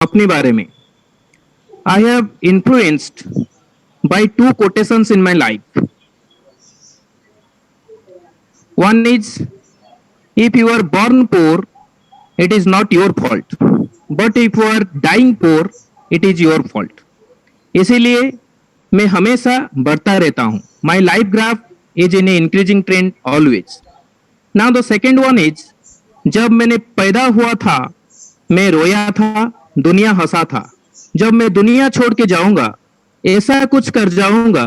अपने बारे में। I have influenced by two quotations in my life. One is, if you are born poor, it is not your fault. But if you are dying poor, it is your fault. इसीलिए मैं हमेशा बढ़ता रहता हूँ. My life graph is in a increasing trend always. Now the second one is, जब मैंने पैदा हुआ था मैं रोया था, दुनिया हंसा था. जब मैं दुनिया छोड़ के जाऊंगा ऐसा कुछ कर जाऊंगा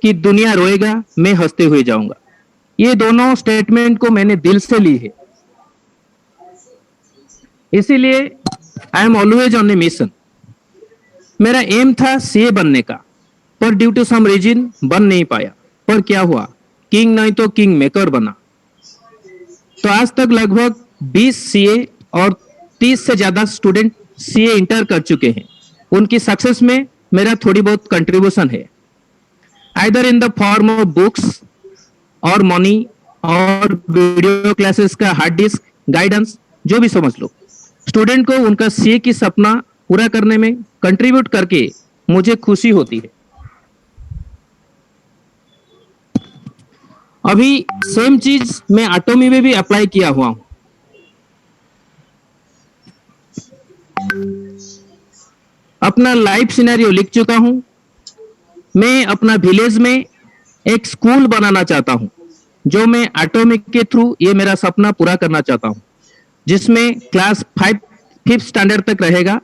कि दुनिया रोएगा, मैं हंसते हुए जाऊंगा. ये दोनों स्टेटमेंट को मैंने दिल से ली है. इसीलिए I am always on A mission. मेरा एम था सीए बनने का, पर ड्यू टू सम रीजन बन नहीं पाया. पर क्या हुआ, किंग नहीं तो किंग मेकर बना. तो आज तक लगभग 20 सीए और 30 से ज्यादा स्टूडेंट सीए इंटर कर चुके हैं. उनकी सक्सेस में मेरा थोड़ी बहुत कंट्रीब्यूशन है, either in the form of books और मनी और वीडियो क्लासेस का हार्ड डिस्क, गाइडेंस, जो भी समझ लो. स्टूडेंट को उनका सीए की सपना पूरा करने में कंट्रीब्यूट करके मुझे खुशी होती है. अभी सेम चीज मैं एटॉमी में भी अप्लाई किया हुआ हूं. अपना लाइफ सिनेरियो लिख चुका हूं. मैं अपना विलेज में एक स्कूल बनाना चाहता हूं, जो मैं एटॉमिक के थ्रू ये मेरा सपना पूरा करना चाहता हूं, जिसमें क्लास 5th स्टैंडर्ड तक रहेगा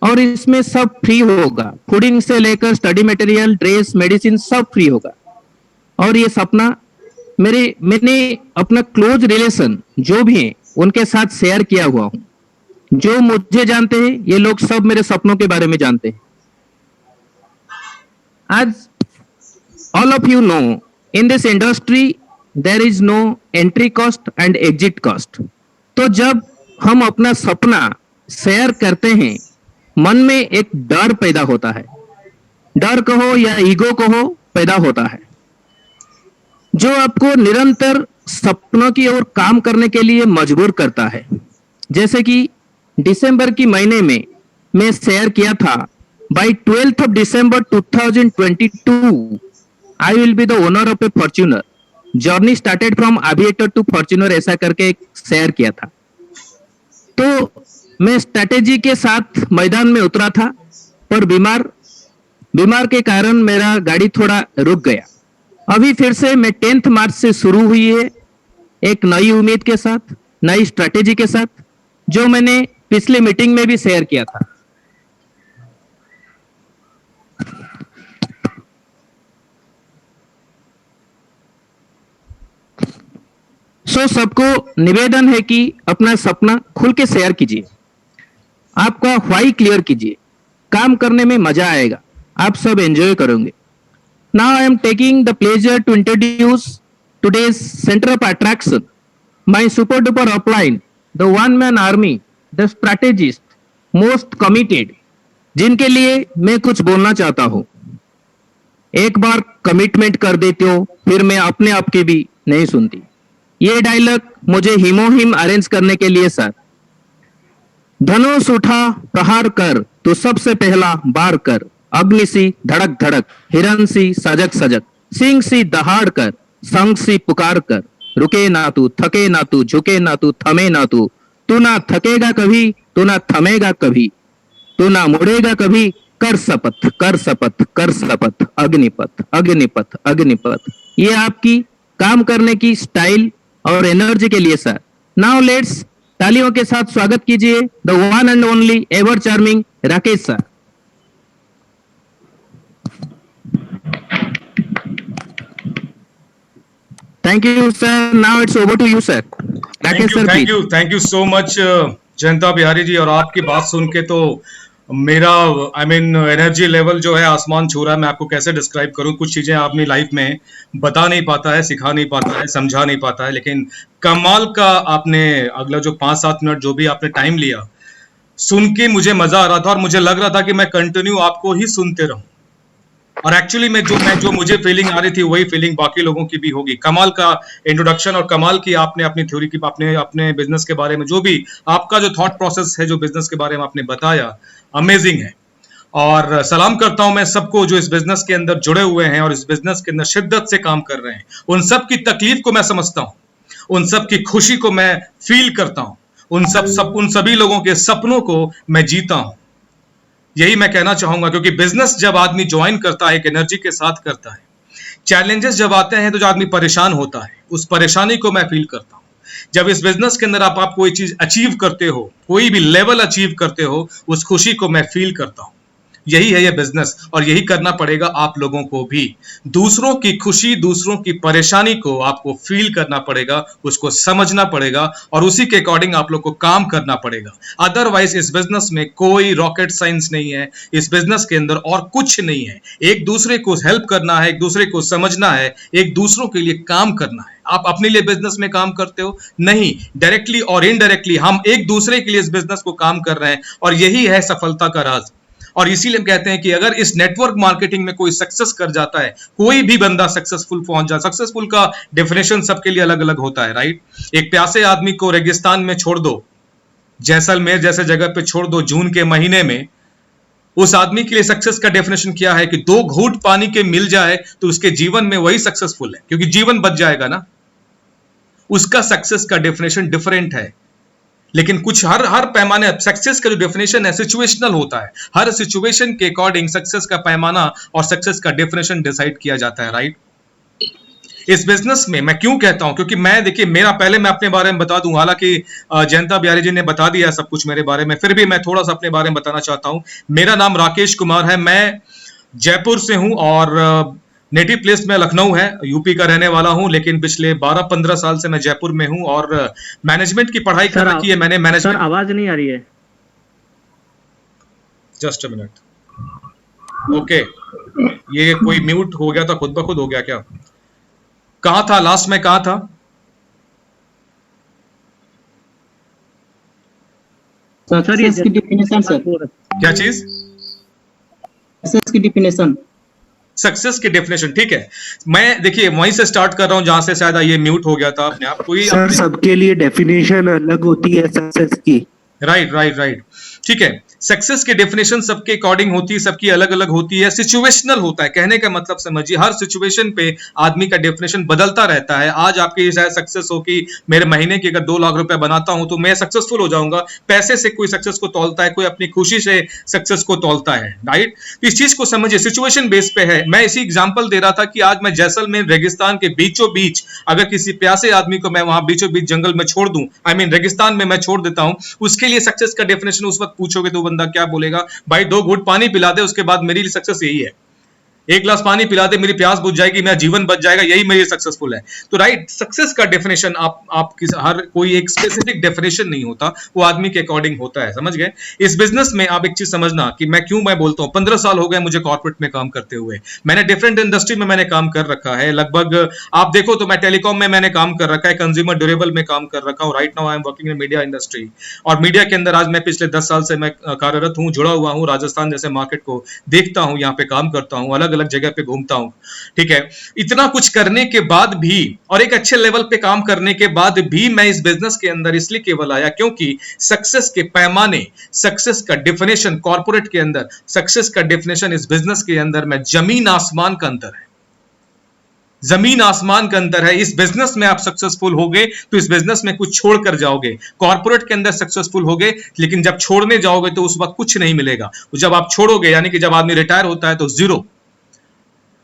और इसमें सब फ्री होगा. फूडिंग से लेकर स्टडी मटेरियल, ड्रेस, मेडिसिन सब फ्री होगा. और ये सपना मैंने अपना क्लोज रिलेशन जो भी है उनके साथ शेयर किया हुआ हूं. जो मुझे जानते हैं ये लोग सब मेरे सपनों के बारे में जानते हैं. आज all of you know, in this industry there is no entry cost and exit cost. तो जब हम अपना सपना शेयर करते हैं मन में एक डर पैदा होता है. डर कहो या ईगो कहो, पैदा होता है, जो आपको निरंतर सपनों की ओर काम करने के लिए मजबूर करता है. जैसे कि दिसंबर की महीने में मैं शेयर किया था, bye 12th of December 2022 I will be the owner of a Fortuner. Journey started from Aviator to Fortuner, ऐसा करके एक शेयर किया था. तो मैं स्ट्रेटेजी के साथ मैदान में उतरा था, पर बीमार के कारण मेरा गाड़ी थोड़ा रुक गया. अभी फिर से मैं 10th मार्च से शुरू हुई है एक नई उम्मीद के साथ, नई स्ट्रेटेजी के साथ, जो मैंने पिछले मीटिंग में भी शेयर किया था. सबको निवेदन है कि अपना सपना खुल के शेयर कीजिए. आपका व्हाई क्लियर कीजिए. काम करने में मजा आएगा, आप सब एंजॉय करोगे. Now I am taking the pleasure to introduce today's centre of attraction, my super duper upline, the one man army, the strategist, most committed, जिनके लिए मैं कुछ बोलना चाहता हूं. एक बार कमिटमेंट कर देते हो फिर मैं अपने आप की भी नहीं सुनती. ये डायलॉग मुझे हिमोहिम अरेंज करने के लिए सर. धनुष उठा प्रहार कर तो सबसे पहला बार कर. अग्नि सी धड़क धड़क, हिरण सी सजग सजग, सिंह सी दहाड़ कर, संग सी पुकार कर. रुके ना तू, थके ना तू, झुके ना तू, थमे ना तू. तू ना थकेगा कभी, तू ना थमेगा कभी, तू ना मुड़ेगा कभी. कर शपथ, कर शपथ, कर शपथ. अग्निपथ, अग्निपथ, अग्निपथ. ये आपकी काम करने की स्टाइल और एनर्जी के लिए सर. नाउ लेट्स तालियों के साथ स्वागत कीजिए the one and only ever charming Rakesh sir. Thank you sir. Now it's over to you sir. Rakesh sir, thank you so much Jayanta Bihari ji. और आपकी बात सुन के तो मेरा एनर्जी लेवल जो है आसमान छू रहा है. मैं आपको कैसे डिस्क्राइब करूं. कुछ चीजें आपने लाइफ में बता नहीं पाता है, सिखा नहीं पाता है, समझा नहीं पाता है, लेकिन कमाल का आपने अगला जो 5-7 मिनट जो भी आपने टाइम लिया, सुन के मुझे मजा आ रहा था और मुझे लग रहा था कि मैं कंटिन्यू आपको ही सुनते रहूं. और एक्चुअली मैं जो मुझे फीलिंग आ रही थी वही फीलिंग बाकी लोगों की भी होगी। कमाल का इंट्रोडक्शन और कमाल की आपने अपनी थ्योरी की, अपने अपने बिजनेस के बारे में जो भी आपका जो थॉट प्रोसेस है, जो बिजनेस के बारे में आपने बताया, अमेजिंग है। और सलाम करता हूं मैं सबको जो इस बिजनेस के अंदर जुड़े हुए हैं और इस बिजनेस के अंदर शिद्दत से काम कर रहे हैं। उन सब की तकलीफ को मैं समझता हूं, उन सब की खुशी को मैं फील करता हूं, उन सभी लोगों के सपनों को मैं जीता हूं। यही मैं कहना चाहूंगा, क्योंकि बिजनेस जब आदमी ज्वाइन करता है एक एनर्जी के साथ करता है, चैलेंजेस जब आते हैं तो जो आदमी परेशान होता है उस परेशानी को मैं फील करता हूं। जब इस बिजनेस के अंदर आप कोई चीज अचीव करते हो, कोई भी लेवल अचीव करते हो, उस खुशी को मैं फील करता हूं। यही है ये बिजनेस, और यही करना पड़ेगा आप लोगों को भी। दूसरों की खुशी, दूसरों की परेशानी को आपको फील करना पड़ेगा, उसको समझना पड़ेगा, और उसी के अकॉर्डिंग आप लोग को काम करना पड़ेगा। अदरवाइज इस बिजनेस में कोई रॉकेट साइंस नहीं है, इस बिजनेस के अंदर और कुछ नहीं है। एक दूसरे को हेल्प करना है, एक दूसरे को समझना है, एक दूसरों के लिए काम करना है। आप अपने लिए बिजनेस में काम करते हो नहीं, डायरेक्टली और इनडायरेक्टली हम एक दूसरे के लिए इस बिजनेस को काम कर रहे हैं, और यही है सफलता का राज। और इसीलिए हम कहते हैं कि अगर इस नेटवर्क मार्केटिंग में कोई सक्सेस कर जाता है, कोई भी बंदा सक्सेसफुल पहुंच जाए। सक्सेसफुल का डेफिनेशन सबके लिए अलग अलग होता है, राइट। एक प्यासे आदमी को रेगिस्तान में छोड़ दो, जैसलमेर जैसे जगह पे छोड़ दो जून के महीने में, उस आदमी के लिए सक्सेस का डेफिनेशन क्या है कि 2 घूंट पानी के मिल जाए तो उसके जीवन में वही सक्सेसफुल है, क्योंकि जीवन बच जाएगा ना। उसका सक्सेस का डेफिनेशन डिफरेंट है। लेकिन कुछ हर पैमाने, सक्सेस का जो डेफिनेशन है सिचुएशनल होता है। हर सिचुएशन के अकॉर्डिंग सक्सेस का पैमाना और सक्सेस का डेफिनेशन डिसाइड किया जाता है, राइट। इस बिजनेस में मैं क्यों कहता हूं, क्योंकि मैं, देखिए, पहले मैं अपने बारे में बता दूं। हालांकि जयंता बिहारी जी ने बता दिया सब कुछ मेरे बारे में, फिर भी मैं थोड़ा सा अपने बारे में बताना चाहता हूं। मेरा नाम राकेश कुमार है, मैं जयपुर से हूं, और नेटिव प्लेस में लखनऊ है, यूपी का रहने वाला हूं। लेकिन पिछले 12-15 साल से मैं जयपुर में हूं, और मैनेजमेंट की पढ़ाई कर रखी है मैंने। सर मैनेजमेंट, आवाज नहीं आ रही है। Just a minute, okay. ये कोई म्यूट हो गया था, खुद ब खुद हो गया क्या? कहां था लास्ट में, कहां था? सक्सेस की डेफिनेशन सर, क्या चीज? सक्सेस की डेफिनेशन। सक्सेस की डेफिनेशन, ठीक है। मैं, देखिए, वहीं से स्टार्ट कर रहा हूं जहां से शायद ये म्यूट हो गया था अपने आप। कोई सर सबके लिए डेफिनेशन अलग होती है सक्सेस की। राइट राइट राइट, ठीक है। सक्सेस की डेफिनेशन सबके अकॉर्डिंग होती है, सबकी अलग अलग होती है, सिचुएशनल होता है। कहने का मतलब समझिए, हर सिचुएशन पे आदमी का डेफिनेशन बदलता रहता है। आज आपकी शायद सक्सेस हो कि मेरे महीने की अगर 2 लाख रुपए बनाता हूं तो मैं सक्सेसफुल हो जाऊंगा। पैसे से कोई सक्सेस को तौलता है, कोई अपनी खुशी से सक्सेस को तौलता है, राइट। तो इस चीज को समझिए, सिचुएशन बेस पे है। मैं इसी एग्जांपल दे रहा था कि आज मैं जैसलमेर रेगिस्तान के बीचों बीच, अगर किसी प्यासे आदमी को मैं वहां बीचों बीच जंगल में छोड़ दूं, रेगिस्तान में मैं छोड़ देता हूं, उसके लिए सक्सेस का डेफिनेशन उस वक्त पूछोगे तो बंदा क्या बोलेगा? भाई 2 घूंट पानी पिला दे, उसके बाद मेरी सक्सेस यही है। 1 गिलास पानी पिला दे, मेरी प्यास बुझ जाएगी, मेरा जीवन बच जाएगा, यही मेरी सक्सेसफुल है। तो राइट, सक्सेस का डेफिनेशन आप हर कोई एक स्पेसिफिक डेफिनेशन नहीं होता, वो आदमी के अकॉर्डिंग होता है, समझ गए। इस बिजनेस में आप एक चीज समझना कि मैं बोलता हूं 15 साल हो गए मुझे कॉर्पोरेट में काम करते हुए। मैंने डिफरेंट इंडस्ट्री में मैंने काम कर रखा है। लगभग आप देखो तो मैं टेलीकॉम में मैंने काम कर रखा है, कंज्यूमर ड्यूरेबल में काम कर रखा हूं। Right now I am working in media industry, और मीडिया के अंदर आज मैं पिछले 10 साल से मैं कार्यरत हूं, जुड़ा हुआ हूं। राजस्थान जैसे मार्केट को देखता हूं, यहाँ पे काम करता हूं, अलग अलग जगह पे घूमता हूं, ठीक है। इतना कुछ करने के बाद भी, और एक अच्छे लेवल पे काम करने के बाद भी, मैं इस बिजनेस के अंदर इसलिए केवल आया क्योंकि सक्सेस के पैमाने, सक्सेस का डेफिनेशन कॉर्पोरेट के अंदर, सक्सेस का डेफिनेशन इस बिजनेस के अंदर में जमीन आसमान का अंतर है। जमीन आसमान का अंतर है। इस बिजनेस में आप सक्सेसफुल होगे तो इस बिजनेस में कुछ छोड़ कर जाओगे। कॉर्पोरेट के अंदर सक्सेसफुल होगे, लेकिन जब छोड़ने जाओगे तो उस वक्त कुछ नहीं मिलेगा। जब आप छोड़ोगे, यानी कि जब आदमी रिटायर होता है तो जीरो,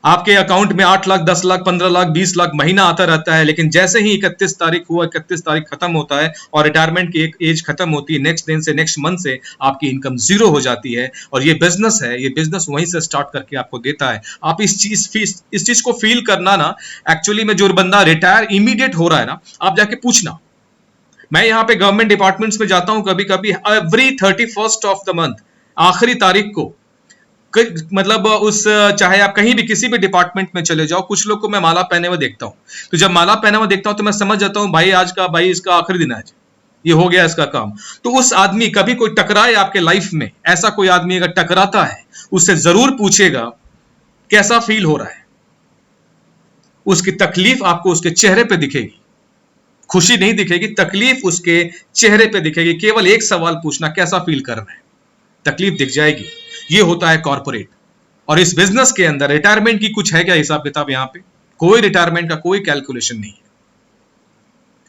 आपके अकाउंट में 8 लाख, 10 लाख, 15 लाख, 20 लाख महीना आता रहता है। लेकिन जैसे ही 31 तारीख हुआ, 31 तारीख खत्म होता है और रिटायरमेंट की एक एज खत्म होती है, नेक्स्ट दिन से, नेक्स्ट मंथ से आपकी इनकम जीरो हो जाती है। और ये बिजनेस है, ये बिजनेस वहीं से स्टार्ट करके आपको देता है। आप इस चीज को फील करना ना, एक्चुअली में जो बंदा रिटायर इमीडिएट हो रहा है ना, आप जाके पूछना। मैं यहाँ पे गवर्नमेंट डिपार्टमेंट्स में जाता हूं कभी कभी, every 31st of the month, आखिरी तारीख को, मतलब उस, चाहे आप कहीं भी किसी भी डिपार्टमेंट में चले जाओ, कुछ लोग को मैं माला पहने हुए देखता हूं। तो जब माला पहने हुए देखता हूं तो मैं समझ जाता हूं भाई भाई इसका आखिरी दिन है आज, ये हो गया इसका काम। तो उस आदमी, कभी कोई टकराए आपके लाइफ में, ऐसा कोई आदमी अगर टकराता है, उससे जरूर पूछेगा कैसा फील हो रहा है, उसकी तकलीफ आपको उसके चेहरे पे दिखेगी, खुशी नहीं दिखेगी, तकलीफ उसके चेहरे पे दिखेगी। केवल एक सवाल पूछना, कैसा फील कर रहा है, तकलीफ दिख जाएगी। ये होता है कॉर्पोरेट। और इस बिजनेस के अंदर रिटायरमेंट की कुछ है क्या हिसाब किताब? यहां पे कोई रिटायरमेंट का कोई कैलकुलेशन नहीं है।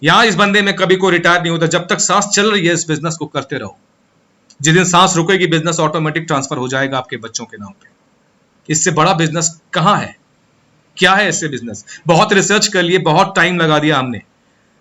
यहां इस बंदे में कभी कोई रिटायर नहीं होता। जब तक सांस चल रही है इस बिजनेस को करते रहो। जिस दिन सांस रुकेगी बिजनेस ऑटोमेटिक ट्रांसफर हो जाएगा आपके बच्चों के नाम पे। इससे बड़ा बिजनेस कहां है? क्या है इससे बिजनेस? बहुत रिसर्च कर लिए, बहुत टाइम लगा दिया हमने।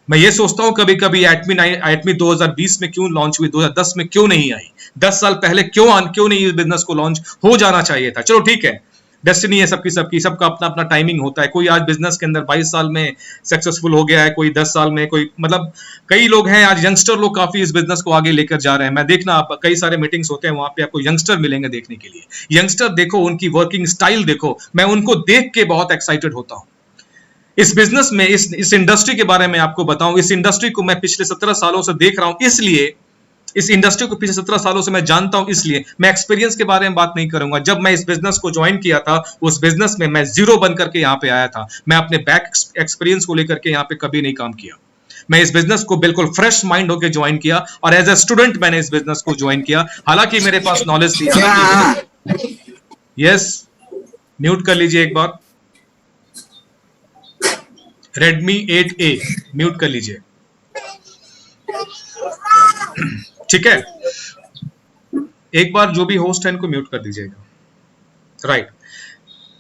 मैं ये सोचता हूं कभी कभी एटमी 2020 में क्यों लॉन्च हुई, 2010 में क्यों नहीं आई, 10 साल पहले क्यों नहीं इस बिजनेस को लॉन्च हो जाना चाहिए था। चलो ठीक है, डेस्टिनी है सबकी, सबका अपना अपना टाइमिंग होता है। कोई आज बिजनेस के अंदर 22 साल में सक्सेसफुल हो गया है, कोई 10 साल में, कोई मतलब कई लोग हैं आज यंगस्टर लोग काफी इस बिजनेस को आगे लेकर जा रहे हैं। मैं देखना, आप कई सारे मीटिंग्स होते हैं, वहां पे आपको यंगस्टर मिलेंगे देखने के लिए। यंगस्टर देखो, उनकी वर्किंग स्टाइल देखो, मैं उनको देख के बहुत एक्साइटेड होता हूं। इस बिजनेस में, इस इंडस्ट्री के बारे में आपको बताऊं, इस इंडस्ट्री को मैं पिछले 17 सालों से देख रहा हूं, इसलिए इस इंडस्ट्री को पिछले 17 सालों से मैं जानता हूं, इसलिए मैं एक्सपीरियंस के बारे में बात नहीं करूंगा। जब मैं इस बिजनेस को ज्वाइन किया था, उस बिजनेस में मैं जीरो बन करके यहां पे आया था। मैं अपने बैक एक्सपीरियंस को लेकर के यहां पे कभी नहीं काम किया। मैं इस बिजनेस को बिल्कुल फ्रेश माइंड होकर ज्वाइन किया और एज ए स्टूडेंट मैंने इस बिजनेस को ज्वाइन किया। हालांकि मेरे पास नॉलेज थी। यस, म्यूट कर लीजिए एक बार। Redmi 8A म्यूट कर लीजिए, ठीक है। एक बार जो भी होस्ट है इनको म्यूट कर दीजिएगा, राइट।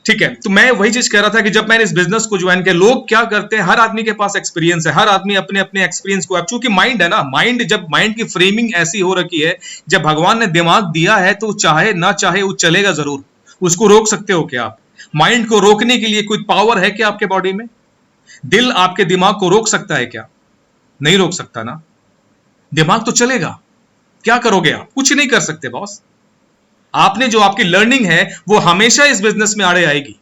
ठीक है, तो मैं वही चीज कह रहा था कि जब मैंने इस बिजनेस को ज्वाइन किया, लोग क्या करते हैं, हर आदमी के पास एक्सपीरियंस है, हर आदमी अपने अपने एक्सपीरियंस को, अब चूंकि माइंड है ना, जब माइंड की फ्रेमिंग ऐसी हो रखी है, जब भगवान ने दिमाग दिया है तो चाहे ना चाहे वो चलेगा जरूर। उसको रोक सकते हो क्या आप? माइंड को रोकने के लिए कोई पावर है क्या आपके बॉडी में? दिल आपके दिमाग को रोक सकता है क्या? नहीं रोक सकता ना। दिमाग तो चलेगा, क्या करोगे आप? कुछ नहीं कर सकते बॉस। आपने जो आपकी लर्निंग है वो हमेशा इस बिजनेस में आड़े आएगी।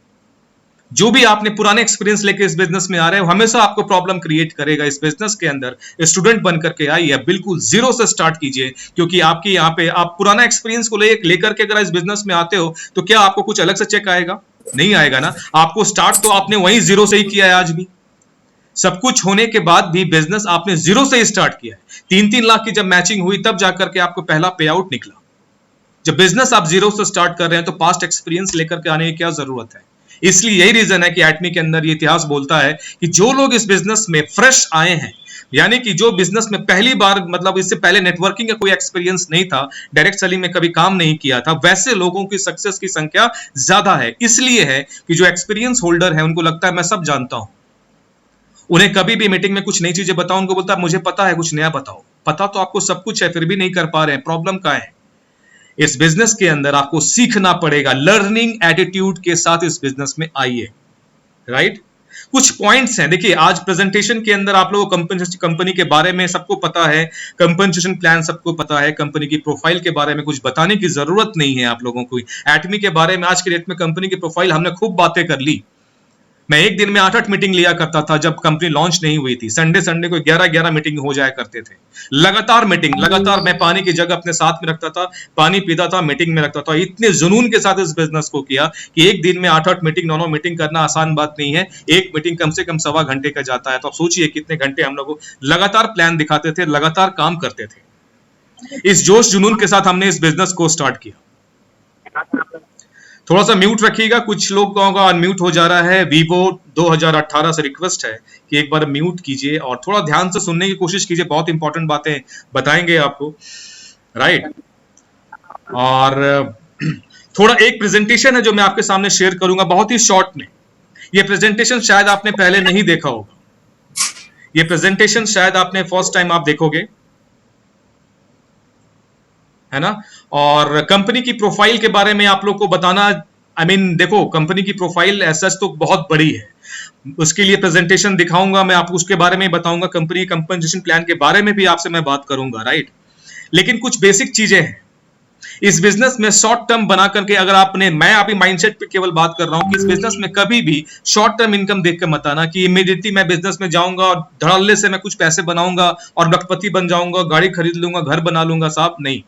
जो भी आपने पुराने एक्सपीरियंस लेके इस बिजनेस में आ रहे हो, हमेशा आपको प्रॉब्लम क्रिएट करेगा। इस बिजनेस के अंदर स्टूडेंट बन करके आइए, बिल्कुल जीरो से स्टार्ट कीजिए, क्योंकि आपकी यहाँ पे आप पुराना एक्सपीरियंस को लेकर के अगर इस बिजनेस में आते हो तो क्या आपको कुछ अलग से चेक आएगा? नहीं आएगा ना। आपको स्टार्ट तो आपने वहीं जीरो से ही किया है। आज भी सब कुछ होने के बाद भी बिजनेस आपने जीरो से ही स्टार्ट किया है। 3-3 लाख की जब मैचिंग हुई तब जाकर के आपको पहला पे आउट निकला। जब बिजनेस आप जीरो से स्टार्ट कर रहे हैं तो पास्ट एक्सपीरियंस लेकर के आने की क्या जरूरत है? इसलिए यही रीजन है कि एटमी के अंदर ये इतिहास बोलता है कि जो लोग इस बिजनेस में फ्रेश आए हैं, यानी कि जो बिजनेस में पहली बार, मतलब इससे पहले नेटवर्किंग का कोई एक्सपीरियंस नहीं था, डायरेक्ट सेलिंग में कभी काम नहीं किया था, वैसे लोगों की सक्सेस की संख्या ज्यादा है। इसलिए है कि जो एक्सपीरियंस होल्डर है उनको लगता है मैं सब जानता हूं। उन्हें कभी भी मीटिंग में कुछ नई चीजें बताओ, उनको बोलता है मुझे पता है, कुछ नया बताओ। पता तो आपको सब कुछ है, फिर भी नहीं कर पा रहे हैं। प्रॉब्लम क्या है? इस बिजनेस के अंदर आपको सीखना पड़ेगा। लर्निंग एटीट्यूड के साथ इस बिजनेस में आइए, राइट। कुछ पॉइंट्स हैं, देखिए आज प्रेजेंटेशन के अंदर आप लोगों को कंपनी के बारे में सबको पता है, कंपनसेशन प्लान सबको पता है, कंपनी की प्रोफाइल के बारे में कुछ बताने की जरूरत नहीं है आप लोगों को। एटमी के बारे में आज के डेट में कंपनी की प्रोफाइल हमने खूब बातें कर ली। मैं एक दिन में 8-8 मीटिंग लिया करता था जब कंपनी लॉन्च नहीं हुई थी। संडे को 11-11 मीटिंग हो जाया करते थे, लगातार मीटिंग, लगातार। मैं पानी की जगह अपने साथ में रखता था, पानी पीता था, मीटिंग में रखता था। इतने जुनून के साथ इस बिजनेस को किया कि एक दिन में 8-8 मीटिंग, 9-9 मीटिंग करना आसान बात नहीं है। एक मीटिंग कम से कम 1.25 घंटे का जाता है, तो आप सोचिए कितने घंटे हम लोग लगातार प्लान दिखाते थे, लगातार काम करते थे। इस जोश जुनून के साथ हमने इस बिजनेस को स्टार्ट किया। थोड़ा सा म्यूट रखिएगा, कुछ लोगों का अनम्यूट हो जा रहा है। वीवो 2018 से रिक्वेस्ट है कि एक बार म्यूट कीजिए और थोड़ा ध्यान से सुनने की कोशिश कीजिए। बहुत इंपॉर्टेंट बातें बताएंगे आपको, राइट। और थोड़ा एक प्रेजेंटेशन है जो मैं आपके सामने शेयर करूंगा बहुत ही शॉर्ट में। ये प्रेजेंटेशन शायद आपने पहले नहीं देखा होगा। ये प्रेजेंटेशन शायद आपने फर्स्ट टाइम आप देखोगे, है ना। और कंपनी की प्रोफाइल के बारे में आप लोग को बताना, देखो कंपनी की प्रोफाइल ऐसा तो बहुत बड़ी है, उसके लिए प्रेजेंटेशन दिखाऊंगा मैं आपको, उसके बारे में बताऊंगा, कंपनी कंपनसेशन प्लान के बारे में भी आपसे मैं बात करूंगा, राइट। लेकिन कुछ बेसिक चीजें हैं इस बिजनेस में शॉर्ट टर्म बना करके। अगर आपने, मैं अभी माइंडसेट पे केवल बात कर रहा हूं कि इस बिजनेस में कभी भी शॉर्ट टर्म इनकम देख के मत आना कि इमीडिएटली मैं बिजनेस में जाऊंगा और धड़ल्ले से मैं कुछ पैसे बनाऊंगा और लखपति बन जाऊंगा, गाड़ी खरीद लूंगा, घर बना लूंगा। साहब नहीं,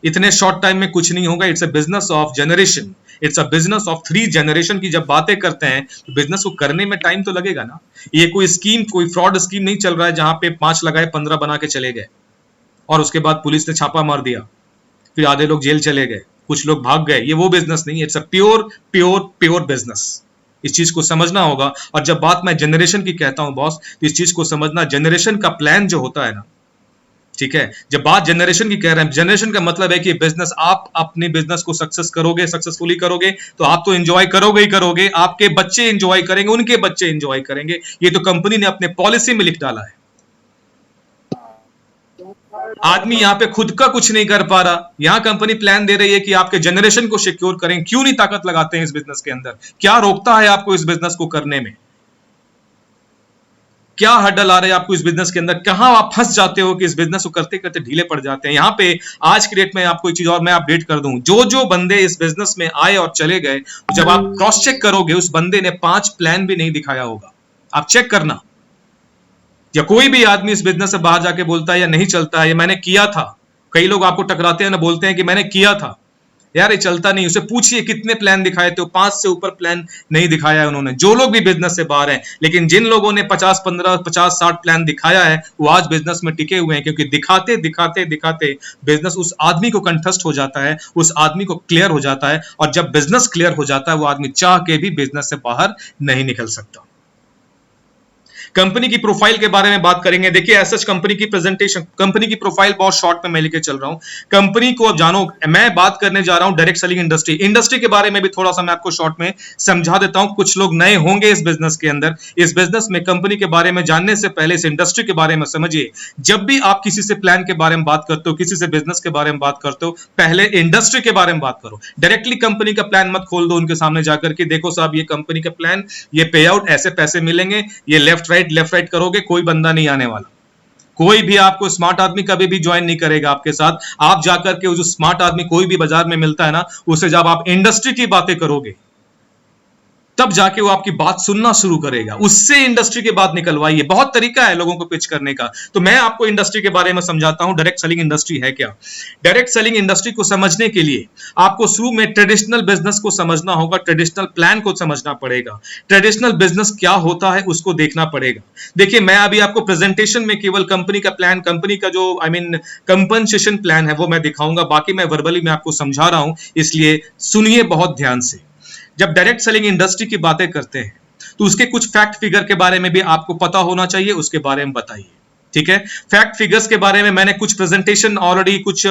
इतने शॉर्ट टाइम में कुछ नहीं होगा। It's a business of generation, it's a business of 3 generation की जब बातें करते हैं तो बिजनेस को करने में टाइम तो लगेगा ना। ये कोई स्कीम, कोई फ्रॉड स्कीम नहीं चल रहा है जहां पे 5 लगाए 15 बना के चले गए और उसके बाद पुलिस ने छापा मार दिया, फिर आधे लोग जेल चले गए, कुछ लोग भाग गए। ये वो बिजनेस नहीं है। It's a pure pure pure business. इस चीज को समझना होगा। और जब बात मैं जनरेशन की कहता हूं बॉस, तो इस चीज को समझना, जनरेशन का प्लान जो होता है ना, ठीक है, जब बात जनरेशन की कह रहे हैं, जनरेशन का मतलब है कि बिजनेस, आप अपने बिजनेस को सक्सेस करोगे, सक्सेसफुली करोगे तो आप तो एंजॉय करोगे ही करोगे, आपके बच्चे एंजॉय करेंगे, उनके बच्चे एंजॉय करेंगे। ये तो कंपनी ने अपने पॉलिसी में लिख डाला है। आदमी यहां पे खुद का कुछ नहीं कर पा रहा, यहां कंपनी प्लान दे रही है कि आपके जनरेशन को सिक्योर करें। क्यों नहीं ताकत लगाते हैं इस बिजनेस के अंदर? क्या रोकता है आपको इस बिजनेस को करने में? क्या हर्डल आ रहे हैं आपको इस बिजनेस के अंदर? कहां आप फंस जाते हो कि इस बिजनेस को करते करते ढीले पड़ जाते हैं? यहां पे आज की डेट में आपको एक चीज और मैं अपडेट कर दूं, जो जो बंदे इस बिजनेस में आए और चले गए, जब आप क्रॉस चेक करोगे उस बंदे ने 5 प्लान भी नहीं दिखाया होगा। आप चेक करना। या कोई भी आदमी इस बिजनेस से बाहर जाके बोलता है या नहीं चलता है, ये मैंने किया था, कई लोग आपको टकराते हैं ना, बोलते हैं कि मैंने किया था, यार ये चलता नहीं। उसे पूछिए कितने प्लान दिखाए थे, 5 से ऊपर प्लान नहीं दिखाया है उन्होंने, जो लोग भी बिजनेस से बाहर हैं। लेकिन जिन लोगों ने 50 15 50 60 प्लान दिखाया है, वो आज बिजनेस में टिके हुए हैं, क्योंकि दिखाते दिखाते दिखाते बिजनेस उस आदमी को कंठस्थ हो जाता है, उस आदमी को क्लियर हो जाता है। और जब बिजनेस क्लियर हो जाता है, वो आदमी चाह के भी बिजनेस से बाहर नहीं निकल सकता। कंपनी की प्रोफाइल के बारे में बात करेंगे। देखिए एसएच कंपनी की प्रेजेंटेशन, कंपनी की प्रोफाइल बहुत शॉर्ट में मैं लेके चल रहा हूं। कंपनी को अब जानो, मैं बात करने जा रहा हूं डायरेक्ट सेलिंग इंडस्ट्री। इंडस्ट्री के बारे में भी थोड़ा सा मैं आपको शॉर्ट में समझा देता हूं। कुछ लोग नए होंगे इस बिजनेस के अंदर, इस बिजनेस में कंपनी के बारे में जानने से पहले इस इंडस्ट्री के बारे में समझिए। जब भी आप किसी से प्लान के बारे में बात करते हो, किसी से बिजनेस के बारे में बात करते हो, पहले इंडस्ट्री के बारे में बात करो। डायरेक्टली कंपनी का प्लान मत खोल दो उनके सामने जाकर के, देखो साहब ये कंपनी का प्लान, ये पे आउट, ऐसे पैसे मिलेंगे, ये लेफ्ट राइट करोगे, कोई बंदा नहीं आने वाला। कोई भी आपको स्मार्ट आदमी कभी भी ज्वाइन नहीं करेगा आपके साथ। आप जाकर के जो स्मार्ट आदमी कोई भी बाजार में मिलता है ना, उससे जब आप इंडस्ट्री की बातें करोगे, तब जाके वो आपकी बात सुनना शुरू करेगा। उससे इंडस्ट्री की बात निकलवाइए। बहुत तरीका है लोगों को पिच करने का। तो मैं आपको इंडस्ट्री के बारे में समझाता हूं, डायरेक्ट सेलिंग इंडस्ट्री है क्या। डायरेक्ट सेलिंग इंडस्ट्री को समझने के लिए आपको शुरू में ट्रेडिशनल बिजनेस को समझना होगा, ट्रेडिशनल प्लान को समझना पड़ेगा। ट्रेडिशनल बिजनेस क्या होता है उसको देखना पड़ेगा। देखिए मैं अभी आपको प्रेजेंटेशन में केवल कंपनी का प्लान, कंपनी का जो कंपनसेशन प्लान है वो मैं दिखाऊंगा, बाकी मैं वर्बली में आपको समझा रहा हूं, इसलिए सुनिए बहुत ध्यान से। जब डायरेक्ट सेलिंग इंडस्ट्री की बातें करते हैं तो उसके कुछ फैक्ट फिगर के बारे में भी आपको पता होना चाहिए, उसके बारे में बताइए। ठीक है, फैक्ट फिगर्स के बारे में मैंने कुछ प्रेजेंटेशन ऑलरेडी, कुछ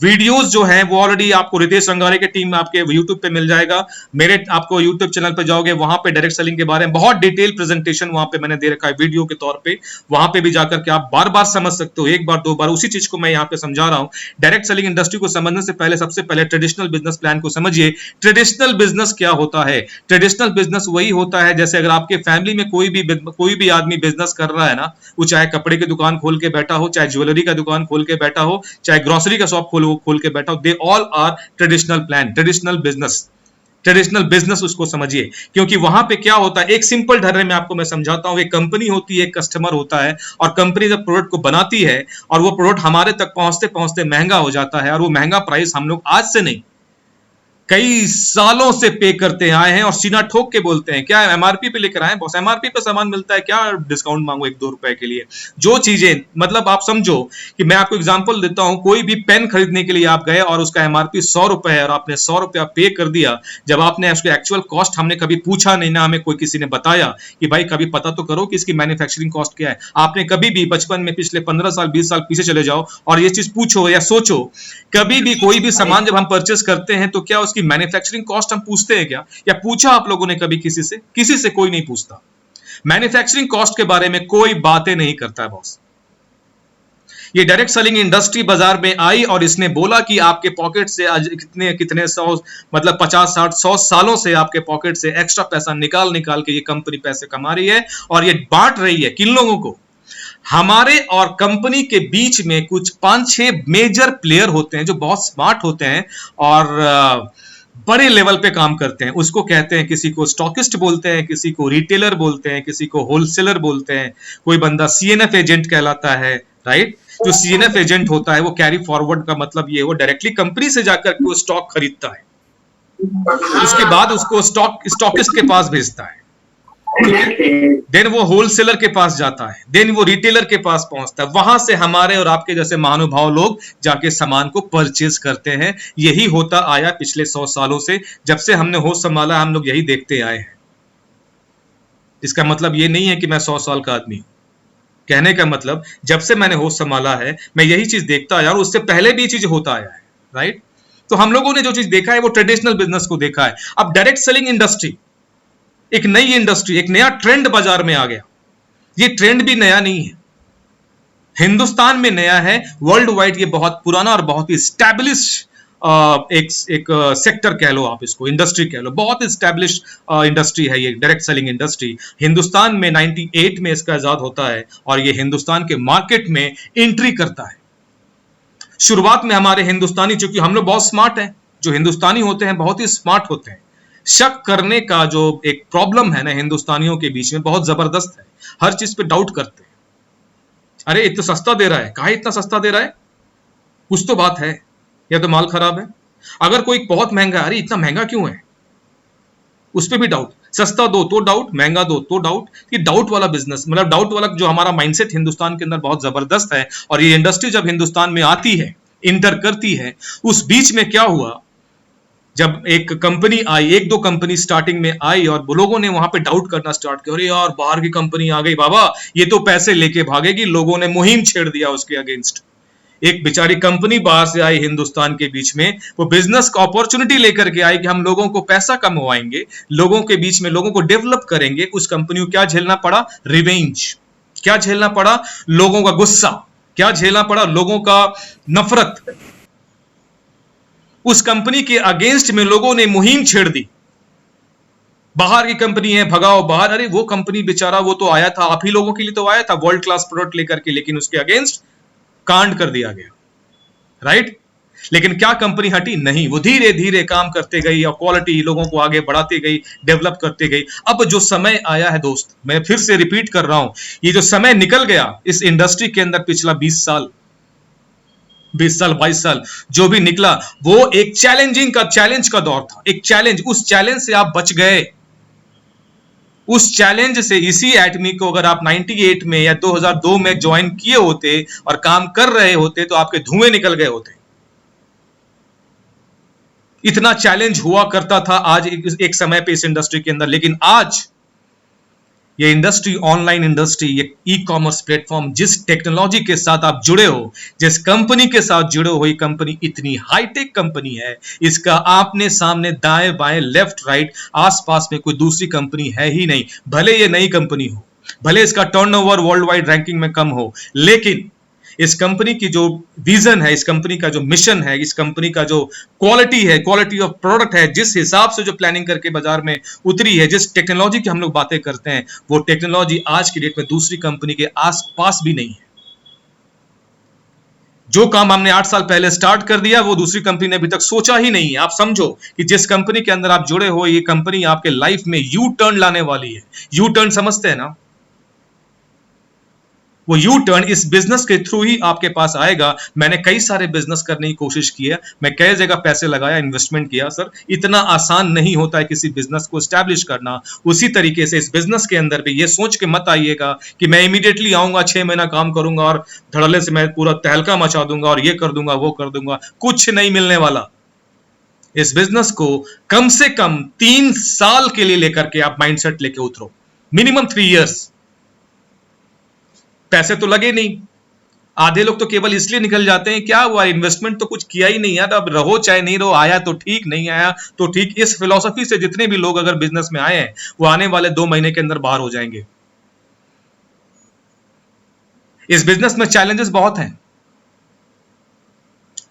वीडियोस जो हैं वो ऑलरेडी आपको रितेश रंगारे के टीम आपके यूट्यूब पे मिल जाएगा। मेरे आपको यूट्यूब चैनल पे जाओगे, वहां पे डायरेक्ट सेलिंग के बारे में बहुत डिटेल प्रेजेंटेशन वहां पे मैंने दे रखा है वीडियो के तौर पे। वहां पे भी जाकर के आप बार बार समझ सकते हो, एक बार 2 बार, उसी चीज को मैं यहाँ पे समझा रहा हूँ। डायरेक्ट सेलिंग इंडस्ट्री को समझने से पहले सबसे पहले ट्रेडिशनल बिजनेस प्लान को समझिए। ट्रेडिशनल बिजनेस क्या होता है? ट्रेडिशनल बिजनेस वही होता है, जैसे अगर आपके फैमिली में कोई भी आदमी बिजनेस कर रहा है ना, वो चाहे कपड़े की दुकान खोल के बैठा हो, चाहे ज्वेलरी का दुकान खोल के बैठा हो, चाहे ग्रोसरी का शॉप खोल के बैठा हो, they all are traditional plan, traditional business. Traditional business उसको समझिए, क्योंकि वहां पे क्या होता है, एक सिंपल ढर्रे में आपको मैं समझाता हूं। एक कंपनी होती है, एक कस्टमर होता है, और कंपनी जब प्रोडक्ट को बनाती है और वो प्रोडक्ट हमारे तक पहुंचते पहुंचते महंगा हो जाता है, और वो महंगा प्राइस हम लोग आज से नहीं कई सालों से पे करते आए हैं, और सीना ठोक के बोलते हैं क्या एमआरपी पे लेकर आए बॉस, एमआरपी पे सामान मिलता है, क्या डिस्काउंट मांगो 1-2 रुपए के लिए। जो चीजें, मतलब आप समझो कि मैं आपको एग्जांपल देता हूं, कोई भी पेन खरीदने के लिए आप गए और उसका एमआरपी 100 रुपए है और आपने 100 रुपया पे कर दिया। जब आपने उसके एक्चुअल कॉस्ट हमने कभी पूछा नहीं ना, हमें कोई किसी ने बताया कि भाई कभी पता तो करो कि इसकी मैन्युफैक्चरिंग कॉस्ट क्या है। आपने कभी भी बचपन में पिछले 15 साल 20 साल पीछे चले जाओ और ये चीज पूछो या सोचो, कभी भी कोई भी सामान जब हम परचेस करते हैं तो क्या उसकी मैन्युफैक्चरिंग कॉस्ट हम पूछते हैं क्या? या पूछा आप लोगों ने कभी किसी से? किसी से कोई नहीं पूछता। मैन्युफैक्चरिंग कॉस्ट के बारे में कोई बातें नहीं करता है बॉस। ये डायरेक्ट सेलिंग इंडस्ट्री बाजार में आई और इसने बोला कि आपके पॉकेट से आज कितने कितने 100, मतलब 50 60 100 सालों से आपके पॉकेट से एक्स्ट्रा पैसा निकाल निकाल के ये कंपनी पैसे कमा रही है और ये बांट रही है किन लोगों को? हमारे और कंपनी के बीच में कुछ 5-6 मेजर प्लेयर होते हैं जो बहुत स्मार्ट होते हैं और बड़े लेवल पे काम करते हैं। उसको कहते हैं, किसी को स्टॉकिस्ट बोलते हैं, किसी को रिटेलर बोलते हैं, किसी को होलसेलर बोलते हैं, कोई बंदा सीएनएफ एजेंट कहलाता है, राइट। जो सीएनएफ एजेंट होता है वो कैरी फॉरवर्ड का मतलब ये, वो डायरेक्टली कंपनी से जाकर के वो स्टॉक खरीदता है, उसके बाद उसको स्टॉकिस्ट के पास भेजता है, देन वो होलसेलर के पास जाता है, देन वो रिटेलर के पास पहुंचता है, वहां से हमारे और आपके जैसे महानुभाव लोग जाके सामान को परचेज करते हैं। यही होता आया पिछले 100 सालों से, जब से हमने होश संभाला हम लोग यही देखते आए हैं। इसका मतलब ये नहीं है कि मैं 100 साल का आदमी हूं, कहने का मतलब जब से मैंने होश संभाला है मैं यही चीज देखता आया, और उससे पहले भी चीज होता आया है, राइट। तो हम लोगों ने जो चीज देखा है वो ट्रेडिशनल बिजनेस को देखा है। अब डायरेक्ट सेलिंग इंडस्ट्री एक नई इंडस्ट्री, एक नया ट्रेंड बाजार में आ गया। ये ट्रेंड भी नया नहीं है, हिंदुस्तान में नया है, वर्ल्ड वाइड ये बहुत पुराना और बहुत ही स्टैब्लिश एक सेक्टर कह लो आप इसको, इंडस्ट्री कह लो, बहुत स्टैब्लिश इंडस्ट्री है ये डायरेक्ट सेलिंग इंडस्ट्री। हिंदुस्तान में 98 में इसका इजाद होता है और ये हिंदुस्तान के मार्केट में एंट्री करता है। शुरुआत में हमारे हिंदुस्तानी, चूंकि हम लोग बहुत स्मार्ट हैं, जो हिंदुस्तानी होते हैं बहुत ही स्मार्ट होते हैं, शक करने का जो एक प्रॉब्लम है ना हिंदुस्तानियों के बीच में बहुत जबरदस्त है, हर चीज पे डाउट करते हैं। अरे इतना सस्ता दे रहा है, काहे इतना सस्ता दे रहा है, कुछ तो बात है, या तो माल खराब है। अगर कोई बहुत महंगा है, अरे इतना महंगा क्यों है, उस पर भी डाउट। सस्ता दो तो डाउट, महंगा दो तो डाउट। ये डाउट वाला बिजनेस, मतलब डाउट वाला जो हमारा माइंडसेट हिंदुस्तान के अंदर बहुत जबरदस्त है। और ये इंडस्ट्री जब हिंदुस्तान में आती है, इंटर करती है, उस बीच में क्या हुआ, जब एक कंपनी आई, एक दो कंपनी स्टार्टिंग में आई और लोगों ने वहां पे डाउट करना स्टार्ट किया, अरे यार बाहर की कंपनी आ गई बाबा, ये तो पैसे लेके भागेगी। लोगों ने मुहिम छेड़ दिया उसके अगेंस्ट। एक बेचारी कंपनी बाहर से आई हिंदुस्तान के बीच में, वो बिजनेस का अपॉर्चुनिटी लेकर के आई कि हम लोगों को पैसा कमवाएंगे, लोगों के बीच में लोगों को डेवलप करेंगे। उस कंपनी को क्या झेलना पड़ा, रिवेंज। क्या झेलना पड़ा, लोगों का गुस्सा। क्या झेलना पड़ा, लोगों का नफरत। उस कंपनी के अगेंस्ट में लोगों ने मुहिम छेड़ दी, बाहर की कंपनी है भगाओ बाहर। अरे वो कंपनी बेचारा, वो तो आया था, आप ही लोगों के लिए तो आया था वर्ल्ड क्लास प्रोडक्ट लेकर के, लेकिन उसके अगेंस्ट कांड कर दिया गया, राइट। लेकिन क्या कंपनी हटी, नहीं, वो धीरे धीरे काम करते गई और क्वालिटी लोगों को आगे बढ़ाती गई, डेवलप करते गई। अब जो समय आया है दोस्त, मैं फिर से रिपीट कर रहा हूं, ये जो समय निकल गया इस इंडस्ट्री के अंदर, पिछला 20 साल 22 साल जो भी निकला, वो एक चैलेंज का दौर था, एक चैलेंज। उस चैलेंज से आप बच गए, उस चैलेंज से। इसी एटमी को अगर आप 98 में या 2002 में ज्वाइन किए होते और काम कर रहे होते तो आपके धुएं निकल गए होते। इतना चैलेंज हुआ करता था आज एक समय पे इस इंडस्ट्री के अंदर। लेकिन आज ये इंडस्ट्री, ऑनलाइन इंडस्ट्री, ये ई कॉमर्स प्लेटफॉर्म, जिस टेक्नोलॉजी के साथ आप जुड़े हो, जिस कंपनी के साथ जुड़े हो, ये कंपनी इतनी हाईटेक कंपनी है, इसका आपने सामने दाएं बाएं लेफ्ट राइट आसपास में कोई दूसरी कंपनी है ही नहीं। भले ये नई कंपनी हो, भले इसका टर्नओवर वर्ल्ड वाइड रैंकिंग में कम हो, लेकिन इस कंपनी की जो विजन है, इस कंपनी का जो मिशन है, इस कंपनी का जो क्वालिटी है, क्वालिटी ऑफ प्रोडक्ट है, जिस हिसाब से जो प्लानिंग करके बाजार में उतरी है, जिस टेक्नोलॉजी की हम लोग बातें करते हैं, वो टेक्नोलॉजी आज की डेट में दूसरी कंपनी के आसपास भी नहीं है। जो काम हमने 8 साल पहले स्टार्ट कर दिया, वो दूसरी कंपनी ने अभी तक सोचा ही नहीं है। आप समझो कि जिस कंपनी के अंदर आप जुड़े हो, ये कंपनी आपके लाइफ में यू टर्न लाने वाली है। यू टर्न समझते हैं ना, वो यू टर्न इस बिजनेस के थ्रू ही आपके पास आएगा। मैंने कई सारे बिजनेस करने की कोशिश की है, मैं कई जगह पैसे लगाया, इन्वेस्टमेंट किया। सर इतना आसान नहीं होता है किसी बिजनेस को स्टैब्लिश करना। उसी तरीके से इस बिजनेस के अंदर भी ये सोच के मत आइएगा कि मैं इमीडिएटली आऊंगा, 6 महीना काम करूंगा और धड़ल्ले से मैं पूरा तहलका मचा दूंगा और ये कर दूंगा वो कर दूंगा। कुछ नहीं मिलने वाला। इस बिजनेस को कम से कम 3 साल के लिए लेकर के आप माइंडसेट लेके उतरो, मिनिमम 3 इयर्स। पैसे तो लगे नहीं, आधे लोग तो केवल इसलिए निकल जाते हैं, क्या हुआ इन्वेस्टमेंट तो कुछ किया ही नहीं यार, अब रहो चाहे नहीं रहो, आया तो ठीक, नहीं आया तो ठीक। इस फिलॉसफी से जितने भी लोग अगर बिजनेस में आए हैं, वो आने वाले 2 महीने के अंदर बाहर हो जाएंगे। इस बिजनेस में चैलेंजेस बहुत हैं,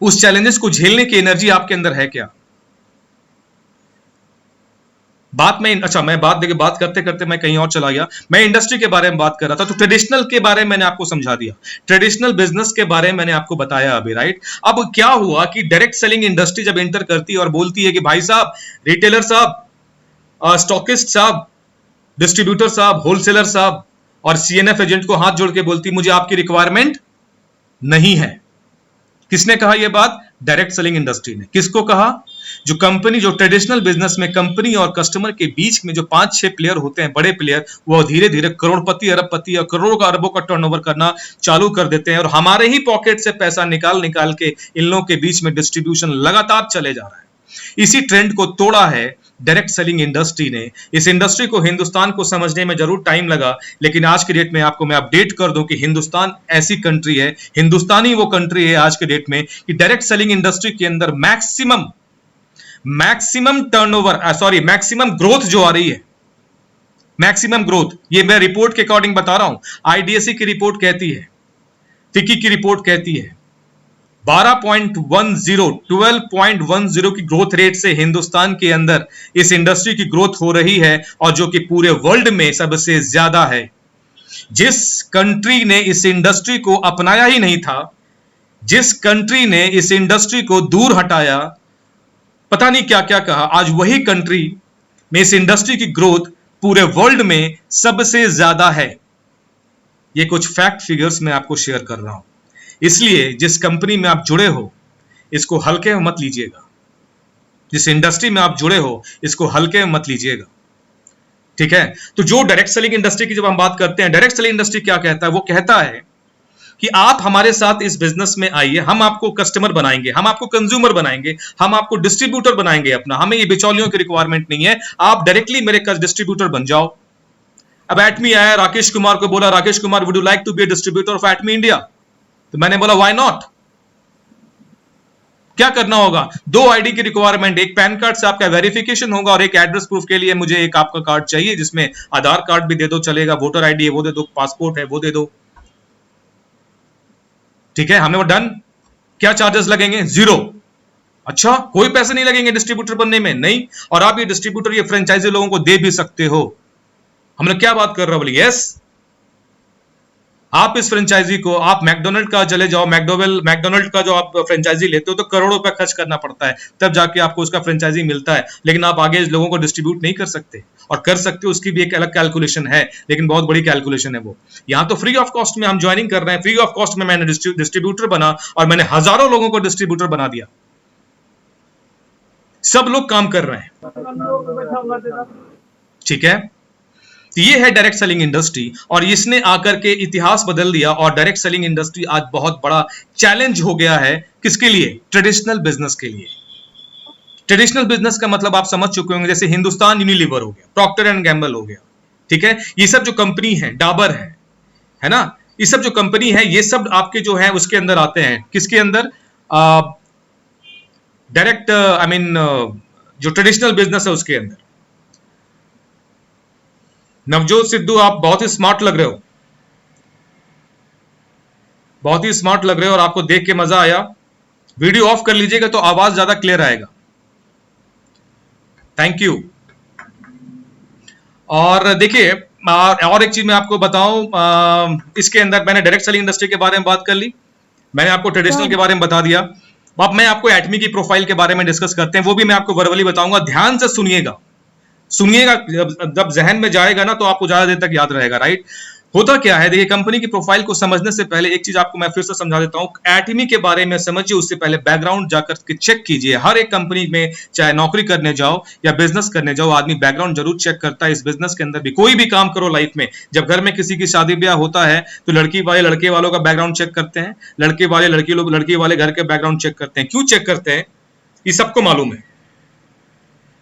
उस चैलेंजेस को झेलने की एनर्जी आपके अंदर है क्या? मैं बात करते करते मैं कहीं और चला गया। मैं इंडस्ट्री के बारे में बात कर रहा था, तो ट्रेडिशनल के बारे में मैंने आपको समझा दिया, ट्रेडिशनल बिजनेस के बारे में मैंने आपको बताया अभी, राइट। अब क्या हुआ कि डायरेक्ट सेलिंग इंडस्ट्री जब एंटर करती है और बोलती है कि भाई साहब, रिटेलर साहब, स्टॉकिस्ट साहब, डिस्ट्रीब्यूटर साहब, होलसेलर साहब और सीएनएफ एजेंट को हाथ जोड़ के बोलती, मुझे आपकी रिक्वायरमेंट नहीं है। किसने कहा यह बात? डायरेक्ट सेलिंग इंडस्ट्री ने। किसको कहा? जो कंपनी, जो ट्रेडिशनल बिजनेस में कंपनी और कस्टमर के बीच में जो 5-6 प्लेयर होते हैं, बड़े प्लेयर, वो धीरे धीरे करोड़पति, अरबपति और करोड़ों का, अरबों का टर्नओवर करना चालू कर देते हैं और हमारे ही पॉकेट से पैसा निकाल निकाल के इन लोगों के बीच में डिस्ट्रीब्यूशन लगातार चले जा रहा है। इसी ट्रेंड को तोड़ा है डायरेक्ट सेलिंग इंडस्ट्री ने। इस इंडस्ट्री को, हिंदुस्तान को समझने में जरूर टाइम लगा, लेकिन आज के डेट में आपको मैं अपडेट कर दूं कि हिंदुस्तान ऐसी कंट्री है, हिंदुस्तानी वो कंट्री है आज के डेट में कि डायरेक्ट सेलिंग इंडस्ट्री के अंदर maximum turnover, sorry maximum growth जो आ रही है, मैक्सिमम ग्रोथ, ये मैं रिपोर्ट के अकॉर्डिंग बता रहा हूं, आईडीएससी की रिपोर्ट कहती है, फिक्की की रिपोर्ट कहती है 12.10 की ग्रोथ रेट से हिंदुस्तान के अंदर इस इंडस्ट्री की ग्रोथ हो रही है, और जो कि पूरे वर्ल्ड में सबसे ज्यादा है। जिस कंट्री ने इस इंडस्ट्री को अपनाया ही नहीं था, जिस कंट्री ने इस इंडस्ट्री को दूर हटाया, पता नहीं क्या क्या कहा, आज वही कंट्री में इस इंडस्ट्री की ग्रोथ पूरे वर्ल्ड में सबसे ज्यादा है। ये कुछ फैक्ट फिगर्स मैं आपको शेयर कर रहा हूं। इसलिए जिस कंपनी में आप जुड़े हो, इसको हल्के में मत लीजिएगा। जिस इंडस्ट्री में आप जुड़े हो, इसको हल्के में मत लीजिएगा, ठीक है? तो जो डायरेक्ट सेलिंग इंडस्ट्री की जब हम बात करते हैं, डायरेक्ट सेलिंग इंडस्ट्री क्या कहता है? वो कहता है कि आप हमारे साथ इस बिजनेस में आइए, हम आपको कस्टमर बनाएंगे, हम आपको कंज्यूमर बनाएंगे, हम आपको डिस्ट्रीब्यूटर बनाएंगे अपना। हमें ये बिचौलियों की रिक्वायरमेंट नहीं है, आप डायरेक्टली मेरे डिस्ट्रीब्यूटर बन जाओ। अब एटमी आया, राकेश कुमार को बोला, Rakesh Kumar would you like to be a distributor of Atomy India? तो मैंने बोला व्हाई नॉट। क्या करना होगा? 2 आईडी की रिक्वायरमेंट, एक पैन कार्ड से आपका वेरिफिकेशन होगा और एक एड्रेस प्रूफ के लिए मुझे एक आपका कार्ड चाहिए, जिसमें आधार कार्ड भी दे दो चलेगा, वोटर आईडी है वो दे दो, पासपोर्ट है वो दे दो, ठीक है? हमें वो डन। क्या चार्जेस लगेंगे? 0। अच्छा, कोई पैसे नहीं लगेंगे डिस्ट्रीब्यूटर बनने में? नहीं। और आप ये डिस्ट्रीब्यूटर, ये फ्रेंचाइजी लोगों को दे भी सकते हो। हमने क्या बात कर रहा हूं? बोले यस। आप इस फ्रेंचाइजी को, आप मैकडोनल्ड का चले जाओ, मैकडोनल्ड का जो आप फ्रेंचाइजी लेते हो तो करोड़ों रुपए खर्च करना पड़ता है, तब जाके आपको उसका फ्रेंचाइजी मिलता है। लेकिन आप आगे लोगों को डिस्ट्रीब्यूट नहीं कर सकते, और कर सकते हो उसकी भी एक अलग कैलकुलेशन है, लेकिन बहुत बड़ी कैलकुलेशन है वो। यहां तो फ्री ऑफ कॉस्ट में हम ज्वाइनिंग कर रहे हैं, फ्री ऑफ कॉस्ट में मैंने डिस्ट्रीब्यूटर बना और मैंने हजारों लोगों को डिस्ट्रीब्यूटर बना दिया। सब लोग काम कर रहे हैं, ठीक है? ये है डायरेक्ट सेलिंग इंडस्ट्री, और इसने आकर के इतिहास बदल दिया। और डायरेक्ट सेलिंग इंडस्ट्री आज बहुत बड़ा चैलेंज हो गया है। किसके लिए? ट्रेडिशनल बिजनेस के लिए। ट्रेडिशनल बिजनेस का मतलब आप समझ चुके होंगे, जैसे हिंदुस्तान यूनिलीवर हो गया, प्रॉक्टर एंड गैम्बल हो गया, ठीक है? ये सब जो कंपनी है, डाबर है ना, ये सब जो कंपनी है, ये सब आपके जो है उसके अंदर आते हैं। किसके अंदर? डायरेक्ट जो ट्रेडिशनल बिजनेस है उसके अंदर। नवजोत सिद्धू, आप बहुत ही स्मार्ट लग रहे हो, बहुत ही स्मार्ट लग रहे हो, और आपको देख के मजा आया। वीडियो ऑफ कर लीजिएगा तो आवाज ज्यादा क्लियर आएगा। Thank you. और देखिए, और एक चीज मैं आपको बताऊं, इसके अंदर मैंने डायरेक्ट सेलिंग इंडस्ट्री के बारे में बात कर ली, मैंने आपको ट्रेडिशनल के बारे में बता दिया। अब मैं आपको एटमी की प्रोफाइल के बारे में डिस्कस करते हैं, वो भी मैं आपको वर्बली बताऊंगा। ध्यान से सुनिएगा, जब जहन में जाएगा ना तो आपको ज्यादा देर तक याद रहेगा, राइट? होता क्या है, देखिए, कंपनी की प्रोफाइल को समझने से पहले एक चीज आपको मैं फिर से समझा देता हूं। एटमी के बारे में समझिए, उससे पहले बैकग्राउंड जाकर के चेक कीजिए। हर एक कंपनी में, चाहे नौकरी करने जाओ या बिजनेस करने जाओ, आदमी बैकग्राउंड जरूर चेक करता है। इस बिजनेस के अंदर भी, कोई भी काम करो लाइफ में, जब घर में किसी की शादी ब्याह होता है तो लड़की वाले लड़के वालों का बैकग्राउंड चेक करते हैं, लड़के वाले लड़की वाले घर के बैकग्राउंड चेक करते हैं। क्यों चेक करते हैं? ये सबको मालूम है।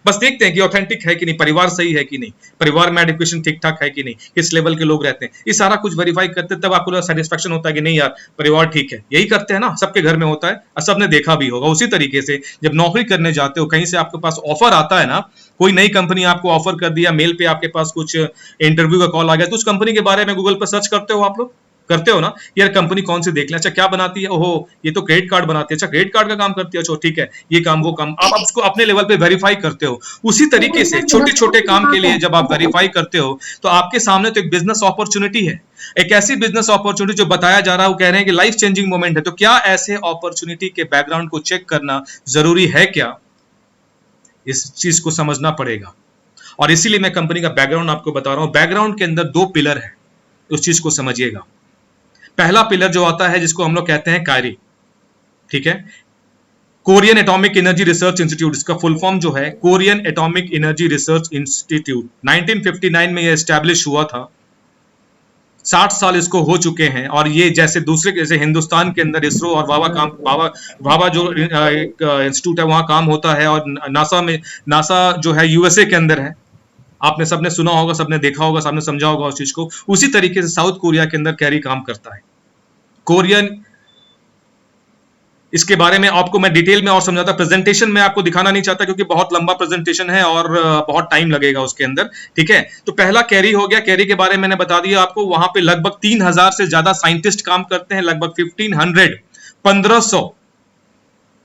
बस देखते हैं कि ऑथेंटिक है कि नहीं, परिवार सही है कि नहीं, परिवार में एजुकेशन ठीक ठाक है कि नहीं, किस लेवल के लोग रहते हैं, ये सारा कुछ वेरीफाई करते हैं। तब आपको सेटिस्फेक्शन होता है कि नहीं यार, परिवार ठीक है। यही करते हैं ना, सबके घर में होता है और सबने देखा भी होगा। उसी तरीके से जब नौकरी करने जाते हो, कहीं से आपके पास ऑफर आता है ना, कोई नई कंपनी आपको ऑफर कर दिया, मेल पे आपके पास कुछ इंटरव्यू का कॉल आ गया, तो उस कंपनी के बारे में गूगल पर सर्च करते हो, आप लोग करते हो ना, यार कंपनी कौन सी देख लें, अच्छा क्या बनाती है, ओहो ये तो क्रेडिट कार्ड बनाती है, अच्छा क्रेडिट कार्ड का काम करती है, अच्छा ठीक है, ये काम वो काम, आप उसको अपने लेवल पे वेरीफाई करते हो। उसी तरीके से छोटे छोटे काम के लिए जब आप वेरीफाई करते हो तो आपके सामने तो एक बिजनेस अपॉर्चुनिटी है, एक ऐसी बिजनेस अपॉर्चुनिटी जो बताया जा रहा है, वो कह रहे हैं कि लाइफ चेंजिंग मोमेंट है। तो क्या ऐसे अपॉर्चुनिटी के बैकग्राउंड को चेक करना जरूरी है क्या? इस चीज को समझना पड़ेगा, और इसीलिए मैं कंपनी का बैकग्राउंड आपको बता रहा हूं। बैकग्राउंड के अंदर 2 पिलर है, उस चीज को समझिएगा। पहला पिलर जो आता है जिसको हम लोग कहते हैं कायरी, ठीक है, Korean atomic energy research institute, इसका फुल फॉर्म जो है Korean atomic energy research institute, 1959 में यह एस्टैब्लिश हुआ था। 60 साल इसको हो चुके हैं, और ये जैसे दूसरे जैसे हिंदुस्तान के अंदर इसरो और भाभा जो एक इंस्टीट्यूट है वहां काम होता है, और नासा जो है यूएसए के अंदर है। आपने सबने सुना होगा, सबने देखा होगा, सबने समझा होगा उस चीज को। उसी तरीके से साउथ कोरिया के अंदर कैरी काम करता है। कोरियन, इसके बारे में आपको मैं डिटेल में और समझाता, प्रेजेंटेशन में आपको दिखाना नहीं चाहता क्योंकि बहुत लंबा प्रेजेंटेशन है और बहुत टाइम लगेगा उसके अंदर, ठीक है। तो पहला कैरी हो गया। कैरी के बारे में मैंने बता दिया आपको, वहां पे लगभग 3000 से ज्यादा साइंटिस्ट काम करते हैं, लगभग 1500,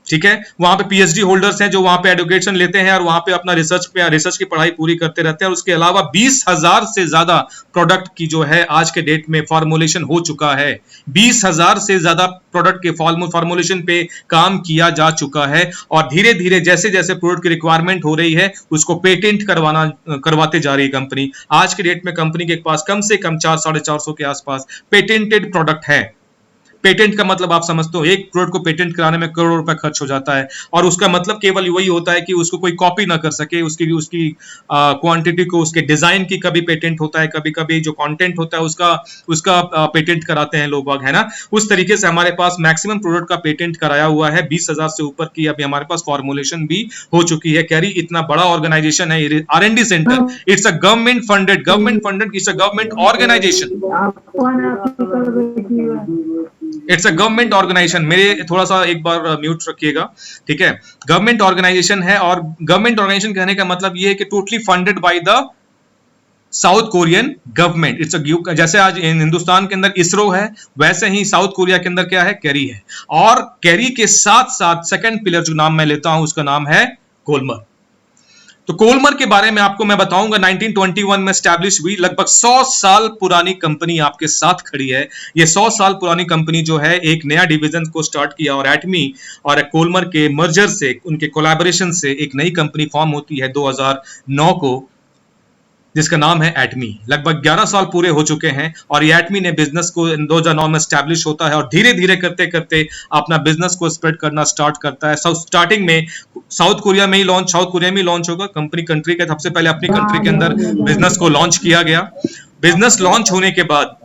ठीक है। वहां पे पीएचडी होल्डर्स हैं जो वहां पे एडुकेशन लेते हैं और वहां पे अपना रिसर्च की पढ़ाई पूरी करते रहते हैं। और उसके अलावा 20,000 से ज्यादा प्रोडक्ट की जो है आज के डेट में फॉर्मुलेशन हो चुका है। 20,000 से ज्यादा प्रोडक्ट के फॉर्मुलेशन पे काम किया जा चुका है, और धीरे धीरे जैसे जैसे प्रोडक्ट की रिक्वायरमेंट हो रही है उसको पेटेंट करवाते जा रही है कंपनी। आज के डेट में कंपनी के पास कम से कम 400-450 के आसपास पेटेंटेड प्रोडक्ट है। पेटेंट का मतलब आप समझते हो, एक प्रोडक्ट को पेटेंट कराने में करोड़ों रुपए खर्च हो जाता है, और उसका मतलब केवल वही होता है कि उसको कोई कॉपी ना कर सके, उसकी क्वांटिटी को, उसके डिजाइन की कभी पेटेंट होता है, कभी कभी जो कंटेंट होता है उसका पेटेंट कराते हैं लोग, है ना। उस तरीके से हमारे पास मैक्सिमम प्रोडक्ट का पेटेंट कराया हुआ है। 20,000 से ऊपर की अभी हमारे पास फॉर्मुलेशन भी हो चुकी है। कैरी इतना बड़ा ऑर्गेनाइजेशन है, R&D centre, it's a government funded, it's a government organisation, it's a government organisation. मेरे थोड़ा सा एक बार म्यूट रखिएगा, ठीक है। गवर्नमेंट ऑर्गेनाइजेशन है, और गवर्नमेंट ऑर्गेनाइजेशन कहने का मतलब ये है कि totally funded by the south Korean government. It's a, जैसे आज हिंदुस्तान के अंदर इसरो है, वैसे ही साउथ कोरिया के अंदर क्या है, कैरी है। और कैरी के साथ साथ सेकंड पिलर जो नाम मैं लेता हूं उसका नाम है कोलमर। तो कोलमर के बारे में आपको मैं बताऊंगा, 1921 में स्टैब्लिश हुई, लगभग 100 साल पुरानी कंपनी आपके साथ खड़ी है। ये 100 साल पुरानी कंपनी जो है एक नया डिवीजन को स्टार्ट किया, और एटमी और कोलमर के मर्जर से, उनके कोलैबोरेशन से एक नई कंपनी फॉर्म होती है 2009 को, जिसका नाम है एटमी। लगभग 11 साल पूरे हो चुके हैं, और ये एटमी ने बिजनेस को 2009 में स्टैब्लिश होता है, और धीरे धीरे करते करते अपना बिजनेस को स्प्रेड करना स्टार्ट करता है। स्टार्टिंग में साउथ कोरिया में ही लॉन्च होगा कंपनी, कंट्री के सबसे पहले अपनी कंट्री के अंदर बिजनेस को लॉन्च किया गया। बिजनेस लॉन्च होने के बाद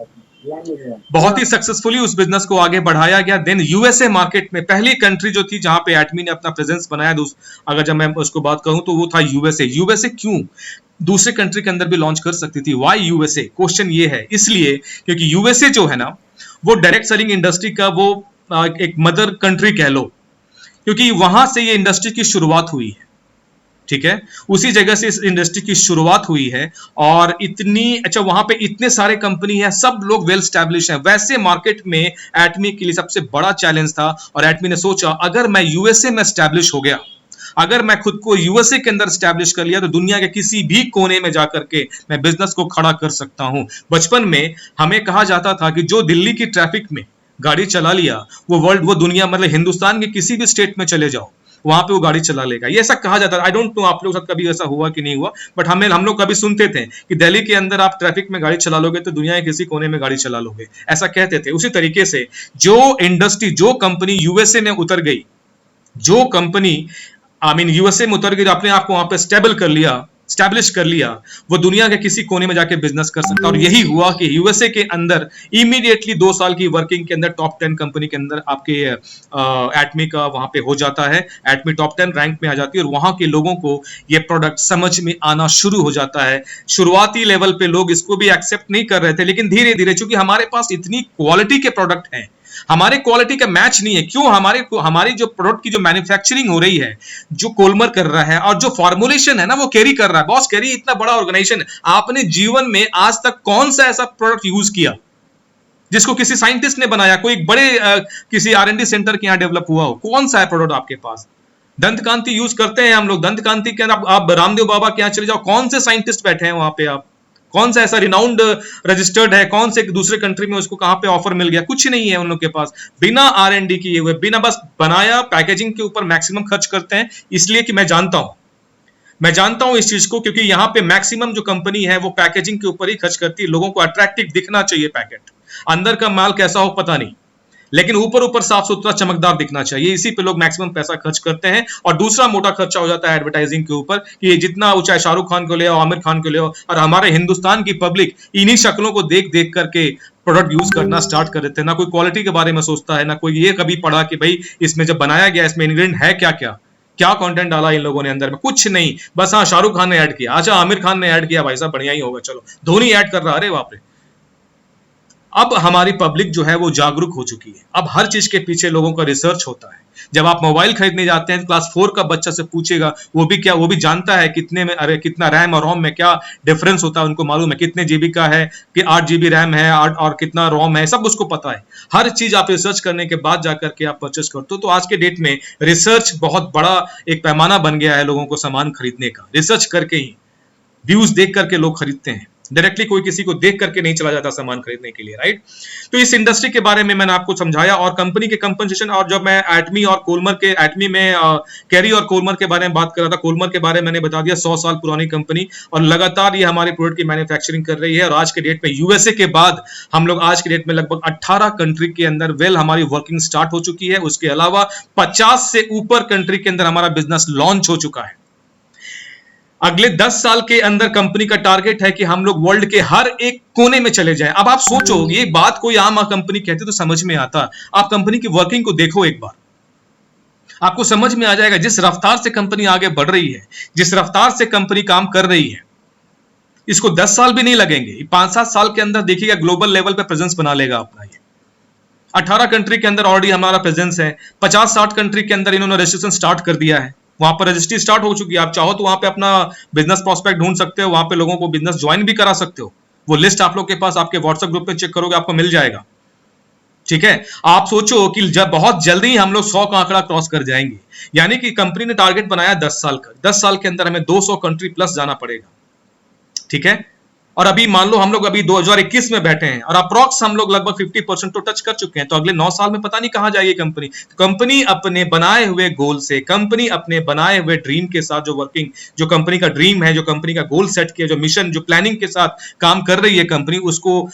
बहुत ही सक्सेसफुली उस बिजनेस को आगे बढ़ाया गया। देन यूएसए मार्केट में पहली कंट्री जो थी जहां पे एटमी ने अपना प्रेजेंस बनाया, अगर जब मैं उसको बात करूं तो वो था यूएसए। यूएसए क्यों? दूसरे कंट्री के अंदर भी लॉन्च कर सकती थी, वाई यूएसए? क्वेश्चन ये है, इसलिए क्योंकि यूएसए जो है ना, वो डायरेक्ट सेलिंग इंडस्ट्री का वो एक मदर कंट्री कह लो, क्योंकि वहां से ये इंडस्ट्री की शुरुआत हुई है, ठीक है। उसी जगह से इस इंडस्ट्री की शुरुआत हुई है, और वहां पे इतने सारे कंपनी है, सब लोग वेल स्टैब्लिश हैं। वैसे मार्केट में एटमी के लिए सबसे बड़ा चैलेंज था, और एटमी ने सोचा अगर मैं यूएसए में स्टैब्लिश हो गया, अगर मैं खुद को यूएसए के अंदर स्टैब्लिश कर लिया, तो दुनिया के किसी भी कोने में जाकर के मैं बिजनेस को खड़ा कर सकता हूं। बचपन में हमें कहा जाता था कि जो दिल्ली की ट्रैफिक में गाड़ी चला लिया, वो दुनिया, मतलब हिंदुस्तान के किसी भी स्टेट में चले जाओ, वहां पे वो गाड़ी चला लेगा, ये ऐसा कहा जाता है। आई डोंट नो आप लोग साथ कभी ऐसा हुआ कि नहीं हुआ, बट हम लोग कभी सुनते थे कि दिल्ली के अंदर आप ट्रैफिक में गाड़ी चला लोगे तो दुनिया के किसी कोने में गाड़ी चला लोगे, ऐसा कहते थे। उसी तरीके से जो इंडस्ट्री, जो कंपनी यूएसए में उतर गई, जो कंपनी यूएसए में उतर गई, अपने आप को वहां पे स्टैब्लिश कर लिया, वो दुनिया के किसी कोने में जाके बिजनेस कर सकता। और यही हुआ कि यूएसए के अंदर इमीडिएटली 2 साल की वर्किंग के अंदर टॉप 10 कंपनी के अंदर आपके एटमी का वहां पे हो जाता है। एटमी टॉप 10 रैंक में आ जाती है, और वहां के लोगों को ये प्रोडक्ट समझ में आना शुरू हो जाता है। शुरुआती लेवल पे लोग इसको भी एक्सेप्ट नहीं कर रहे थे, लेकिन धीरे धीरे, चूंकि हमारे पास इतनी क्वालिटी के प्रोडक्ट हैं, हमारे क्वालिटी का मैच नहीं है। क्यों? हमारी जो प्रोडक्ट की जो मैन्युफैक्चरिंग हो रही है, जो कोलमर कर रहा है, और जो फॉर्मुलेशन है ना, वो कैरी कर रहा है। बॉस, कैरी इतना बड़ा ऑर्गेनाइजेशन है, आपने जीवन में आज तक कौन सा ऐसा प्रोडक्ट यूज किया जिसको किसी साइंटिस्ट ने बनाया, कोई बड़े किसी R&D सेंटर के यहां डेवलप हुआ हो? कौन सा है प्रोडक्ट आपके पास? दंत कांति यूज करते हैं हम लोग, दंत कांति के अंदर आप रामदेव बाबा के यहां चले जाओ, कौन से साइंटिस्ट बैठे हैं वहां पे? आप कौन सा ऐसा रिनाउंड रजिस्टर्ड है, कौन से दूसरे कंट्री में उसको कहां पे ऑफर मिल गया? कुछ नहीं है उन लोग के पास। बिना R&D किए हुए, बिना बस बनाया, पैकेजिंग के ऊपर मैक्सिमम खर्च करते हैं। इसलिए कि मैं जानता हूं इस चीज को, क्योंकि यहां पे मैक्सिमम जो कंपनी है वो पैकेजिंग के ऊपर ही खर्च करती है। लोगों को अट्रैक्टिव दिखना चाहिए पैकेट, अंदर का माल कैसा हो पता नहीं, लेकिन ऊपर ऊपर साफ सुथरा चमकदार दिखना चाहिए, इसी पे लोग मैक्सिमम पैसा खर्च करते हैं। और दूसरा मोटा खर्चा हो जाता है एडवर्टाइजिंग के ऊपर, कि ये जितना चाहे शाहरुख खान को ले आओ, आमिर खान को ले आओ, और हमारे हिंदुस्तान की पब्लिक इन्हीं शक्लों को देख देख करके प्रोडक्ट यूज करना स्टार्ट कर देते हैं। ना कोई क्वालिटी के बारे में सोचता है, ना कोई ये कभी पढ़ा कि भाई इसमें जब बनाया गया इसमें इंग्रेडिएंट है क्या क्या, क्या कंटेंट डाला इन लोगों ने अंदर में, कुछ नहीं। बस हाँ, शाहरुख खान ने ऐड किया, अच्छा आमिर खान ने ऐड किया, भाई साहब बढ़िया ही होगा, चलो धोनी ऐड कर रहा, अरे बाप रे। अब हमारी पब्लिक जो है वो जागरूक हो चुकी है, अब हर चीज के पीछे लोगों का रिसर्च होता है। जब आप मोबाइल खरीदने जाते हैं, क्लास 4 का बच्चा से पूछेगा, वो भी जानता है कितने में, अरे कितना रैम और रोम में क्या डिफरेंस होता है, उनको मालूम है कितने जीबी का है, कि 8 जीबी रैम है और कितना रोम है, सब उसको पता है। हर चीज आप रिसर्च करने के बाद जाकर के आप परचेस करते हो। तो आज के डेट में रिसर्च बहुत बड़ा एक पैमाना बन गया है लोगों को सामान खरीदने का। रिसर्च करके ही, व्यूज देख करके लोग खरीदते हैं, डायरेक्टली कोई किसी को देख करके नहीं चला जाता सामान खरीदने के लिए, राइट। तो इस इंडस्ट्री के बारे में मैंने आपको समझाया, और कंपनी के कंपनसेशन, और जब मैं एटमी और कोलमर के, एटमी में कैरी और कोलमर के बारे में बात कर रहा था, कोलमर के बारे में मैंने बता दिया, 100 साल पुरानी कंपनी, और लगातार ये हमारे प्रोडक्ट की मैन्युफैक्चरिंग कर रही है। और आज के डेट में यूएसए के बाद हम लोग आज के डेट में लगभग 18 कंट्री के अंदर हमारी वर्किंग स्टार्ट हो चुकी है। उसके अलावा 50 से ऊपर कंट्री के अंदर हमारा बिजनेस लॉन्च हो चुका है। अगले 10 साल के अंदर कंपनी का टारगेट है कि हम लोग वर्ल्ड के हर एक कोने में चले जाएं। अब आप सोचो, ये बात कोई आम कंपनी कहती तो समझ में आता, आप कंपनी की वर्किंग को देखो एक बार, आपको समझ में आ जाएगा। जिस रफ्तार से कंपनी आगे बढ़ रही है, जिस रफ्तार से कंपनी काम कर रही है, इसको 10 साल भी नहीं लगेंगे, 5-7 साल के अंदर देखिएगा ग्लोबल लेवल पे प्रेजेंस बना लेगा अपना। ये 18 कंट्री के अंदर ऑलरेडी हमारा प्रेजेंस है, 50-60 कंट्री के अंदर इन्होंने रजिस्ट्रेशन स्टार्ट कर दिया है, वहां पर रजिस्ट्री स्टार्ट हो चुकी है। आप चाहो तो वहां पे अपना बिजनेस प्रोस्पेक्ट ढूंढ सकते हो, वहां पे लोगों को बिजनेस ज्वाइन भी करा सकते हो। वो लिस्ट आप लोग के पास, आपके व्हाट्सएप ग्रुप पे चेक करोगे आपको मिल जाएगा, ठीक है। आप सोचो कि जब बहुत जल्दी हम लोग 100 का आंकड़ा क्रॉस कर जाएंगे, यानी कि कंपनी ने टारगेट बनाया 10 साल का, 10 साल के अंदर हमें 200 कंट्री प्लस जाना पड़ेगा, ठीक है। और अभी मान लो हम लोग अभी 2021 में बैठे हैं, और अप्रॉक्स हम लोग लगभग 50% तो टच कर चुके हैं। तो अगले 9 साल में पता नहीं कहां जाएगी कंपनी। कंपनी अपने बनाए हुए गोल से, कंपनी अपने बनाए हुए ड्रीम के साथ, जो वर्किंग, जो कंपनी का ड्रीम है, जो कंपनी का गोल सेट किया, जो मिशन, जो प्लानिंग के साथ काम कर रही है कंपनी, उसको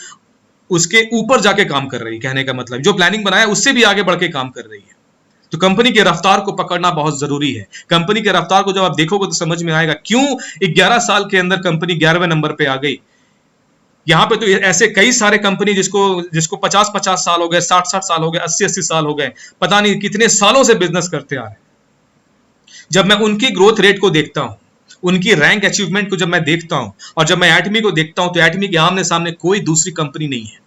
उसके ऊपर जाके काम कर रही है। कहने का मतलब, जो प्लानिंग बनाया उससे भी आगे बढ़ के काम कर रही है। तो कंपनी के रफ्तार को पकड़ना बहुत जरूरी है। कंपनी के रफ्तार को जब आप देखोगे तो समझ में आएगा क्यों 11 साल के अंदर कंपनी 11वें नंबर पे आ गई। यहां पे तो ऐसे कई सारे कंपनी जिसको 50-50 साल हो गए, 60-60 साल हो गए, 80-80 साल हो गए, पता नहीं कितने सालों से बिजनेस करते आ रहे हैं। जब मैं उनकी ग्रोथ रेट को देखता हूं, उनकी रैंक अचीवमेंट को जब मैं देखता हूं, और जब मैं एटमी को देखता हूं, तो एटमी के आमने सामने कोई दूसरी कंपनी नहीं है,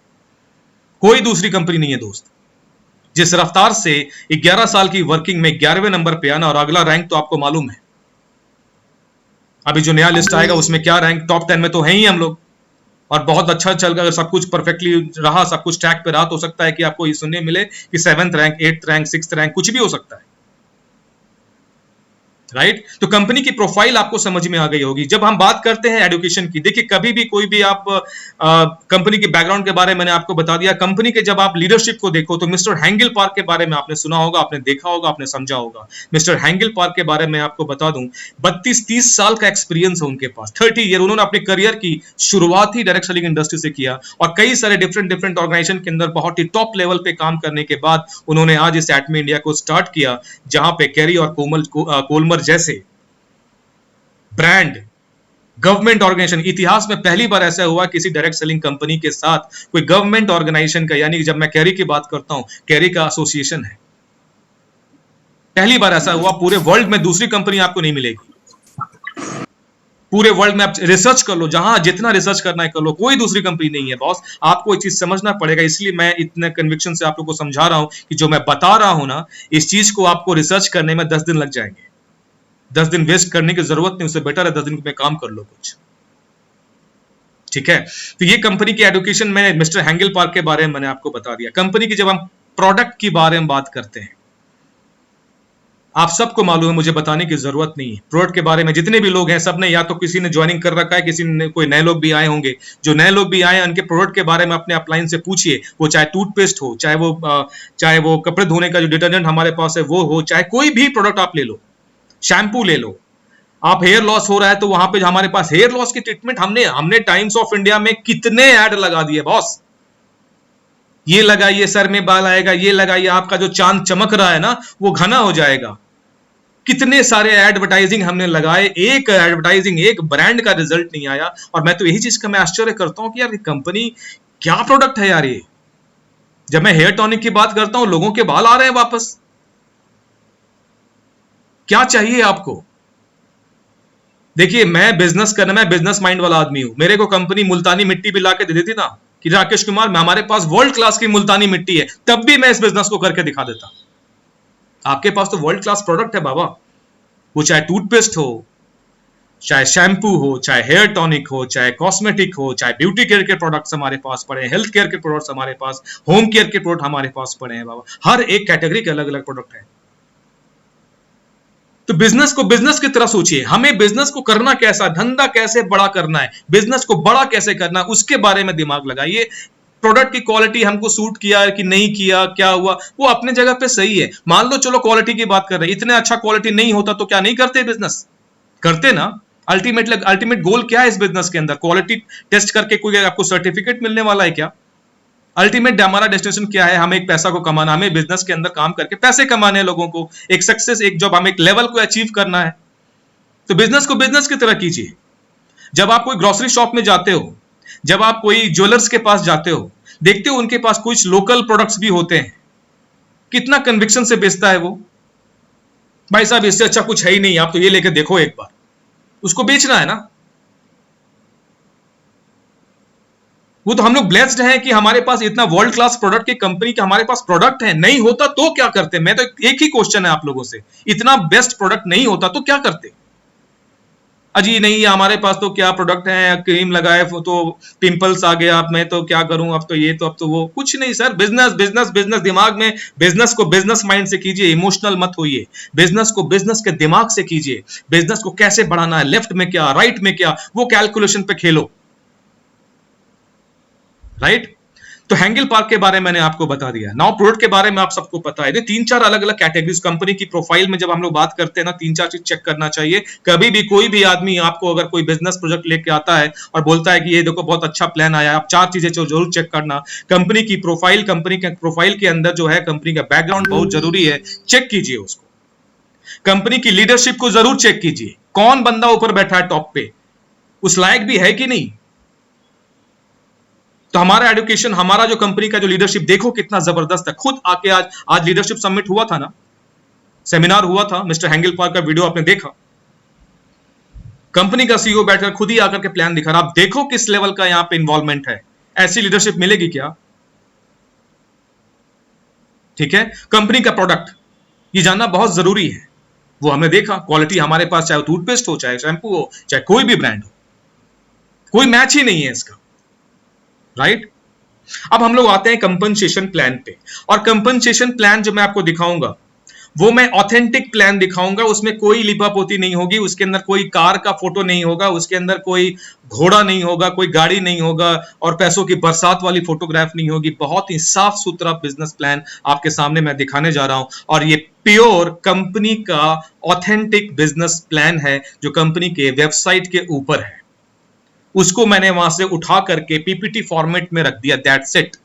कोई दूसरी कंपनी नहीं है दोस्त। जिस रफ्तार से 11 साल की वर्किंग में 11वें नंबर पे आना, और अगला रैंक तो आपको मालूम है, अभी जो नया लिस्ट आएगा उसमें क्या रैंक, टॉप 10 में तो है ही हम लोग। और बहुत अच्छा चल गया, अगर सब कुछ परफेक्टली रहा, सब कुछ ट्रैक पे रहा, तो हो सकता है कि आपको ये सुनने मिले कि 7th rank, 8th rank, 6th rank, कुछ भी हो सकता है, राइट। तो कंपनी की प्रोफाइल आपको समझ में आ गई होगी। जब हम बात करते हैं एजुकेशन की, देखिए कभी भी कोई भी आप कंपनी के बैकग्राउंड के बारे में मैंने आपको बता दिया। कंपनी के जब आप लीडरशिप को देखो तो मिस्टर हैंगल पार्क के बारे में आपने सुना होगा, आपने देखा होगा, आपने समझा होगा। मिस्टर हैंगल पार्क के बारे में आपको बता दूं, 32-30 साल का एक्सपीरियंस है उनके पास, 30 ईयर। उन्होंने अपने करियर की शुरुआत ही डायरेक्ट सेलिंग इंडस्ट्री से किया, और कई सारे डिफरेंट ऑर्गेनाइजेशन के अंदर बहुत ही टॉप लेवल पे काम करने के बाद उन्होंने आज इस एटमी इंडिया को स्टार्ट किया, जहां पे कैरी और कोलमर जैसे ब्रांड, गवर्नमेंट ऑर्गेनाइजेशन, इतिहास में पहली बार ऐसा हुआ किसी डायरेक्ट सेलिंग कंपनी के साथ कोई गवर्नमेंट ऑर्गेनाइजेशन का, यानी कि जब मैं कैरी की बात करता हूं, कैरी का एसोसिएशन है, पहली बार ऐसा हुआ। पूरे वर्ल्ड में दूसरी कंपनी आपको नहीं मिलेगी। पूरे वर्ल्ड में आप रिसर्च कर लो, जहां जितना रिसर्च करना है कर लो, कोई दूसरी कंपनी नहीं है बॉस। आपको ये चीज समझना पड़ेगा, इसलिए मैं इतने कन्विक्शन से आप लोगों को समझा रहा हूं कि जो मैं बता रहा हूं ना, इस चीज को आपको रिसर्च करने में 10 दिन लग जाएंगे। 10 दिन वेस्ट करने की जरूरत नहीं, उससे बेटर है 10 दिन में काम कर लो कुछ, ठीक है। तो ये कंपनी की एडुकेशन में मिस्टर हैंगल पार्क के बारे में मैंने आपको बता दिया। कंपनी की जब हम प्रोडक्ट के बारे में बात करते हैं, आप सबको मालूम है, मुझे बताने की जरूरत नहीं है। प्रोडक्ट के बारे में जितने भी लोग हैं, सबने या तो किसी ने ज्वाइनिंग कर रखा है, किसी ने, कोई नए लोग भी आए होंगे। जो नए लोग भी आए, उनके प्रोडक्ट के बारे में अपने अपलाइन से पूछिए। वो चाहे टूथपेस्ट हो, चाहे वो कपड़े धोने का जो डिटर्जेंट हमारे पास है वो हो, चाहे कोई भी प्रोडक्ट आप ले लो, शैम्पू ले लो। आप हेयर लॉस हो रहा है तो वहां पे हमारे पास हेयर लॉस की ट्रीटमेंट, हमने टाइम्स ऑफ इंडिया में कितने ऐड लगा दिए बॉस, ये लगाइए सर में बाल आएगा, ये लगाइए, आपका जो चांद चमक रहा है ना वो घना हो जाएगा। कितने सारे एडवर्टाइजिंग हमने लगाए, एक एडवर्टाइजिंग, एक ब्रांड का रिजल्ट नहीं आया। और मैं तो यही चीज का मैं आश्चर्य करता हूं कि यार ये कंपनी क्या प्रोडक्ट है यार ये। जब मैं हेयर टॉनिक की बात करता हूं लोगों के बाल आ रहे हैं वापस। क्या चाहिए आपको? देखिए मैं बिजनेस माइंड वाला आदमी हूं। मेरे को कंपनी मुल्तानी मिट्टी भी लाके दे देती ना कि राकेश कुमार हमारे पास वर्ल्ड क्लास की मुल्तानी मिट्टी है, तब भी मैं इस बिजनेस को करके दिखा देता। आपके पास तो वर्ल्ड क्लास प्रोडक्ट है बाबा, वो चाहे टूथपेस्ट हो, चाहे शैम्पू हो, चाहे हेयर टॉनिक हो, चाहे कॉस्मेटिक हो, चाहे ब्यूटी केयर के प्रोडक्ट्स हमारे पास पड़े हैं, हेल्थ केयर के प्रोडक्ट्स हमारे पास, होम केयर के प्रोडक्ट हमारे पास पड़े हैं बाबा। हर एक कैटेगरी के अलग अलग प्रोडक्ट है। तो बिजनेस को बिजनेस की तरह सोचिए। हमें बिजनेस को करना कैसा, धंधा कैसे बड़ा करना है, बिजनेस को बड़ा कैसे करना है, उसके बारे में दिमाग लगाइए। प्रोडक्ट की क्वालिटी हमको सूट किया कि नहीं किया, क्या हुआ, वो अपने जगह पे सही है। मान लो चलो क्वालिटी की बात कर रहे हैं, इतने अच्छा क्वालिटी नहीं होता तो क्या नहीं करते बिजनेस? करते ना। अल्टीमेट गोल क्या है इस बिजनेस के अंदर? क्वालिटी टेस्ट करके कोई आपको सर्टिफिकेट मिलने वाला है क्या? अल्टीमेट हमारा डेस्टिनेशन क्या है? हमें एक पैसा को कमाना, हमें बिजनेस के अंदर काम करके पैसे कमाने हैं, लोगों को एक सक्सेस, एक जॉब, हमें एक लेवल को अचीव करना है। तो बिजनेस को बिजनेस की तरह कीजिए। जब आप कोई ग्रोसरी शॉप में जाते हो, जब आप कोई ज्वेलर्स के पास जाते हो, देखते हो उनके पास कुछ लोकल प्रोडक्ट्स भी होते हैं, कितना कन्विक्शन से बेचता है वो। भाई साहब इससे अच्छा कुछ है ही नहीं, आप तो ये लेके देखो एक बार। उसको बेचना है ना। वो तो हम लोग ब्लेस्ड हैं कि हमारे पास इतना वर्ल्ड क्लास प्रोडक्ट की कंपनी के हमारे पास प्रोडक्ट है। नहीं होता तो क्या करते? मैं तो एक ही क्वेश्चन है आप लोगों से, इतना बेस्ट प्रोडक्ट नहीं होता तो क्या करते? अजी नहीं हमारे पास तो क्या प्रोडक्ट है, क्रीम लगाए तो पिंपल्स आ गया, अब मैं तो क्या करूं, अब तो ये तो अब तो वो। कुछ नहीं सर, बिजनेस बिजनेस बिजनेस। दिमाग में बिजनेस को बिजनेस माइंड से कीजिए, इमोशनल मत होइए। बिजनेस को बिजनेस के दिमाग से कीजिए। बिजनेस को कैसे बढ़ाना है, लेफ्ट में क्या, राइट में क्या, वो कैलकुलेशन पे खेलो। राइट? तो हैंगल पार्क के बारे में मैंने आपको बता दिया। नाउ प्रोडक्ट के बारे में आप सबको पता है। तीन चार अलग अलग कैटेगरीज कंपनी की प्रोफाइल में जब हम लोग बात करते हैं ना, तीन चार चीज चेक करना चाहिए। कभी भी कोई भी आदमी आपको अगर कोई बिजनेस प्रोजेक्ट लेके आता है और बोलता है कि ये देखो बहुत अच्छा प्लान आया, आप चार चीजें जरूर चेक करना। कंपनी की प्रोफाइल, कंपनी के प्रोफाइल के अंदर जो है कंपनी का बैकग्राउंड बहुत जरूरी है, चेक कीजिए उसको। कंपनी की लीडरशिप को जरूर चेक कीजिए, कौन बंदा ऊपर बैठा है टॉप पे, उस लायक भी है कि नहीं। तो हमारा एजुकेशन, हमारा जो कंपनी का जो लीडरशिप देखो कितना जबरदस्त है। खुद आके आज लीडरशिप समिट हुआ था ना, सेमिनार हुआ था, मिस्टर हैंगल पार्क का वीडियो आपने देखा। कंपनी का सीईओ बैठकर खुद ही आकर के प्लान दिखा रहा। आप देखो किस लेवल का यहां पे इन्वॉल्वमेंट है। ऐसी लीडरशिप मिलेगी क्या? ठीक है। कंपनी का प्रोडक्ट ये जानना बहुत जरूरी है। वो हमने देखा, क्वालिटी हमारे पास, चाहे टूथपेस्ट हो, चाहे शैम्पू हो, चाहे कोई भी ब्रांड हो, कोई मैच ही नहीं है इसका। राइट? अब हम लोग आते हैं कंपनसेशन प्लान पे। और कंपनसेशन प्लान जो मैं आपको दिखाऊंगा वो मैं ऑथेंटिक प्लान दिखाऊंगा। उसमें कोई लिपापोती नहीं होगी, उसके अंदर कोई कार का फोटो नहीं होगा, उसके अंदर कोई घोड़ा नहीं होगा, कोई गाड़ी नहीं होगा, और पैसों की बरसात वाली फोटोग्राफ नहीं होगी। बहुत ही साफ सुथरा बिजनेस प्लान आपके सामने मैं दिखाने जा रहा हूं। और ये प्योर कंपनी का ऑथेंटिक बिजनेस प्लान है जो कंपनी के वेबसाइट के ऊपर है। उसको मैंने वहां से उठा करके पीपीटी फॉर्मेट में रख दिया, दैट्स इट।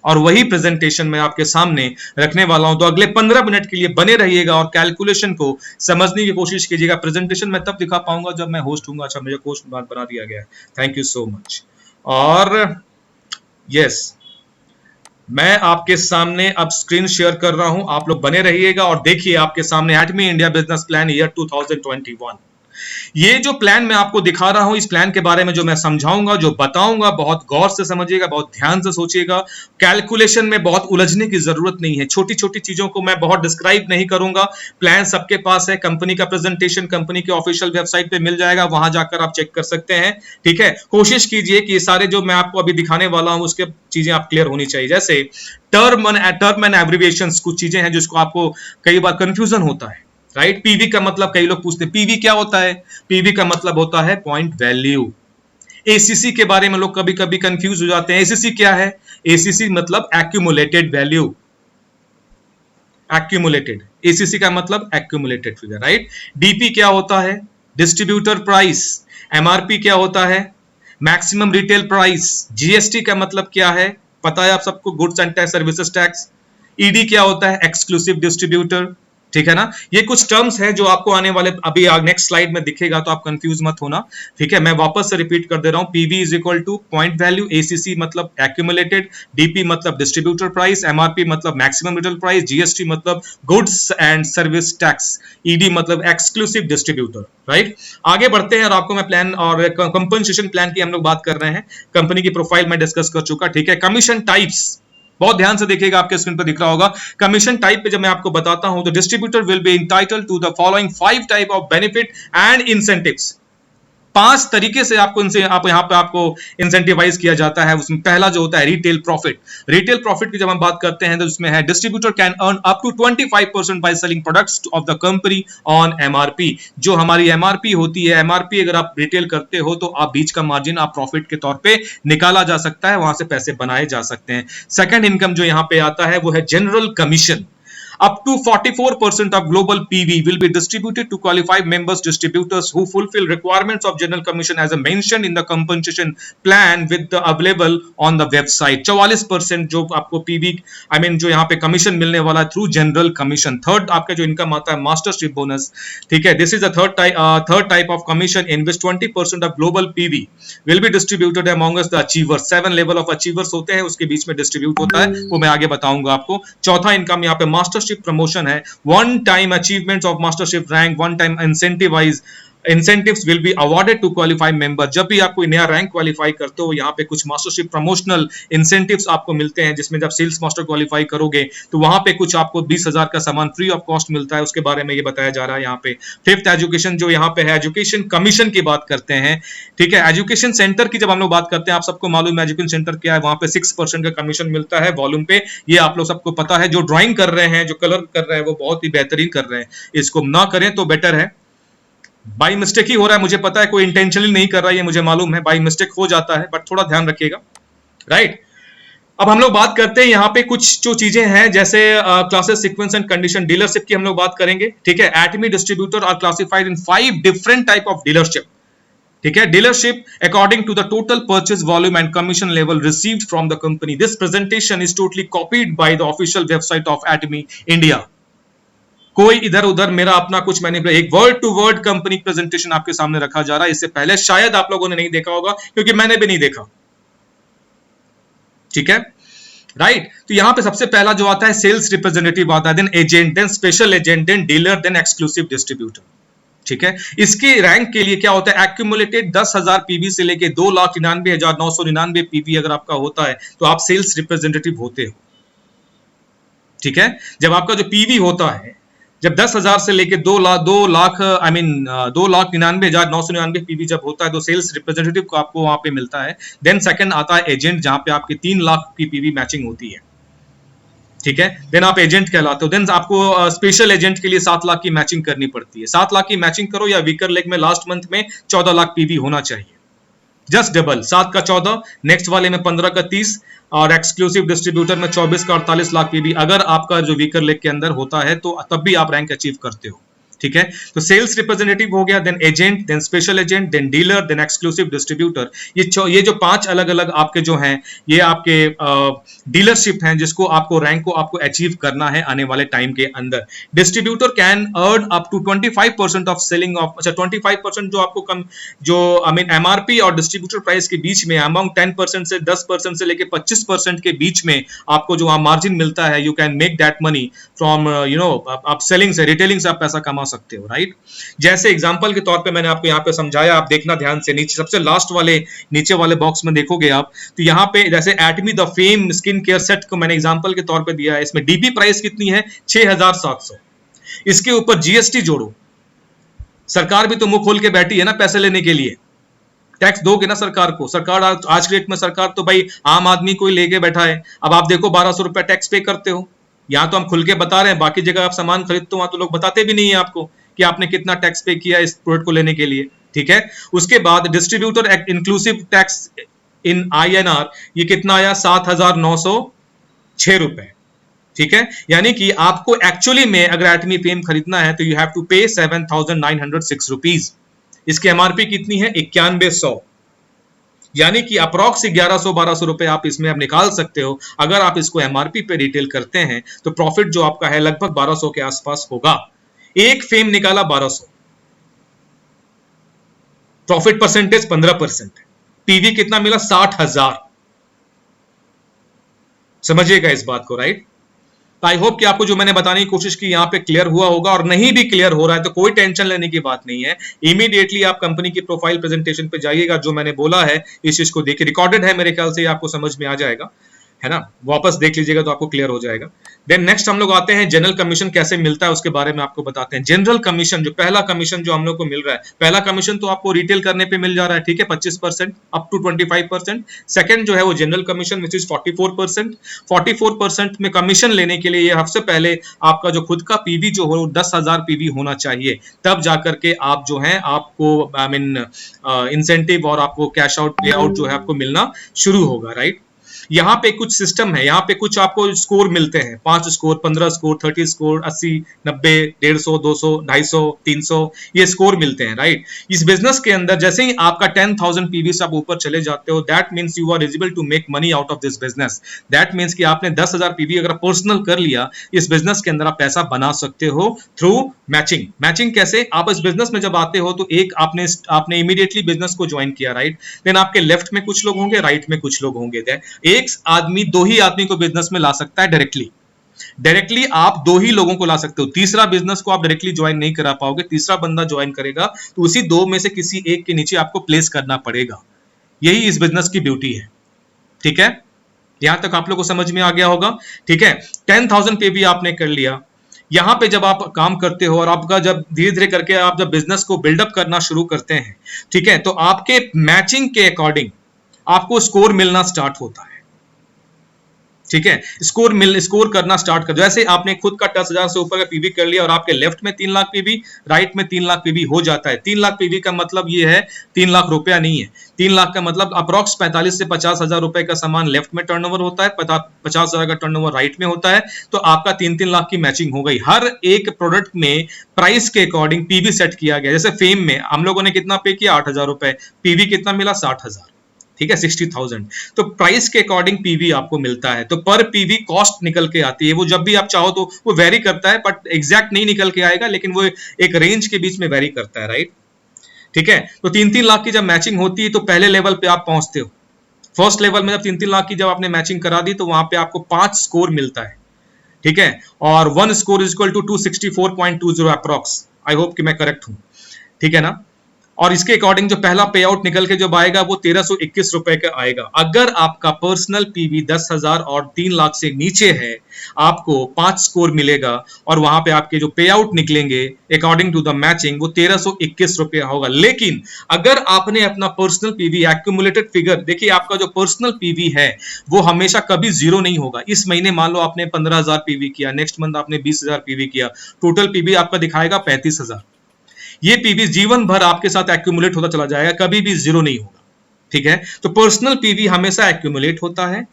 और वही प्रेजेंटेशन मैं आपके सामने रखने वाला हूं। तो अगले 15 मिनट के लिए बने रहिएगा और कैलकुलेशन को समझने की कोशिश कीजिएगा। प्रेजेंटेशन मैं तब दिखा पाऊंगा जब मैं होस्ट हूंगा। अच्छा, मुझे होस्ट बना दिया गया है, थैंक यू सो मच। और यस, मैं आपके सामने अब स्क्रीन शेयर कर रहा हूं, आप लोग बने रहिएगा और देखिए आपके सामने एटमी इंडिया बिजनेस प्लान ईयर 2021। ये जो प्लान मैं आपको दिखा रहा हूं, इस प्लान के बारे में जो मैं समझाऊंगा, जो बताऊंगा, बहुत गौर से समझिएगा, बहुत ध्यान से सोचिएगा। कैलकुलेशन में बहुत उलझने की जरूरत नहीं है। छोटी छोटी चीजों को मैं बहुत डिस्क्राइब नहीं करूंगा। प्लान सबके पास है। कंपनी का प्रेजेंटेशन कंपनी के ऑफिशियल वेबसाइट पे मिल जाएगा, वहां जाकर आप चेक कर सकते हैं। ठीक है। कोशिश कीजिए कि ये सारे जो मैं आपको अभी दिखाने वाला हूं उसके चीजें आप क्लियर होनी चाहिए। जैसे टर्म एंड एब्रिविएशंस, कुछ चीजें हैं जिसको आपको कई बार कंफ्यूजन होता है। राइट? पीवी का मतलब कई लोग पूछते हैं पीवी क्या होता है। पीवी का मतलब होता है पॉइंट वैल्यू। एसीसी के बारे में लोग कभी कभी कंफ्यूज हो जाते हैं। एसीसी क्या है? एसीसी मतलब एक्यूमुलेटेड वैल्यू। एक्यूमुलेटेड, एसीसी का मतलब एक्यूमुलेटेड फिगर। राइट? डीपी क्या होता है? Distributor price. एमआरपी क्या होता है? Maximum retail price. जीएसटी का मतलब क्या है? पता है आप सबको, goods and tax services tax. ED क्या होता है? एक्सक्लूसिव डिस्ट्रीब्यूटर, ठीक है ना। ये कुछ टर्म्स है जो आपको आने वाले अभी नेक्स्ट स्लाइड में दिखेगा, तो आप कंफ्यूज मत होना, ठीक है। मैं वापस से रिपीट कर दे रहा हूं, PV is equal two point value, ACC मतलब एक्यूमुलेटेड, डीपी मतलब डिस्ट्रीब्यूटर प्राइस, एमआरपी मतलब मैक्सिमम रिटेल प्राइस, जीएसटी मतलब goods and service tax, ED मतलब एक्सक्लूसिव डिस्ट्रीब्यूटर, राइट। आगे बढ़ते हैं और आपको मैं प्लान और कंपनसेशन प्लान की हम लोग बात कर रहे हैं। कंपनी की प्रोफाइल में डिस्कस कर चुका, ठीक है। कमीशन टाइप्स बहुत ध्यान से देखिएगा, आपके स्क्रीन पर दिख रहा होगा। कमीशन टाइप पे जब मैं आपको बताता हूं तो distributor will be entitled to the following 5 type of benefit and incentives. 5 तरीके से आपको इनसे आप यहां पे आपको इंसेंटिवाइज किया जाता है। उसमें पहला जो होता है रिटेल प्रॉफिट। रिटेल प्रॉफिट की जब हम बात करते हैं तो उसमें है distributor can earn up to 25% by selling products of the company on MRP. जो हमारी एमआरपी होती है, एमआरपी अगर आप रिटेल करते हो तो आप बीच का मार्जिन आप प्रॉफिट के तौर पे निकाला जा सकता है, वहां से पैसे बनाए जा सकते हैं। सेकंड इनकम जो यहां पे आता है वो है general commission. Up to 44% of global PV will be distributed to qualified members distributors who fulfill requirements of general commission as mentioned in the compensation plan with the available on the website। 44% जो आपको PV जो यहाँ पे commission मिलने वाला है through general commission. Third आपका जो इनकम आता है मास्टरशिप बोनस, ठीक है। This is the third type of commission in which 20% of global PV will be distributed amongst the achievers। 7 level of achievers होते हैं, उसके बीच में डिस्ट्रीब्यूट होता है, वो मैं आगे बताऊंगा आपको। चौथा इनकम यहाँ पे मास्टरशिप प्रमोशन है। One time achievements of mastership rank, one time incentives will be awarded to qualified member। जब भी आप कोई नया रैंक क्वालिफाई करते हो, यहाँ पे कुछ मास्टरशिप प्रमोशनल इंसेंटिव्स आपको मिलते हैं, जिसमें जब सेल्स मास्टर क्वालिफाई करोगे तो वहां पे कुछ आपको 20,000 का सामान फ्री ऑफ कॉस्ट मिलता है, उसके बारे में ये बताया जा रहा है यहाँ पे। फिफ्थ एजुकेशन जो यहाँ पे है, एजुकेशन कमीशन की बात करते हैं, ठीक है। एजुकेशन सेंटर की जब हम लोग बात करते हैं, आप सबको मालूम है एजुकेशन सेंटर क्या है, वहां पे 6% का कमीशन मिलता है वॉल्यूम पे, ये आप लोग सबको पता है। जो ड्राइंग कर रहे हैं, जो कलर कर रहे हैं, वो बहुत ही बेहतरीन कर रहे हैं, इसको ना करें तो बेटर है। बाई मिस्टेक ही हो रहा है, मुझे पता है, कोई इंटेंशनली नहीं कर रहा है, ये मुझे मालूम है, बाई मिस्टेक हो जाता है, बट थोड़ा ध्यान रखिएगा, राइट। अब हम लोग बात करते हैं यहाँ पे कुछ जो चीजें हैं, जैसे classes, sequence and condition. Dealership की हम लोग बात करेंगे, ठीक है। Atomy distributor are classified in 5 different type of dealership, ठीक है। Dealership according to the total purchase volume and commission level received from the company. This presentation is totally copied by the official website of Atomy India. कोई इधर उधर मेरा अपना कुछ मैंने, एक word to word company presentation आपके सामने रखा जा रहा है। इससे पहले शायद आप लोगों ने नहीं देखा होगा, क्योंकि मैंने भी नहीं देखा, ठीक है, राइट। तो यहां पे सबसे पहला जो आता है सेल्स रिप्रेजेंटेटिव आता है, then agent, then special agent, then dealer, then exclusive distributor, ठीक है। इसके रैंक के लिए क्या होता है, एक्यूमुलेटेड 10,000 पीवी से लेके 2,99,999 पीवी अगर आपका होता है तो आप सेल्स रिप्रेजेंटेटिव होते हो, ठीक है। जब आपका जो पीवी होता है, जब 10,000 से लेके 2,99,999 पीवी जब होता है तो सेल्स रिप्रेजेंटेटिव को आपको वहां पे मिलता है। देन सेकंड आता है एजेंट, जहां पे आपकी 3 लाख की पीवी मैचिंग होती है, ठीक है। देन आप एजेंट कहलाते हो। देन आपको स्पेशल एजेंट के लिए 7 लाख की मैचिंग करनी पड़ती है। 7 लाख की मैचिंग करो या वीकर लेग में लास्ट मंथ में 14 लाख पीवी होना चाहिए, जस्ट डबल। 7 का 14, नेक्स्ट वाले में 15 का 30, और एक्सक्लूसिव डिस्ट्रीब्यूटर में 24 का 48 लाख पीवी अगर आपका जो वीकर लेग के अंदर होता है तो तब भी आप रैंक अचीव करते हो, ठीक है। तो सेल्स रिप्रेजेंटेटिव हो गया, then agent, then special agent, then dealer, then exclusive distributor. ये जो 5 अलग अलग आपके जो हैं, ये आपके डीलरशिप हैं, जिसको आपको रैंक को आपको अचीव करना है आने वाले टाइम के अंदर। Distributor can earn up to 25% of selling of, अच्छा 25% जो आपको कम, जो एमआरपी और डिस्ट्रीब्यूटर प्राइस के बीच में अमाउंट 10% से 10% से लेके 25% के बीच में आपको जो मार्जिन मिलता है, you can make that money from आप सेलिंग से, रिटेलिंग से आप पैसा कमा सकते हो, राइट। जैसे एग्जांपल के तौर पे मैंने आपको यहाँ पे समझाया, आप देखना ध्यान से, नीचे सबसे लास्ट वाले नीचे वाले बॉक्स में देखोगे आप, तो यहाँ पे जैसे Atomy the fame skin care set को मैंने एग्जांपल के तौर पे दिया है। इसमें डीपी प्राइस कितनी है, 6,700। इसके ऊपर जीएसटी जोड़ो, सरकार भी तो मुंह खोल के बैठी है ना पैसे लेने के लिए, टैक्स दोगे ना सरकार को। सरकार आज के डेट में सरकार तो भाई आम आदमी को ही लेके बैठा है। अब आप देखो 1,200 रुपए टैक्स पे करते हो, यहाँ तो हम खुल के बता रहे हैं, बाकी जगह आप सामान खरीदते हो वहां तो लोग बताते भी नहीं है आपको कि आपने कितना टैक्स पे किया इस प्रोडक्ट को लेने के लिए, ठीक है। उसके बाद distributor inclusive tax in INR ये कितना आया, 7,906 रुपए, ठीक है। यानी कि आपको एक्चुअली में अगर एटमी फेम खरीदना है तो यू हैव टू पे 7,906 रुपीज। इसकी एमआरपी कितनी है, 9100। यानी कि अप्रॉक्स 1100-1200 रुपए आप इसमें अब निकाल सकते हो। अगर आप इसको एमआरपी पे रिटेल करते हैं तो प्रॉफिट जो आपका है लगभग 1200 के आसपास होगा। एक फेम निकाला 1200, प्रॉफिट परसेंटेज 15%, पीवी कितना मिला 60,000। समझिएगा इस बात को, राइट। तो आई होप कि आपको जो मैंने बताने की कोशिश की यहां पे क्लियर हुआ होगा, और नहीं भी क्लियर हो रहा है तो कोई टेंशन लेने की बात नहीं है। इमीडिएटली आप कंपनी की प्रोफाइल प्रेजेंटेशन पे जाइएगा, जो मैंने बोला है इस चीज को देखिए, रिकॉर्डेड है, मेरे ख्याल से आपको समझ में आ जाएगा, है ना। वापस देख लीजिएगा तो आपको क्लियर हो जाएगा। देन नेक्स्ट हम लोग आते हैं जनरल कमीशन कैसे मिलता है उसके बारे में आपको बताते हैं। जनरल कमीशन जो पहला कमीशन जो हम लोग को मिल रहा है, पहला कमीशन तो आपको रिटेल करने पे मिल जा रहा है, ठीक है, 25% अप टू 25%। सेकंड जो है वो जनरल कमीशन विच इज 44%। 44% में कमीशन लेने के लिए ये सबसे पहले आपका जो खुद का पीवी जो हो 10,000 पीवी होना चाहिए, तब जाकर के आप जो है आपको आई मीन इंसेंटिव और आपको कैश आउट पे आउट जो है आपको मिलना शुरू होगा, राइट। यहाँ पे कुछ सिस्टम है, यहाँ पे कुछ आपको स्कोर मिलते हैं, 5 स्कोर, 15 स्कोर, 30 स्कोर, 80, 90, 150, 200, 250, 300 ये स्कोर मिलते हैं, राइट। इस बिजनेस के अंदर जैसे ही आपका 10,000 पीवी से आप ऊपर चले जाते हो, that means you are eligible to make money out of this business. That means कि आपने 10,000 पीवी अगर पर्सनल कर लिया, इस बिजनेस के अंदर आप पैसा बना सकते हो थ्रू मैचिंग। मैचिंग कैसे? आप इस बिजनेस में जब आते हो तो एक आपने इमीडिएटली बिजनेस को ज्वाइन किया, राइट। देन आपके लेफ्ट में कुछ लोग होंगे, राइट में कुछ लोग होंगे। एक आदमी, दो ही आदमी को बिजनेस में ला सकता है डायरेक्टली आप दो ही लोगों को ला सकते हो। तीसरा बिजनेस को आप डायरेक्टली ज्वाइन नहीं करा पाओगे, तीसरा बंदा ज्वाइन करेगा तो उसी दो में से किसी एक के नीचे आपको प्लेस करना पड़ेगा। यही इस बिजनेस की ब्यूटी है, ठीक है। यहां तक आप लोग को समझ में आ गया होगा, ठीक है। 10,000 पे भी आपने कर लिया। यहां पे जब आप काम करते हो और आपका जब धीरे धीरे करके आप जब बिजनेस को बिल्डअप करना शुरू करते हैं, ठीक है, तो आपके मैचिंग के अकॉर्डिंग आपको स्कोर मिलना स्टार्ट होता है, ठीक है। स्कोर करना स्टार्ट कर, जैसे आपने खुद का 10,000 से ऊपर का पीवी कर लिया और आपके लेफ्ट में 3 लाख पीवी, राइट में 3 लाख पीवी हो जाता है। 3 लाख पीवी का मतलब ये है 3 लाख रुपया नहीं है, 3 लाख का मतलब अप्रॉक्स 45 से 50,000 रुपए का सामान लेफ्ट में टर्नओवर होता है, 50,000 का टर्नओवर राइट में होता है, तो आपका 3-3 लाख की मैचिंग हो गई। हर एक प्रोडक्ट में प्राइस के अकॉर्डिंग पीवी सेट किया गया। जैसे फेम में हम लोगों ने कितना पे किया, 8,000 रुपए, पीवी कितना मिला, 60,000, ठीक है, 60,000। तो प्राइस के अकॉर्डिंग पीवी आपको मिलता है, तो पर पीवी कॉस्ट निकल के आती है। वो जब भी आप चाहो तो वो वेरी करता है, बट एग्जैक्ट नहीं निकल के आएगा, लेकिन वो एक रेंज के बीच में वेरी करता है, राइट, ठीक है। तो 3-3 लाख की जब मैचिंग होती है तो पहले लेवल पे आप पहुंचते हो। फर्स्ट लेवल में जब 3-3 लाख की जब आपने मैचिंग करा दी तो वहां पे आपको 5 स्कोर मिलता है, ठीक है, और 1 score is equal to 264.20 approx. I hope कि मैं करेक्ट हूं, ठीक है ना। और इसके अकॉर्डिंग जो पहला पे आउट निकल के जब आएगा वो 1321 रुपए का आएगा। अगर आपका पर्सनल पीवी 10,000 और 3 लाख से नीचे है, आपको 5 स्कोर मिलेगा और वहां पे आपके जो पे आउट निकलेंगे अकॉर्डिंग टू द मैचिंग वो 1321 रुपया होगा। लेकिन अगर आपने अपना पर्सनल पीवी एक्यूमुलेटेड फिगर, देखिए आपका जो पर्सनल पीवी है वो हमेशा कभी जीरो नहीं होगा। इस महीने मान लो आपने 15,000 पीवी किया, नेक्स्ट मंथ आपने 20,000 पीवी किया, टोटल पीवी आपका दिखाएगा 35,000। ये पीवी जीवन भर आपके साथ एक्यूमुलेट होता चला जाएगा, कभी भी जीरो नहीं होगा, ठीक है। तो पर्सनल पीवी हमेशा एक्यूमुलेट होता है,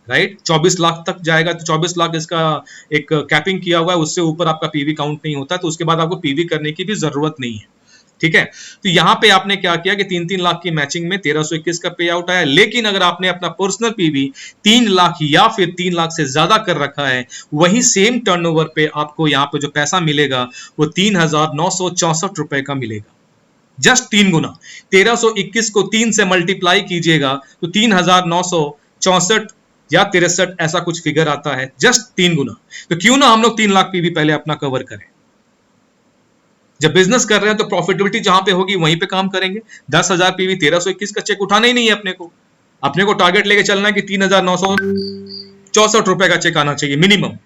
राइट। 24 लाख तक जाएगा तो 24 लाख इसका एक कैपिंग किया हुआ है, उससे ऊपर आपका पीवी काउंट नहीं होता, तो उसके बाद आपको पीवी करने की भी जरूरत नहीं है, ठीक है। तो यहां पे आपने क्या किया कि 3-3 लाख की मैचिंग में 1321 का पे आउट आया। लेकिन अगर आपने अपना पर्सनल पीवी 3 लाख या फिर 3 लाख से ज्यादा कर रखा है, वही सेम टर्नओवर पे आपको यहाँ पे जो पैसा मिलेगा वो 3,964 रुपए का मिलेगा, जस्ट 3 गुना। 1321 को 3 से मल्टीप्लाई कीजिएगा तो 3,964 या 63 ऐसा कुछ फिगर आता है, जस्ट 3 गुना। तो क्यों ना हम लोग 3 लाख पीवी पहले अपना कवर करें। जब बिजनेस कर रहे हैं तो प्रॉफिटेबिलिटी जहां पे होगी वहीं पे काम करेंगे। 10,000 पीवी 1321 का चेक उठाना ही नहीं है अपने को टारगेट लेके चलना है कि 3,964 रुपए का चेक आना चाहिए मिनिमम,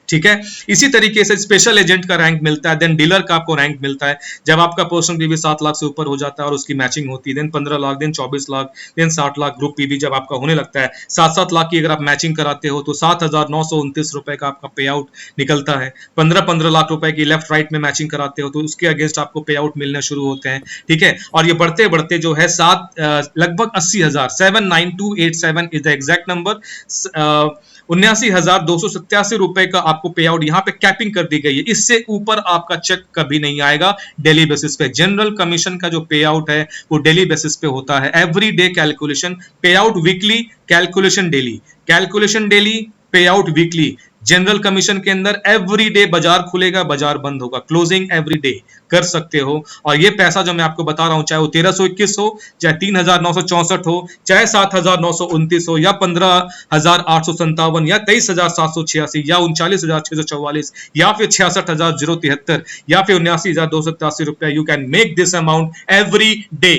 ठीक है। इसी तरीके से स्पेशल एजेंट का रैंक मिलता है, देन डीलर का आपको रैंक मिलता है। जब आपका पर्सनल पीवी 7 लाख से ऊपर हो जाता है और उसकी मैचिंग होती है, then 15 lakh, then 24 lakh, then 60 lakh group PV जब आपका होने लगता है, 7-7 लाख की अगर आप मैचिंग कराते हो तो 7,929 रुपए का आपका पे आउट निकलता है। 15-15 लाख रुपए की लेफ्ट राइट में मैचिंग कराते हो तो उसके अगेंस्ट आपको पे आउट मिलने शुरू होते हैं, ठीक है। और ये बढ़ते बढ़ते जो है लगभग 80,000, 79287 इज द एग्जैक्ट नंबर, ₹79,287 का आपको पे आउट यहां पे कैपिंग कर दी गई है। इससे ऊपर आपका चेक कभी नहीं आएगा डेली बेसिस पे। जनरल कमीशन का जो पे आउट है वो डेली बेसिस पे होता है। एवरी डे कैलकुलेशन, पे out weekly, calculation daily, calculation daily, पे आउट वीकली। जनरल कमीशन के अंदर एवरी डे बाजार खुलेगा, बाजार बंद होगा, क्लोजिंग एवरी डे कर सकते हो। और ये पैसा जो मैं आपको बता रहा हूं, चाहे वो 1321 हो, चाहे 3964 हो, चाहे 7929 हो, या 15857, या 23786, या 39644, या फिर 66073, या फिर 79,287 रुपया, you can make this amount every day.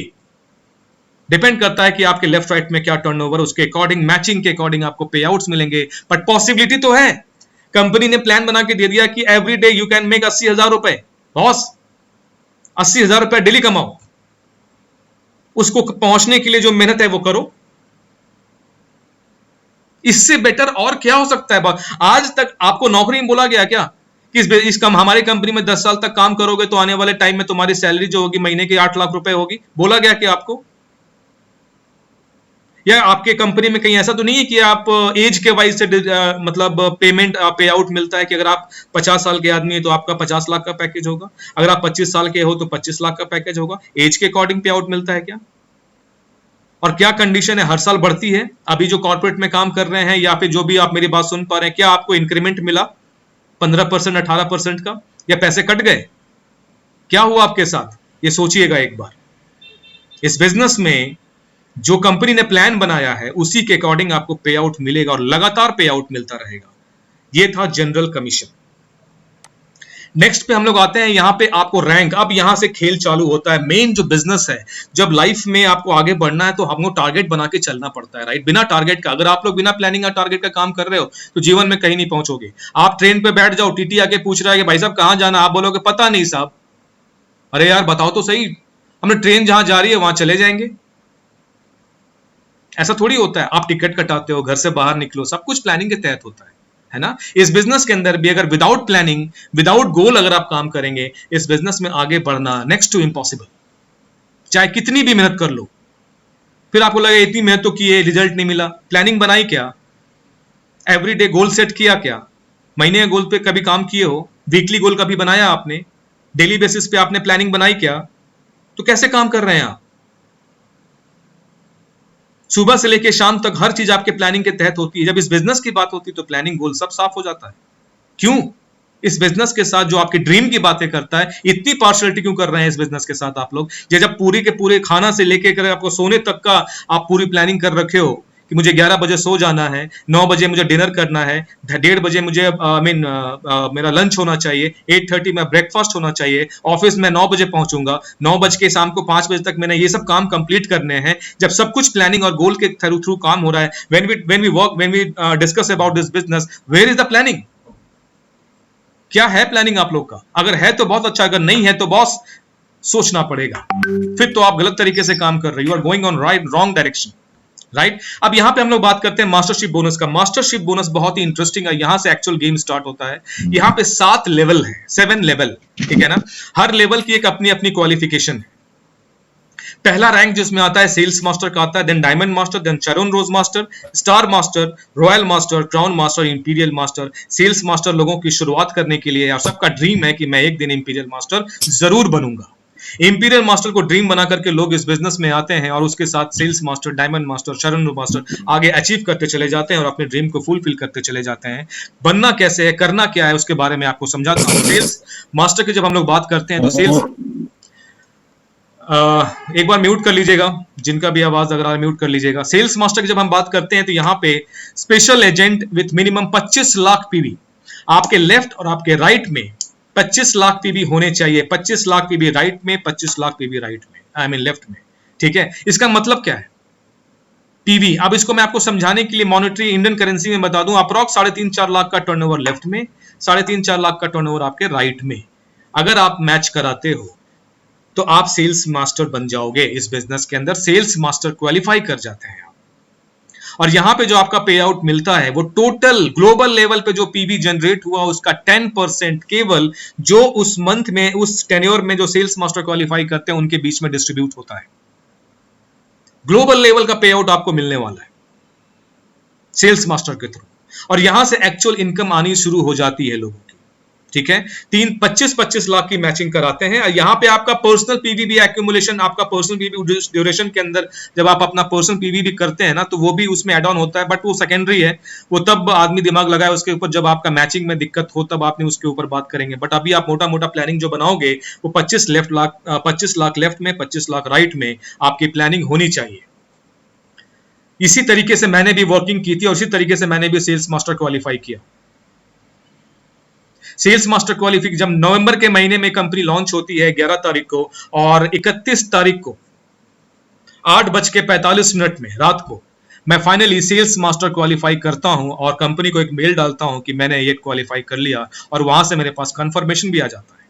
Depend करता है कि आपके लेफ्ट राइट में क्या टर्नओवर, उसके अकॉर्डिंग, मैचिंग के अकॉर्डिंग आपको पे आउट्स मिलेंगे। बट पॉसिबिलिटी तो है, कंपनी ने प्लान बना के दे दिया कि every day you can make 80,000 रुपए। बॉस 80,000 रुपए डेली कमाओ, उसको पहुंचने के लिए जो मेहनत है वो करो। इससे बेटर और क्या हो सकता है? आज तक आपको नौकरी में बोला गया क्या कि हमारी कंपनी में 10 साल तक काम करोगे तो आने वाले टाइम में तुम्हारी सैलरी जो होगी महीने की 8 लाख रुपए होगी? बोला गया कि आपको? या आपके कंपनी में कहीं ऐसा तो नहीं है कि आप एज के वाइज से मतलब पेमेंट पे आउट मिलता है कि अगर आप 50 साल के आदमी है तो आपका 50 लाख का पैकेज होगा, अगर आप 25 साल के हो तो 25 लाख का पैकेज होगा? एज के अकॉर्डिंग पे आउट मिलता है क्या? और क्या कंडीशन है, हर साल बढ़ती है? अभी जो कॉर्पोरेट में काम कर रहे हैं या फिर जो भी आप मेरी बात सुन पा रहे हैं, क्या आपको इंक्रीमेंट मिला 15%, 18% का, या पैसे कट गए? क्या हुआ आपके साथ? ये सोचिएगा एक बार। इस बिजनेस में जो कंपनी ने प्लान बनाया है उसी के अकॉर्डिंग आपको पे आउट मिलेगा और लगातार पे आउट मिलता रहेगा। ये था जनरल कमीशन। नेक्स्ट पे हम लोग आते हैं, यहां पे आपको रैंक। अब यहां से खेल चालू होता है। मेन जो बिजनेस है, जब लाइफ में आपको आगे बढ़ना है तो हमको टारगेट बना के चलना पड़ता है, राइट? बिना टारगेट का, अगर आप लोग बिना प्लानिंग और टारगेट का काम कर रहे हो तो जीवन में कहीं नहीं पहुंचोगे। आप ट्रेन पे बैठ जाओ, टीटी आके पूछ रहा है कि भाई साहब कहां जाना, आप बोलोगे पता नहीं साहब। अरे यार बताओ तो सही, हमने ट्रेन जहां जा रही है वहां चले जाएंगे। ऐसा थोड़ी होता है। आप टिकट कटाते हो, घर से बाहर निकलो, सब कुछ प्लानिंग के तहत होता है ना? इस बिजनेस के अंदर भी अगर विदाउट प्लानिंग, विदाउट गोल अगर आप काम करेंगे, इस बिजनेस में आगे बढ़ना नेक्स्ट टू इम्पॉसिबल। चाहे कितनी भी मेहनत कर लो, फिर आपको लगे इतनी मेहनत तो की है, रिजल्ट नहीं मिला। प्लानिंग बनाई क्या? एवरी डे गोल सेट किया क्या? महीने के गोल पे कभी काम किए हो? वीकली गोल कभी बनाया आपने? डेली बेसिस पे आपने प्लानिंग बनाई क्या? तो कैसे काम कर रहे हैं आप? सुबह से लेकर शाम तक हर चीज आपके प्लानिंग के तहत होती है। जब इस बिजनेस की बात होती है तो प्लानिंग गोल सब साफ हो जाता है। क्यों? इस बिजनेस के साथ जो आपके ड्रीम की बातें करता है, इतनी पार्शलिटी क्यों कर रहे हैं इस बिजनेस के साथ आप लोग? ये जब पूरी के पूरे खाना से लेकर आपको सोने तक का आप पूरी प्लानिंग कर रखे हो कि मुझे 11 बजे सो जाना है, 9 बजे मुझे डिनर करना है, 1:30 बजे मुझे मेरा लंच होना चाहिए, 8:30 में ब्रेकफास्ट होना चाहिए, ऑफिस में 9 बजे पहुंचूंगा, 9 बज के शाम को 5 बजे तक मैंने ये सब काम कंप्लीट करने हैं। जब सब कुछ प्लानिंग और गोल के थ्रू काम हो रहा है, when we discuss about this business, where is the planning? क्या है प्लानिंग आप लोग का? अगर है तो बहुत अच्छा, अगर नहीं है तो बॉस सोचना पड़ेगा। फिर तो आप गलत तरीके से काम कर रही हो, going on wrong direction, right? अब यहां पे हम लोग बात करते हैं मास्टरशिप बोनस का। मास्टरशिप बोनस बहुत ही इंटरेस्टिंग है। यहां से एक्चुअल गेम स्टार्ट होता है। यहां पे 7 लेवल है, 7 लेवल, ठीक है ना? हर लेवल की एक अपनी अपनी क्वालिफिकेशन है। पहला रैंक जिसमें आता है सेल्स मास्टर का आता है, then diamond master, then Sharon Rose master, star master, royal master, crown master, imperial master. Sales master लोगों की शुरुआत करने के लिए, और सबका ड्रीम है कि मैं एक दिन इंपीरियल मास्टर जरूर बनूंगा। इंपीरियल मास्टर को ड्रीम बना करके लोग इस बिजनेस में आते हैं और उसके साथ sales master, diamond master, चैरोन Rose master आगे अचीव करते चले जाते हैं और अपने ड्रीम को फुलफिल करते चले जाते हैं। बनना कैसे है, करना क्या है, उसके बारे में आपको समझाता हूं। सेल्स मास्टर की जब हम लोग बात करते हैं तो सेल्स एक बार म्यूट कर लीजिएगा, जिनका भी आवाज अगर आ म्यूट कर लीजिएगा। सेल्स मास्टर की जब हम बात करते हैं तो यहाँ पे special agent with minimum 25 lakh PV, आपके लेफ्ट और आपके राइट में 25 लाख पीवी होने चाहिए। 25 लाख पीवी राइट में, 25 लाख पीवी राइट में, आई मीन लेफ्ट में, ठीक है? इसका मतलब क्या है पीवी? अब इसको मैं आपको समझाने के लिए मॉनेटरी इंडियन करेंसी में बता दूं, अप्रॉक्स 3.5-4 लाख का टर्नओवर लेफ्ट में, 3.5-4 लाख का टर्नओवर आपके राइट में। अगर आप मैच कराते हो तो आप सेल्स मास्टर बन जाओगे। इस बिजनेस के अंदर सेल्स मास्टर क्वालिफाई कर जाते हैं आप। और यहां पे जो आपका पे आउट मिलता है वो टोटल ग्लोबल लेवल पे जो पीवी जनरेट हुआ उसका 10% केवल जो उस मंथ में, उस टेन्योर में जो सेल्स मास्टर क्वालिफाई करते हैं उनके बीच में डिस्ट्रीब्यूट होता है। ग्लोबल लेवल का पे आउट आपको मिलने वाला है सेल्स मास्टर के थ्रू। और यहां से एक्चुअल इनकम आनी शुरू हो जाती है लोगों की। ठीक है, 25-25 लाख की मैचिंग कराते हैं। यहाँ पे आपका पर्सनल पीवीबी एक्यूमुलेशन, आपका पर्सनल पीवीबी ड्यूरेशन के अंदर जब आप अपना पर्सनल पीवीबी करते हैं ना, तो वो भी उसमें एड ऑन होता है, बट वो सेकेंडरी है। वो तब आदमी दिमाग लगाए उसके ऊपर जब आपका मैचिंग में दिक्कत हो, तब आपने उसके ऊपर बात करेंगे। बट अभी आप मोटा मोटा प्लानिंग जो बनाओगे वो 25 लाख लेफ्ट में, 25 लाख राइट में आपकी प्लानिंग होनी चाहिए। इसी तरीके से मैंने भी वर्किंग की थी और इसी तरीके से मैंने भी सेल्स मास्टर क्वालिफाई किया। सेल्स मास्टर क्वालिफिकेशन जब नवंबर के महीने में कंपनी लॉन्च होती है 11 तारीख को, और 31 तारीख को 8:45 में रात को मैं फाइनली सेल्स मास्टर क्वालिफाई करता हूं और कंपनी को एक मेल डालता हूं कि मैंने ये क्वालिफाई कर लिया, और वहां से मेरे पास कंफर्मेशन भी आ जाता है।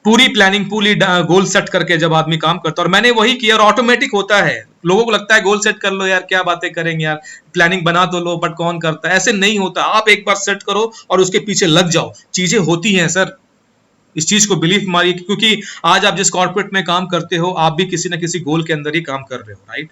पूरी प्लानिंग, पूरी गोल सेट करके जब आदमी काम करता है, और मैंने वही किया, और ऑटोमेटिक होता है। लोगों को लगता है गोल सेट कर लो यार, क्या बातें करेंगे यार, प्लानिंग बना तो लो, बट कौन करता है? ऐसे नहीं होता। आप एक बार सेट करो और उसके पीछे लग जाओ, चीजें होती हैं सर। इस चीज को बिलीफ मारिए, क्योंकि आज आप जिस कॉर्पोरेट में काम करते हो, आप भी किसी ना किसी गोल के अंदर ही काम कर रहे हो, राइट?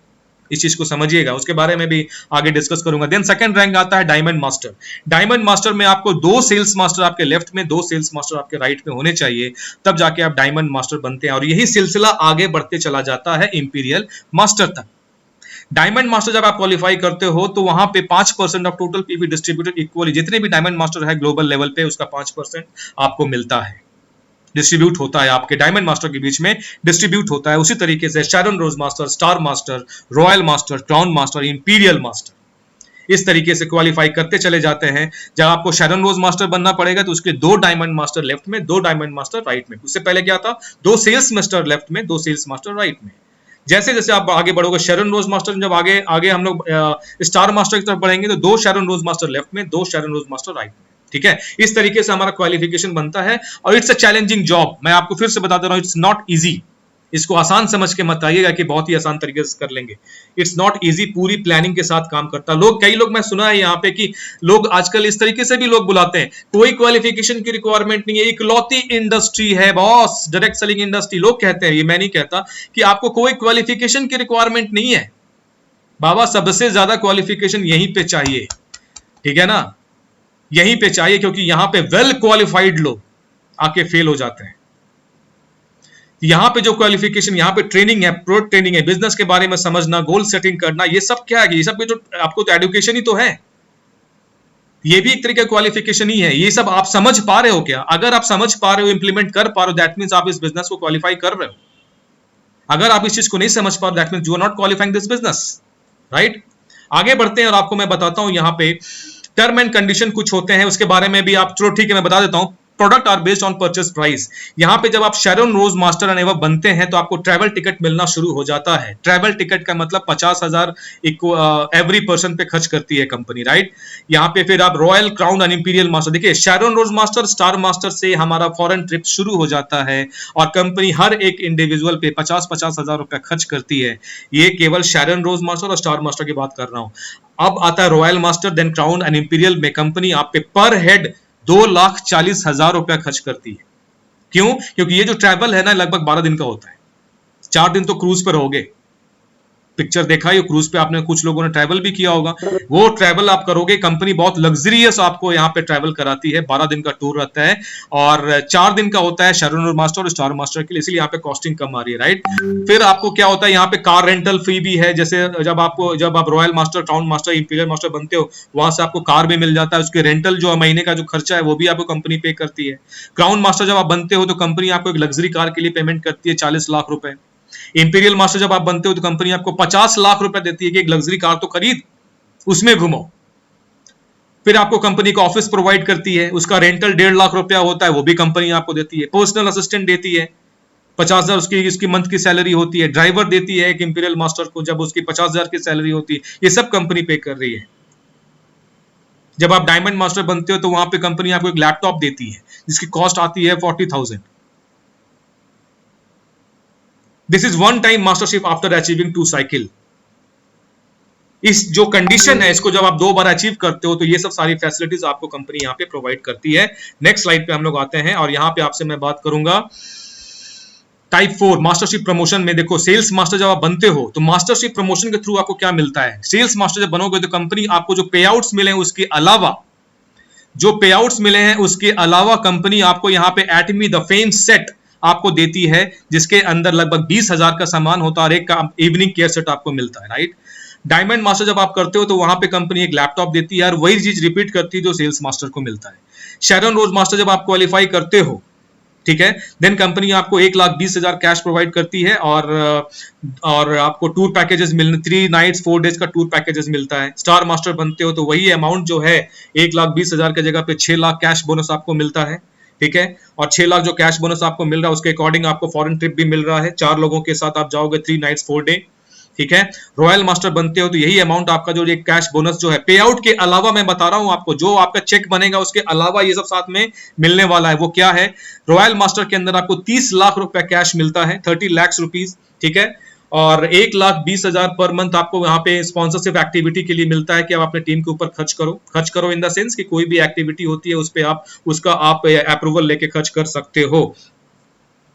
इस चीज को समझिएगा, उसके बारे में भी आगे डिस्कस करूंगा। देन सेकंड रैंक आता है डायमंड मास्टर। डायमंड मास्टर में आपको 2 सेल्स मास्टर आपके लेफ्ट में, 2 सेल्स मास्टर आपके राइट में होने चाहिए, तब जाके आप डायमंड मास्टर बनते हैं, और यही सिलसिला आगे बढ़ते चला जाता है इंपीरियल मास्टर तक। डायमंड मास्टर जब आप क्वालिफाई करते हो तो वहां पे 5% of total PV distributed equally, जितने भी डायमंड मास्टर है ग्लोबल लेवल पे, उसका 5% आपको मिलता है, डिस्ट्रीब्यूट होता है, आपके डायमंड मास्टर के बीच में डिस्ट्रीब्यूट होता है। उसी तरीके से शैरन रोज master, star master, royal master, crown master, imperial master, इस तरीके से क्वालिफाई करते चले जाते हैं। जब आपको शैरन रोज मास्टर बनना पड़ेगा तो उसके 2 डायमंड मास्टर लेफ्ट में, 2 डायमंड मास्टर राइट में। उससे पहले क्या था? 2 सेल्स मास्टर लेफ्ट में, 2 सेल्स मास्टर राइट में। जैसे जैसे आप आगे बढ़ोगे, शैरन रोज मास्टर जब आगे आगे हम लोग स्टार मास्टर की तरफ बढ़ेंगे तो 2 शैरन रोज मास्टर लेफ्ट में, 2 शैरन रोज मास्टर राइट में। ठीक है, इस तरीके से हमारा क्वालिफिकेशन बनता है, और इट्स अ चैलेंजिंग जॉब। मैं आपको फिर से बता दे रहा हूं, इट्स नॉट इजी। इसको आसान समझ के मत आइएगा कि बहुत ही आसान तरीके से कर लेंगे। इट्स नॉट इजी, पूरी प्लानिंग के साथ काम करता है। कई लोग, मैं सुना है यहाँ पे कि लोग आजकल इस तरीके से भी लोग बुलाते हैं, कोई क्वालिफिकेशन की रिक्वायरमेंट नहीं है, इकलौती इंडस्ट्री है बॉस, डायरेक्ट सेलिंग इंडस्ट्री। लोग कहते हैं, ये मैं नहीं कहता, कि आपको कोई क्वालिफिकेशन की रिक्वायरमेंट नहीं है। बाबा, सबसे ज्यादा क्वालिफिकेशन यहीं पे चाहिए, ठीक है ना, यहीं पे चाहिए, क्योंकि यहां पे वेल क्वालिफाइड लोग आके फेल हो जाते हैं। यहां पे जो क्वालिफिकेशन, यहां पे ट्रेनिंग है, प्रोडक्ट ट्रेनिंग है, बिजनेस के बारे में समझना, गोल सेटिंग करना, ये सब क्या है? ये सब जो आपको तो एजुकेशन ही तो है, ये भी एक तरीके का क्वालिफिकेशन ही है। ये सब आप समझ पा रहे हो क्या? अगर आप समझ पा रहे हो, इंप्लीमेंट कर पा रहे हो, दैट मींस आप इस बिजनेस को क्वालिफाई कर रहे हो। अगर आप इस चीज को नहीं समझ पा रहे, that means you are not qualifying this business, right? आगे बढ़ते हैं और आपको मैं बताता हूं, यहां पे टर्म एंड कंडीशन कुछ होते हैं, उसके बारे में भी आप, चलो ठीक है मैं बता देता हूं। Product are based on purchase price. यहां पे जब आप Sharon rose master and above बनते हैं तो आपको ट्रैवल टिकट मिलना शुरू हो जाता है। ट्रैवल टिकट का मतलब 50,000 एवरी पर्सन पे खर्च करती है कंपनी, राइट? यहां पे फिर आप royal, crown and imperial master, देखिए शैरन रोज मास्टर, स्टार मास्टर से हमारा फॉरेन ट्रिप शुरू हो जाता है, और कंपनी हर एक इंडिविजुअल पे 50-50 हजार रुपया खर्च करती है। ये केवल शैरन रोज मास्टर और स्टार मास्टर की बात कर रहा हूं। अब आता है royal master, then crown and imperial में कंपनी आप पे पर हेड 2,40,000 रुपया खर्च करती है। क्यों? क्योंकि ये जो ट्रैवल है ना, लगभग 12 दिन का होता है। 4 दिन तो क्रूज पर रहोगे, पिक्चर देखा ही क्रूज पे, आपने कुछ लोगों ने ट्रैवल भी किया होगा। वो ट्रैवल आप करोगे, कंपनी बहुत लग्जरियस आपको यहाँ पे ट्रैवल कराती है। 12 दिन का टूर रहता है, और 4 दिन का होता है शैरन रोज मास्टर और स्टार मास्टर के लिए, इसलिए यहाँ पे कॉस्टिंग कम आ रही है, राइट? फिर आपको क्या होता है, यहाँ पे कार रेंटल फ्री भी है। जैसे जब आप royal master, crown master, imperial master बनते हो, वहां से आपको कार भी मिल जाता है। उसके रेंटल जो महीने का जो खर्चा है वो भी आपको कंपनी पे करती है। क्राउन मास्टर जब आप बनते हो तो कंपनी आपको एक लग्जरी कार के लिए पेमेंट करती है 40 लाख रुपए। इंपीरियल मास्टर जब आप बनते हो तो कंपनी आपको 50 लाख रुपए देती है कि एक लग्जरी कार तो खरीद, उसमें घूमो। फिर आपको कंपनी का ऑफिस प्रोवाइड करती है, उसका रेंटल 1.5 लाख रुपया होता है, वो भी कंपनी आपको देती है। पर्सनल असिस्टेंट देती है, 50,000 उसकी मंथ की सैलरी होती है। ड्राइवर देती है एक इंपीरियल मास्टर को, जब उसकी 50,000 की सैलरी होती है। ये सब कंपनी पे कर रही है। जब आप डायमंड मास्टर बनते हो तो वहां पे कंपनी आपको एक लैपटॉप देती है जिसकी कॉस्ट आती है 40,000। This is one time mastership after achieving 2 cycle. इस जो कंडीशन है, इसको जब आप 2 बार अचीव करते हो तो ये सब सारी फैसिलिटीज आपको कंपनी यहाँ पे प्रोवाइड करती है। नेक्स्ट स्लाइड पे हम लोग आते हैं, और यहाँ पे आपसे मैं बात करूंगा टाइप 4 मास्टरशिप प्रमोशन में देखो, सेल्स मास्टर जब आप बनते हो तो मास्टरशिप प्रमोशन के थ्रू आपको क्या मिलता है? सेल्स मास्टर जब बनोगे तो कंपनी आपको जो पे आउट्स मिले उसके अलावा, जो पे आउट्स मिले हैं उसके अलावा कंपनी आपको यहाँ पे एटमी द फेम सेट आपको देती है, जिसके अंदर लगभग 20,000 का सामान होता है और एक का इवनिंग केयर सेट आपको मिलता है, राइट। डायमंड मास्टर जब आप करते हो तो वहां पे कंपनी एक लैपटॉप देती है और वही चीज रिपीट करती है जो सेल्स मास्टर को मिलता है। शैरन रोज मास्टर जब आप क्वालिफाई करते हो, ठीक है, देन कंपनी आपको 1,20,000 कैश प्रोवाइड करती है और आपको टूर पैकेजेस 3 नाइट्स 4 डेज का टूर पैकेजेस मिलता है। स्टार मास्टर बनते हो तो वही अमाउंट जो है 1,20,000 की जगह पे 6 लाख कैश बोनस आपको मिलता है, ठीक है। और 6 लाख जो कैश बोनस आपको मिल रहा है उसके अकॉर्डिंग आपको फॉरेन ट्रिप भी मिल रहा है, 4 लोगों के साथ आप जाओगे 3 नाइट्स 4 डे, ठीक है। रॉयल मास्टर बनते हो तो यही अमाउंट आपका जो एक कैश बोनस जो है पे आउट के अलावा, मैं बता रहा हूं आपको, जो आपका चेक बनेगा उसके अलावा ये सब साथ में मिलने वाला है। वो क्या है? रॉयल मास्टर के अंदर आपको 30 लाख रुपए कैश मिलता है, 30 लाख रुपीज, ठीक है। और 1,20,000 पर मंथ आपको यहाँ पे स्पॉन्सरशिप एक्टिविटी के लिए मिलता है कि आप अपने टीम के ऊपर खर्च करो इन द सेंस कि कोई भी एक्टिविटी होती है उस पर आप उसका अप्रूवल लेके खर्च कर सकते हो।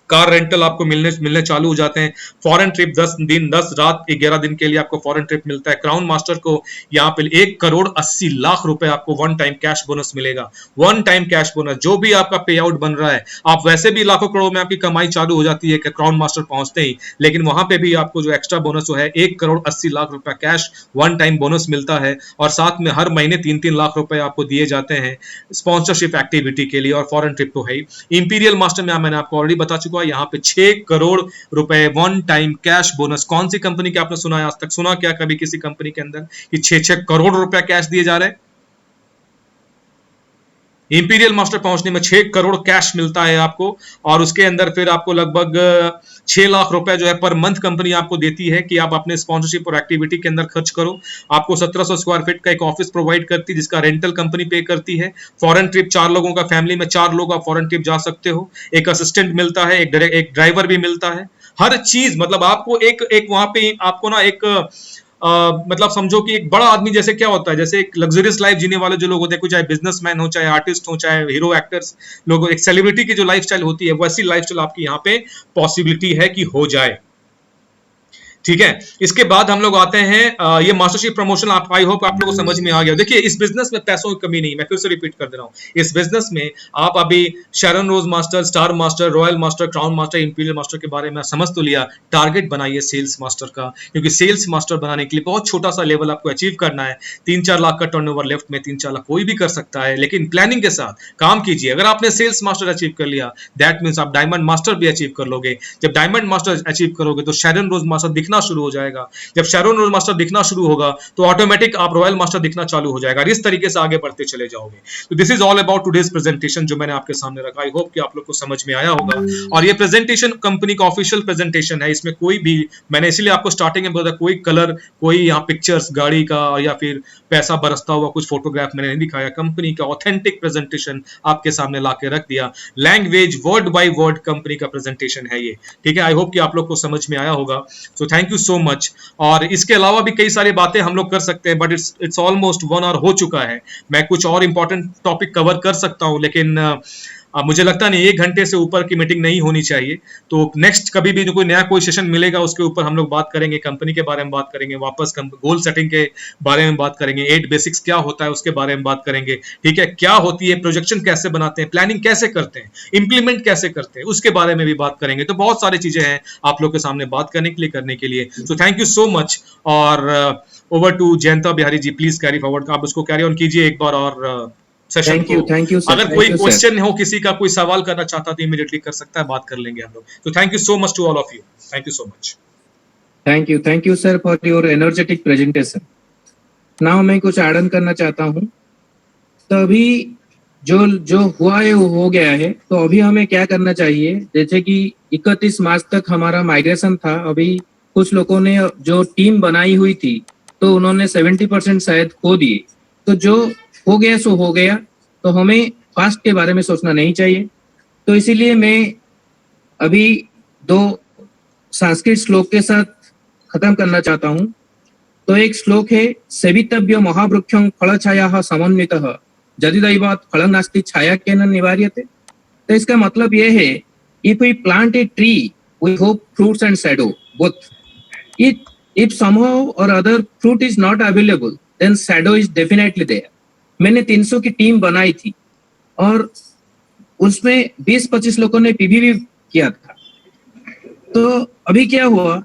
कार रेंटल आपको मिलने चालू हो जाते हैं। फॉरेन ट्रिप 10 दिन 10 रात 11 दिन के लिए आपको फॉरेन ट्रिप मिलता है। क्राउन मास्टर को यहाँ पे 1,80,00,000 रुपए आपको वन टाइम कैश बोनस मिलेगा। वन टाइम कैश बोनस, जो भी आपका पे आउट बन रहा है, आप वैसे भी लाखों करोड़ में आपकी कमाई चालू हो जाती है कि क्राउन मास्टर पहुंचते ही, लेकिन वहां पे भी आपको जो एक्स्ट्रा बोनस जो है 1,80,00,000 रुपए कैश वन टाइम बोनस मिलता है और साथ में हर महीने 3-3 लाख रुपए आपको दिए जाते हैं स्पॉन्सरशिप एक्टिविटी के लिए और फॉरेन ट्रिप तो है ही। इंपीरियल मास्टर में मैंने आपको ऑलरेडी बता चुका, यहाँ पे 6 करोड़ रुपए वन टाइम कैश बोनस। कौन सी कंपनी के आपने सुना है आज तक? सुना क्या कभी किसी कंपनी के अंदर कि 6-6 करोड़ रुपए कैश दिए जा रहे हैं? इंपीरियल मास्टर पहुंचने में 6 करोड़ कैश मिलता है आपको और उसके अंदर फिर आपको लगभग 6 लाख रुपए जो है पर मंथ कंपनी आपको देती है कि आप अपने स्पॉन्सरशिप और एक्टिविटी के अंदर खर्च करो। आपको 1700 स्क्वायर फीट का एक ऑफिस प्रोवाइड करती है जिसका रेंटल कंपनी पे करती है। फॉरेन ट्रिप 4 लोगों का, फैमिली में 4 लोग आप फॉरेन ट्रिप जा सकते हो। एक असिस्टेंट मिलता है, एक ड्राइवर भी मिलता है। हर चीज मतलब आपको एक वहां पे आपको ना एक मतलब समझो कि एक बड़ा आदमी जैसे क्या होता है, जैसे एक लग्जरियस लाइफ जीने वाले जो लोग होते हैं, चाहे बिजनेसमैन हो, चाहे आर्टिस्ट हो, चाहे हीरो एक्टर्स लोग, एक सेलिब्रिटी की जो लाइफस्टाइल होती है वैसी लाइफस्टाइल आपकी यहाँ पे पॉसिबिलिटी है कि हो जाए, ठीक है। इसके बाद हम लोग आते हैं ये मास्टरशिप प्रमोशन। आप आई होप आप लोगों को समझ में आ गया। देखिए इस बिजनेस में पैसों की कमी नहीं, मैं फिर से रिपीट कर दे रहा हूं। इस बिजनेस में आप अभी शैरन रोज master, star master, royal master, crown master, imperial master के बारे में समझ तो लिया। टारगेट बनाइए सेल्स मास्टर का, क्योंकि सेल्स मास्टर बनाने के लिए बहुत छोटा सा लेवल आपको अचीव करना है। 3-4 लाख का टर्नओवर लेफ्ट में 3-4 लाख कोई भी कर सकता है, लेकिन प्लानिंग के साथ काम कीजिए। अगर आपने सेल्स मास्टर अचीव कर लिया, दैट मीन्स आप डायमंड मास्टर भी अचीव कर लोगे। जब डायमंड मास्टर अचीव करोगे तो शैरन रोज मास्टर दिखना शुरू हो जाएगा। जब शैरन रोज मास्टर दिखना शुरू होगा तो ऑटोमेटिक आप रॉयल मास्टर दिखना चालू हो जाएगा। इस तरीके से आगे बढ़ते चले जाओगे। तो this is all about today's presentation जो मैंने आपके सामने रखा। आई होप कि आप लोग को समझ में आया होगा। और ये प्रेजेंटेशन कंपनी का ऑफिशियल प्रेजेंटेशन है। इसमें कोई भी, मैंने इसीलिए आपको स्टार्टिंग में बताया, कोई कलर, कोई यहाँ पिक्चर्स गाड़ी का या फिर पैसा बरसता हुआ कुछ फोटोग्राफ मैंने नहीं दिखाया। कंपनी का ऑथेंटिक प्रेजेंटेशन आपके सामने ला के रख दिया। Language word by word company का प्रेजेंटेशन है ये, ठीक है। आई होप कि आप लोग को समझ में आया होगा। सो थैंक यू सो मच। और इसके अलावा भी कई सारी बातें हम लोग कर सकते हैं, बट इट्स ऑलमोस्ट 1 आवर हो चुका है। मैं कुछ और इंपॉर्टेंट टॉपिक कवर कर सकता हूं, लेकिन मुझे लगता नहीं 1 घंटे से ऊपर की मीटिंग नहीं होनी चाहिए। तो नेक्स्ट कभी भी कोई नया कोई सेशन मिलेगा उसके ऊपर हम लोग बात करेंगे, कंपनी के बारे में बात करेंगे, वापस गोल सेटिंग के बारे में बात करेंगे, 8 बेसिक्स क्या होता है उसके बारे में बात करेंगे, ठीक है। क्या होती है, प्रोजेक्शन कैसे बनाते हैं, प्लानिंग कैसे करते हैं, इंप्लीमेंट कैसे करते हैं, उसके बारे में भी बात करेंगे। तो बहुत सारी चीजें हैं आप लोग के सामने बात करने के लिए, करने के लिए। So thank you so much. और over to Jayanta Bihari ji, please carry forward. आप उसको कैरी ऑन कीजिए एक बार और सेशन को। Thank you sir. अगर कोई क्वेश्चन हो, किसी का कोई सवाल करना चाहता तो इमीडिएटली कर सकता है, बात कर लेंगे हम लोग। तो thank you so much to all of you. Thank you so much. Thank you sir for your energetic presentation. Now मैं कुछ ऐड ऑन करना चाहता हूँ। तो अभी जो हुआ है वो हो गया है। तो अभी हमें क्या करना चाहिए, जैसे कि 31 मार्च तक हमारा माइग्रेशन था। अभी कुछ लोगों ने जो टीम बनाई हुई थी तो उन्होंने 70% शायद खो दिए। तो जो हो गया सो हो गया। तो हमें पास्ट के बारे में सोचना नहीं चाहिए। तो इसीलिए मैं अभी 2 संस्कृत श्लोक के साथ खत्म करना चाहता हूँ। तो एक श्लोक है, सेवितव्य महावृक्षं फलछाया समन्वितः यदि दैवात् फलं नास्ति छाया केन निवार्यते। तो इसका मतलब ये है, if we plant a tree we hope fruits and shadow both. If somehow or other fruit is not available, then shadow is definitely there. मैंने 300 की टीम बनाई थी और उसमें 20-25 लोगों ने पीबीवी किया था. तो अभी क्या हुआ,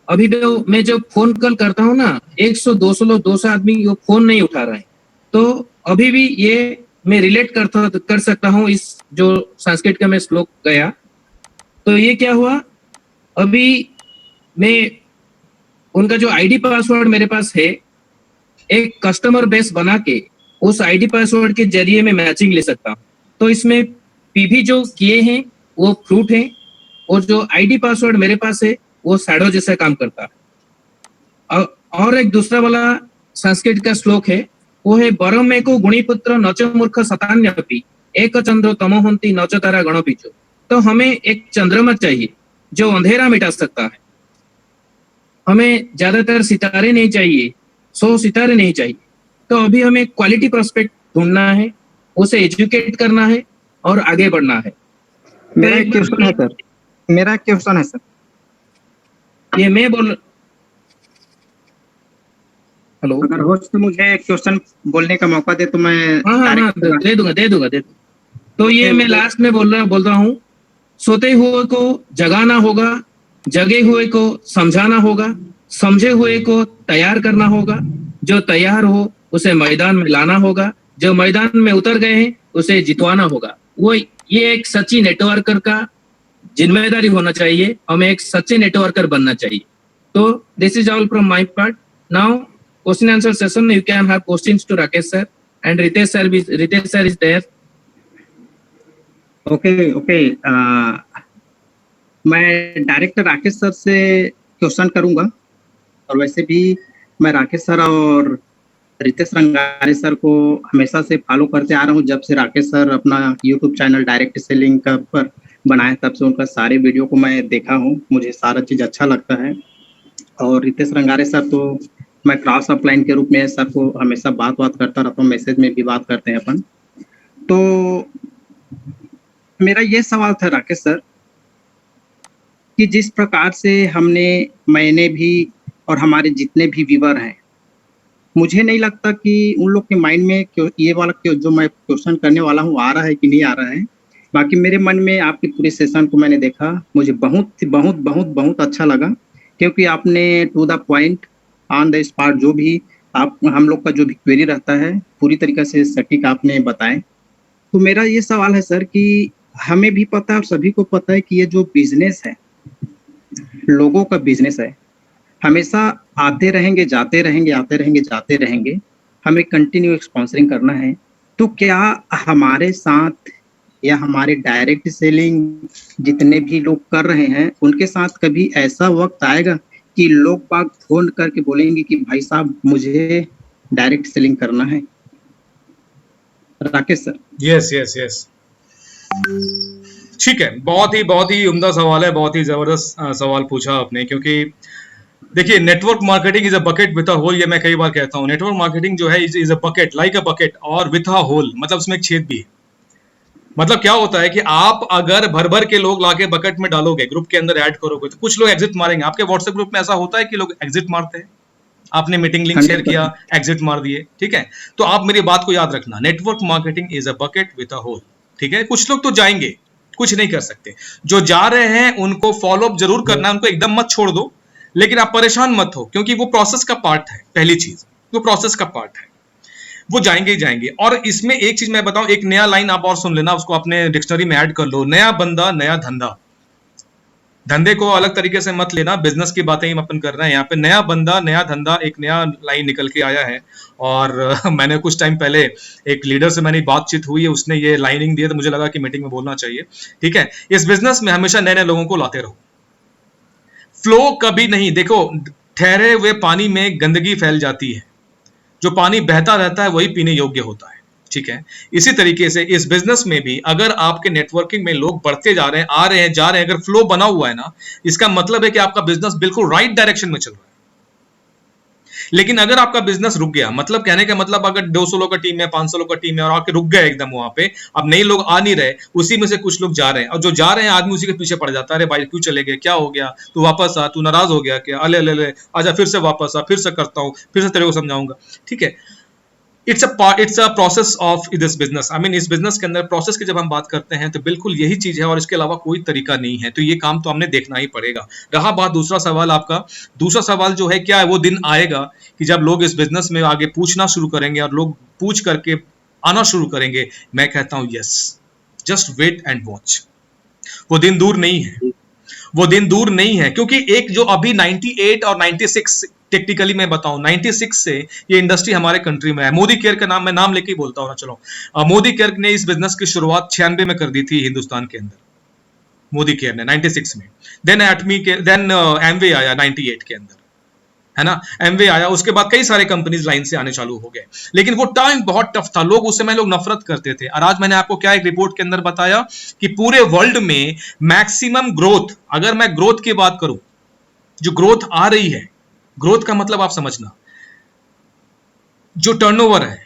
अभी मैं जो फोन कॉल करता हूँ ना, 100-200 लोग, 200 आदमी वो फोन नहीं उठा रहे हैं. तो अभी भी ये मैं रिलेट कर सकता हूँ इस जो संस्कृत का मैं श्लोक गया. तो ये क्या हुआ, अभी मैं उनका जो आईडी पासवर्ड मेरे पास है, एक कस्टमर बेस बना के उस आईडी पासवर्ड के जरिए मैं मैचिंग ले सकता हूँ. तो इसमें पीवी जो किए हैं वो फ्रूट है और जो आईडी पासवर्ड मेरे पास है वो शैडो जैसा काम करता है. और एक दूसरा वाला संस्कृत का श्लोक है, वो है बरम एको गुणीपुत्र नच मूर्ख शतान्यपि एक चंद्रो तमोहंति नच तारा गणपीचो. तो हमें एक चंद्रमा चाहिए जो अंधेरा मिटा सकता है. हमें ज्यादातर सितारे नहीं चाहिए, 100 सितारे नहीं चाहिए. तो अभी हमें क्वालिटी प्रोस्पेक्ट ढूंढना है, उसे एजुकेट करना है और आगे बढ़ना है. मेरा एक क्वेश्चन है सर. ये मैं बोल, हेलो, अगर हो तो मुझे एक क्वेश्चन बोलने का मौका दे तो मैं हाँ, दे दूंगा. तो ये मैं लास्ट में बोल रहा हूँ, सोते हुए को जगाना होगा, जगे हुए को समझाना होगा, समझे हुए को तैयार करना होगा, जो तैयार हो उसे मैदान में लाना होगा, जो मैदान में उतर गए हैं उसे जितवाना होगा. वो ये एक सच्ची नेटवर्कर का जिम्मेदारी होना चाहिए. हमें एक सच्चे नेटवर्कर बनना चाहिए. तो this is all from my part. Now question answer session, you can have questions to Rakesh sir and Ritesh sir is there. Okay. मैं डायरेक्टर राकेश सर से क्वेश्चन करूंगा. और वैसे भी मैं राकेश सर और रितेश रंगारे सर को हमेशा से फॉलो करते आ रहा हूँ. जब से राकेश सर अपना यूट्यूब चैनल डायरेक्ट सेलिंग का पर बनाए, तब से उनका सारे वीडियो को मैं देखा हूँ. मुझे सारा चीज़ अच्छा लगता है. और रितेश रंगारे सर तो मैं क्रॉस अपलाइन के रूप में सर को हमेशा बात करता रहता हूँ, मैसेज में भी बात करते हैं अपन. तो मेरा ये सवाल था राकेश सर कि जिस प्रकार से मैंने भी और हमारे जितने भी व्यूअर हैं, मुझे नहीं लगता कि उन लोग के माइंड में ये वाला जो मैं क्वेश्चन करने वाला हूँ आ रहा है कि नहीं आ रहा है. बाकी मेरे मन में आपकी पूरी सेशन को मैंने देखा, मुझे बहुत बहुत बहुत बहुत अच्छा लगा, क्योंकि आपने to the point on the spot जो भी हम लोग का जो भी क्वेरी रहता है पूरी तरीके से सटीक आपने बताए. तो मेरा ये सवाल है सर कि हमें भी पता है और सभी को पता है कि ये जो बिजनेस है, लोगों का बिजनेस है, हमेशा आते रहेंगे जाते रहेंगे. हमें कंटिन्यू स्पॉन्सरिंग करना है. तो क्या हमारे साथ या हमारे डायरेक्ट सेलिंग जितने भी लोग कर रहे हैं उनके साथ कभी ऐसा वक्त आएगा कि लोग बाग फोन करके बोलेंगे कि भाई साहब मुझे डायरेक्ट सेलिंग करना है? राकेश सर. यस. ठीक है, बहुत ही उम्दा सवाल है, बहुत ही जबरदस्त सवाल पूछा आपने. क्योंकि देखिए, network marketing is a bucket with a hole. ये मैं कई बार कहता हूँ, नेटवर्क मार्केटिंग जो है is a bucket, like a bucket और विथ अ होल. मतलब उसमें एक छेद भी है. मतलब क्या होता है कि आप अगर भर के लोग लाके बकेट में डालोगे, ग्रुप के अंदर ऐड करोगे, तो कुछ लोग एग्जिट मारेंगे. आपके व्हाट्सएप ग्रुप में ऐसा होता है कि लोग एग्जिट मारते हैं. आपने मीटिंग लिंक शेयर किया, एग्जिट मार दिए. ठीक है, तो आप मेरी बात को याद रखना, network marketing is a bucket with a hole. ठीक है, कुछ लोग तो जाएंगे, कुछ नहीं कर सकते. जो जा रहे हैं उनको फॉलो अप जरूर करना है, उनको एकदम मत छोड़ दो, लेकिन आप परेशान मत हो, क्योंकि वो प्रोसेस का पार्ट है. पहली चीज, वो प्रोसेस का पार्ट है, वो जाएंगे ही जाएंगे. और इसमें एक चीज मैं बताऊं, एक नया लाइन आप और सुन लेना, उसको अपने डिक्शनरी में ऐड कर लो. नया बंदा नया धंधा. धंधे को अलग तरीके से मत लेना, बिजनेस की बातें ही अपन कर रहे हैं यहाँ पे. नया बंदा नया धंधा, एक नया लाइन निकल के आया है. और मैंने कुछ टाइम पहले एक लीडर से मैंने बातचीत हुई है, उसने ये लाइनिंग दी है, तो मुझे लगा कि मीटिंग में बोलना चाहिए. ठीक है, इस बिजनेस में हमेशा नए नए लोगों को लाते रहो. फ्लो कभी नहीं, देखो ठहरे हुए पानी में गंदगी फैल जाती है, जो पानी बहता रहता है वही पीने योग्य होता है. ठीक है, इसी तरीके से इस बिजनेस में भी अगर आपके नेटवर्किंग में लोग बढ़ते जा रहे हैं, आ रहे हैं, जा रहे हैं, अगर फ्लो बना हुआ है ना, इसका मतलब है कि आपका बिजनेस बिल्कुल राइट डायरेक्शन में चल रहा है. लेकिन अगर आपका बिजनेस रुक गया, मतलब कहने का मतलब अगर 200 लोग का टीम है, 500 लोग का टीम है और आके रुक गए एकदम वहां पे, अब नए लोग आ नहीं रहे, उसी में से कुछ लोग जा रहे हैं और जो जा रहे हैं आदमी उसी के पीछे पड़ जाता है, अरे भाई क्यों चले गए, क्या हो गया, तू वापस आ, तू नाराज हो गया क्या, अले अले आजा फिर से वापस आ, फिर से करता हूँ, फिर से तेरे को समझाऊंगा। ठीक है, it's a process of this business. I mean इस बिजनेस के अंदर प्रोसेस की जब हम बात करते हैं तो बिल्कुल यही चीज है और इसके अलावा कोई तरीका नहीं है, तो ये काम तो हमने देखना ही पड़ेगा। रहा बात दूसरा सवाल आपका, दूसरा सवाल जो है क्या है, वो दिन आएगा कि जब लोग इस बिजनेस में आगे पूछना शुरू करेंगे और लोग पूछ करके आना शुरू करेंगे। मैं कहता हूं yes, just wait and watch. वो दिन दूर नहीं है, वो दिन दूर नहीं है, क्योंकि एक जो अभी 98 और 96, टेक्निकली मैं बताऊं 96 से ये इंडस्ट्री हमारे कंट्री में है। मोदी केयर का नाम मैं नाम लेके ही बोलता हूं ना, चलो मोदी केयर ने इस बिजनेस की शुरुआत 96 में कर दी थी हिंदुस्तान के अंदर, मोदी केयर ने 96 में। देन एमवे आया 98 के अंदर, है ना, एमवे आया, उसके बाद कई सारे कंपनीज लाइन से आने चालू हो गए, लेकिन वो टाइम बहुत टफ था, लोग उस समय लोग नफरत करते थे। और आज मैंने आपको क्या एक रिपोर्ट के अंदर बताया कि पूरे वर्ल्ड में मैक्सिमम ग्रोथ, अगर मैं ग्रोथ की बात करूं, जो ग्रोथ आ रही है, ग्रोथ का मतलब आप समझना, जो टर्नओवर है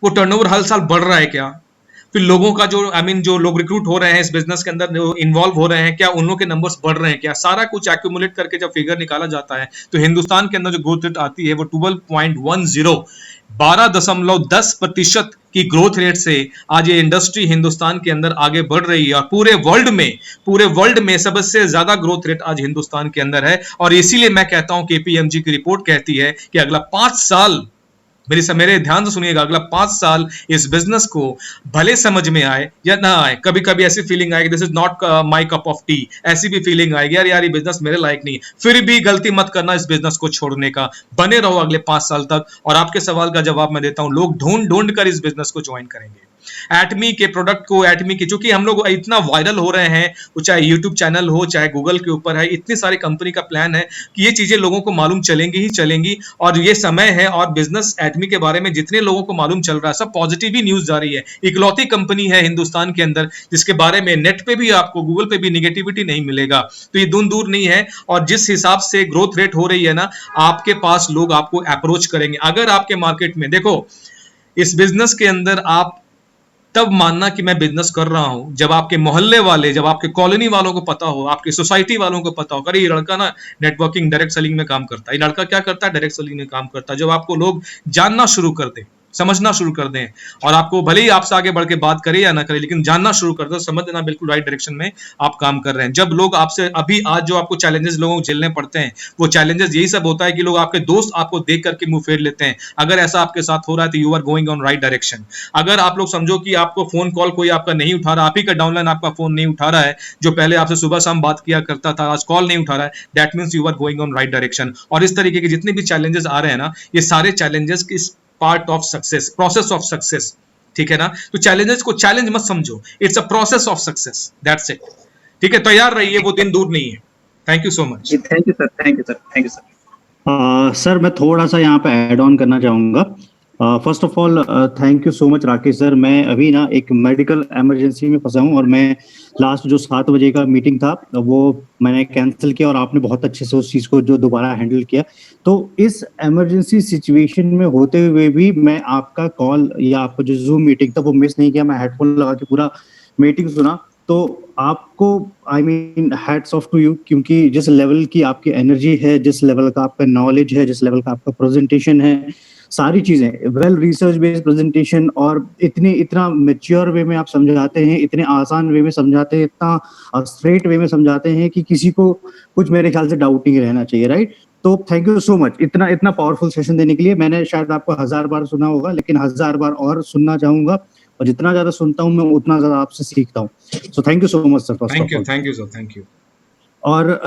वो टर्नओवर हर साल बढ़ रहा है क्या, फिर लोगों का जो जो लोग रिक्रूट हो रहे हैं इस बिजनेस के अंदर, जो इन्वॉल्व हो रहे हैं, क्या उन लोगों के नंबर्स बढ़ रहे हैं क्या, सारा कुछ एक्यूमुलेट करके जब फिगर निकाला जाता है तो हिंदुस्तान के अंदर जो ग्रोथ रेट आती है वो 12.10, 12.10% की ग्रोथ रेट से आज ये इंडस्ट्री हिंदुस्तान के अंदर आगे बढ़ रही है और पूरे वर्ल्ड में सबसे ज्यादा ग्रोथ रेट आज हिंदुस्तान के अंदर है। और इसीलिए मैं कहता हूं केपीएमजी की रिपोर्ट कहती है कि अगला 5 साल, मेरे ध्यान से सुनिएगा, अगला 5 साल इस बिजनेस को भले समझ में आए या ना आए, कभी कभी ऐसी फीलिंग आएगी this is not my cup of T, ऐसी भी फीलिंग आएगी यार ये बिजनेस मेरे लायक नहीं, फिर भी गलती मत करना इस बिजनेस को छोड़ने का, बने रहो अगले 5 साल तक। और आपके सवाल का जवाब मैं देता हूं, लोग ढूंढ ढूंढ कर इस बिजनेस को ज्वाइन करेंगे, एटमी के प्रोडक्ट को, एटमी के, चूंकि हम लोग इतना वायरल हो रहे हैं, वो चाहे यूट्यूब चैनल हो चाहे गूगल के ऊपर है, इतनी सारी कंपनी का प्लान है कि ये चीजें लोगों को मालूम चलेंगी ही चलेंगी। और ये समय है, और बिजनेस एटमी के बारे में जितने लोगों को मालूम चल रहा है सब पॉजिटिव ही न्यूज जा रही है। इकलौती कंपनी है हिंदुस्तान के अंदर जिसके बारे में नेट पे भी आपको, गूगल पे भी निगेटिविटी नहीं मिलेगा, तो ये दूर नहीं है। और जिस हिसाब से ग्रोथ रेट हो रही है ना, आपके पास लोग आपको अप्रोच करेंगे। अगर आपके मार्केट में, देखो इस बिजनेस के अंदर आप तब मानना कि मैं बिजनेस कर रहा हूं जब आपके मोहल्ले वाले, जब आपके कॉलोनी वालों को पता हो, आपकी सोसाइटी वालों को पता हो, अरे ये लड़का ना नेटवर्किंग डायरेक्ट सेलिंग में काम करता है, ये लड़का क्या करता है, डायरेक्ट सेलिंग में काम करता है। जब आपको लोग जानना शुरू कर दें, समझना शुरू कर दें, और आपको भले ही आपसे आगे बढ़ के बात करे या ना करे, लेकिन जानना शुरू कर दो, समझ देना बिल्कुल राइट डायरेक्शन में आप काम कर रहे हैं। जब लोग आपसे, अभी आज जो आपको चैलेंजेस लोगों को झेलने पड़ते हैं, वो चैलेंजेस यही सब होता है कि लोग, आपके दोस्त आपको देख करके मुंह फेर लेते हैं। अगर ऐसा आपके साथ हो रहा है तो you are going on right direction. अगर आप लोग समझो कि आपको फोन कॉल कोई आपका नहीं उठा रहा, आप ही का डाउनलाइन आपका फोन नहीं उठा रहा है, जो पहले आपसे सुबह शाम बात किया करता था, आज कॉल नहीं उठा रहा है, that means you are going on right direction. और इस तरीके के जितने भी चैलेंजेस आ रहे हैं ना, ये सारे चैलेंजेस किस part of success, process of success, ठीक है ना। तो चैलेंजेस को चैलेंज मत समझो, it's a process of success, that's it. ठीक है, तैयार रहिए, वो दिन दूर नहीं है। Thank you so much. Thank you sir, thank you sir, thank you sir. Sir मैं थोड़ा सा यहाँ पे ऐड ऑन करना चाहूँगा। First of all thank you so much Rakesh sir. मैं अभी ना एक मेडिकल इमरजेंसी में फंसा हूँ और मैं लास्ट जो 7 बजे का मीटिंग था वो मैंने कैंसिल किया और आपने बहुत अच्छे से उस चीज़ को जो दोबारा हैंडल किया। तो इस इमरजेंसी सिचुएशन में होते हुए भी मैं आपका कॉल या आपका जो जूम मीटिंग था वो मिस नहीं किया। मैं हेडफोन लगा के पूरा मीटिंग सुना। तो आपको I mean hats off to you, क्योंकि जिस लेवल की आपकी एनर्जी है, जिस लेवल का आपका नॉलेज है, जिस लेवल का आपका प्रेजेंटेशन है, सारी चीजें वेल रिसर्च बेस्ड प्रेजेंटेशन, और इतना मैच्योर वे में आप समझाते हैं, इतने आसान वे में समझाते हैं, इतना स्ट्रेट वे में समझाते हैं कि किसी को कुछ मेरे ख्याल से डाउट नहीं रहना चाहिए, राइट। तो थैंक यू सो मच इतना पावरफुल सेशन देने के लिए। मैंने शायद आपको 1000 बार सुना होगा, लेकिन 1000 बार और सुनना चाहूंगा, और जितना ज्यादा सुनता हूँ मैं उतना ज्यादा आपसे सीखता हूँ। सो thank you so much sir. Thank you sir, thank you. और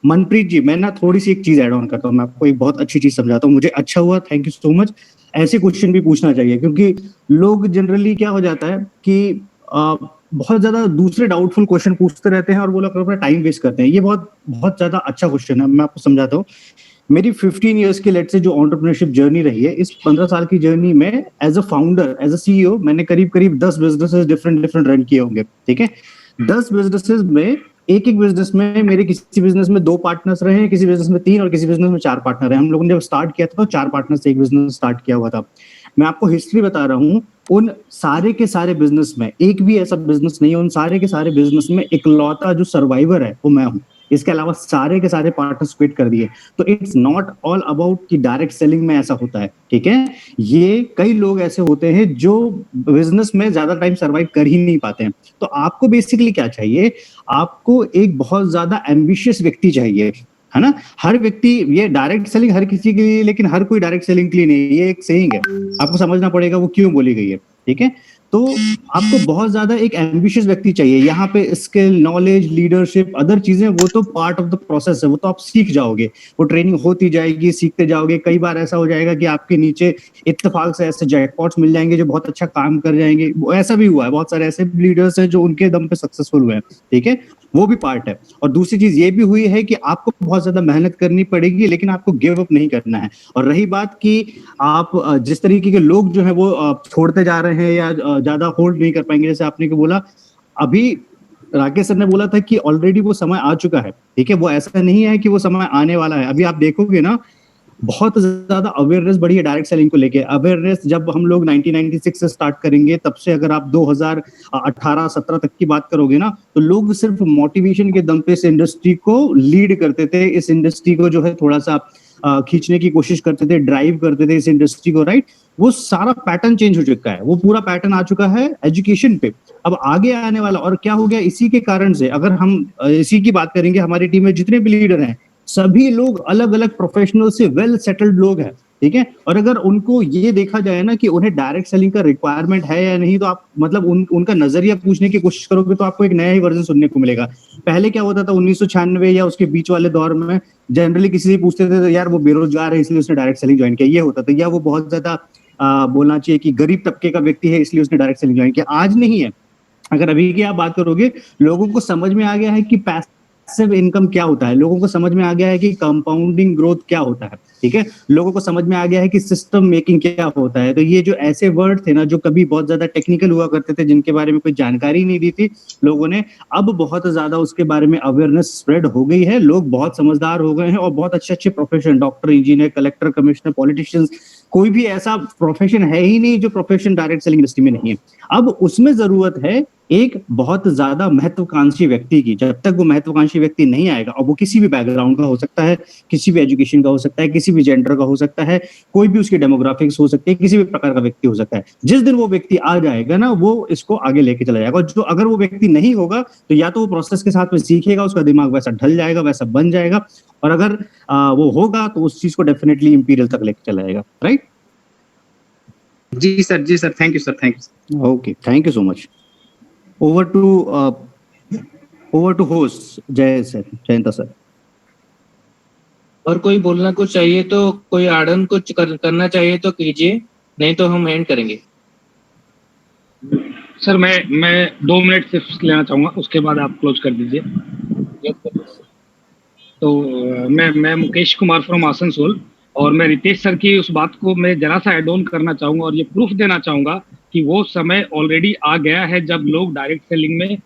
मनप्रीत जी, मैं ना थोड़ी सी एक चीज ऐड ऑन करता हूँ, मैं आपको एक बहुत अच्छी चीज समझाता हूँ, मुझे अच्छा हुआ, थैंक यू सो मच। ऐसे क्वेश्चन भी पूछना चाहिए, क्योंकि लोग जनरली क्या हो जाता है कि बहुत ज्यादा दूसरे डाउटफुल क्वेश्चन पूछते रहते हैं और वो लोग अपना टाइम वेस्ट करते हैं। ये बहुत ज्यादा अच्छा क्वेश्चन है, मैं आपको समझाता हूँ। मेरी 15 इयर्स की लेट से जो एंटरप्रेन्योरशिप जर्नी रही है, इस 15 साल की जर्नी में as a founder, as a CEO, मैंने करीब 10 बिजनेसेस डिफरेंट रन किए होंगे, ठीक है। 10 बिजनेसेस में एक एक बिजनेस में मेरे किसी बिजनेस में 2 पार्टनर्स रहे हैं, किसी बिजनेस में 3 और किसी बिजनेस में 4 पार्टनर हैं। हम लोगों ने जब स्टार्ट किया था तो 4 पार्टनर से एक बिजनेस स्टार्ट किया हुआ था। मैं आपको हिस्ट्री बता रहा हूँ, उन सारे के सारे बिजनेस में एक भी ऐसा बिजनेस नहीं है, उन सारे के सारे बिजनेस में इकलौता जो सर्वाइवर है वो मैं हूँ। इसके अलावा सारे के सारे पार्टनर्स क्विट कर दिए। तो इट्स नॉट ऑल अबाउट कि डायरेक्ट सेलिंग में ऐसा होता है, ठीक है। ये कई लोग ऐसे होते हैं जो बिजनेस में ज्यादा टाइम सर्वाइव कर ही नहीं पाते हैं। तो आपको बेसिकली क्या चाहिए, आपको एक बहुत ज्यादा एम्बिशियस व्यक्ति चाहिए, है ना। हर व्यक्ति, ये डायरेक्ट सेलिंग हर किसी के लिए, लेकिन हर कोई डायरेक्ट सेलिंग के लिए नहीं, ये एक सेइंग है, आपको समझना पड़ेगा वो क्यों बोली गई है, ठीक है। तो आपको बहुत ज्यादा एक एम्बिशियस व्यक्ति चाहिए। यहाँ पे स्किल, नॉलेज, लीडरशिप, अदर चीजें वो तो पार्ट ऑफ द प्रोसेस है, वो तो आप सीख जाओगे, वो ट्रेनिंग होती जाएगी, सीखते जाओगे। कई बार ऐसा हो जाएगा कि आपके नीचे इत्तेफाक से ऐसे जैकपॉट्स मिल जाएंगे जो बहुत अच्छा काम कर जाएंगे। ऐसा भी हुआ है, बहुत सारे ऐसे लीडर्स हैं जो उनके दम पे सक्सेसफुल हुए हैं, ठीक है। वो भी पार्ट है। और दूसरी चीज ये भी हुई है कि आपको बहुत ज्यादा मेहनत करनी पड़ेगी, लेकिन आपको गिव अप नहीं करना है। और रही बात कि आप जिस तरीके के लोग जो है वो छोड़ते जा रहे हैं या ज्यादा होल्ड नहीं कर पाएंगे, जैसे आपने को बोला, अभी राकेश सर ने बोला था कि ऑलरेडी वो समय आ चुका है, ठीक है। वो ऐसा नहीं है कि वो समय आने वाला है। अभी आप देखोगे ना, बहुत ज्यादा अवेयरनेस बढ़ी है डायरेक्ट सेलिंग को लेके। अवेयरनेस जब हम लोग 1996 से स्टार्ट करेंगे, तब से अगर आप 2018-17 तक की बात करोगे ना, तो लोग सिर्फ मोटिवेशन के दम पे इस इंडस्ट्री को लीड करते थे, इस इंडस्ट्री को जो है थोड़ा सा खींचने की कोशिश करते थे, ड्राइव करते थे इस इंडस्ट्री को, राइट। वो सारा पैटर्न चेंज हो चुका है, वो पूरा पैटर्न आ चुका है एजुकेशन पे। अब आगे आने वाला और क्या हो गया, इसी के कारण से अगर हम इसी की बात करेंगे, हमारी टीम में जितने भी लीडर हैं सभी लोग अलग अलग प्रोफेशनल से वेल सेटल्ड लोग हैं, ठीक है। और अगर उनको ये देखा जाए ना कि उन्हें डायरेक्ट सेलिंग का रिक्वायरमेंट है या नहीं, तो आप मतलब उनका नजरिया पूछने की कोशिश करोगे तो आपको एक नया ही वर्जन सुनने को मिलेगा। पहले क्या होता था 1996 या उसके बीच वाले दौर में, जनरली किसी से पूछते थे तो यार वो बेरोजगार है इसलिए उसने डायरेक्ट सेलिंग ज्वाइन किया, ये होता था। या वो बहुत ज्यादा बोलना चाहिए कि गरीब तबके का व्यक्ति है इसलिए उसने डायरेक्ट सेलिंग ज्वाइन किया। आज नहीं है। अगर अभी की आप बात करोगे, लोगों को समझ में आ गया है कि पैसिव इनकम क्या होता है, लोगों को समझ में आ गया है कि कंपाउंडिंग ग्रोथ क्या होता है, ठीक है। लोगों को समझ में आ गया है कि सिस्टम मेकिंग क्या होता है। तो ये जो ऐसे वर्ड थे ना जो कभी बहुत ज्यादा टेक्निकल हुआ करते थे, जिनके बारे में कोई जानकारी नहीं दी थी लोगों ने, अब बहुत ज्यादा उसके बारे में अवेयरनेस स्प्रेड हो गई है। लोग बहुत समझदार हो गए हैं और बहुत अच्छे अच्छे profession, doctor, engineer, collector, commissioner, politicians, कोई भी ऐसा प्रोफेशन है ही नहीं जो प्रोफेशन डायरेक्ट सेलिंग इंडस्ट्री में नहीं है। अब उसमें जरूरत है एक बहुत ज्यादा महत्वाकांक्षी व्यक्ति की। जब तक वो महत्वाकांक्षी व्यक्ति नहीं आएगा, और वो किसी भी बैकग्राउंड का हो सकता है, किसी भी एजुकेशन का हो सकता है, किसी भी जेंडर का हो सकता है, कोई भी उसकी डेमोग्राफिक्स हो सकती है, किसी भी प्रकार का व्यक्ति हो सकता है। जिस दिन वो व्यक्ति आ जाएगा ना, वो इसको आगे लेके चला जाएगा। जो अगर वो व्यक्ति नहीं होगा तो या तो वो प्रोसेस के साथ में सीखेगा, उसका दिमाग वैसा ढल जाएगा, वैसा बन जाएगा, और अगर वो होगा तो उस चीज को डेफिनेटली इंपीरियल तक लेके चला जाएगा, राइट। जी sir, thank you sir. Okay, thank you so much. Over to host Jay sir, Jayanta sir. और कोई बोलना कुछ चाहिए तो, कोई आडन कुछ करना चाहिए तो कीजिए, नहीं तो हम एंड करेंगे। सर मैं 2 मिनट सिर्फ लेना चाहूँगा, उसके बाद आप क्लोज कर दीजिए। तो मैं मुकेश कुमार फ्रॉम आसनसोल, और मैं रितेश सर की उस बात को मैं जरा सा एड ऑन करना चाहूँगा और ये प्रूफ देना चाहूँगा कि वो समय ऑलरेडी आ गया है जब लोग डायरेक्ट सेलिंग में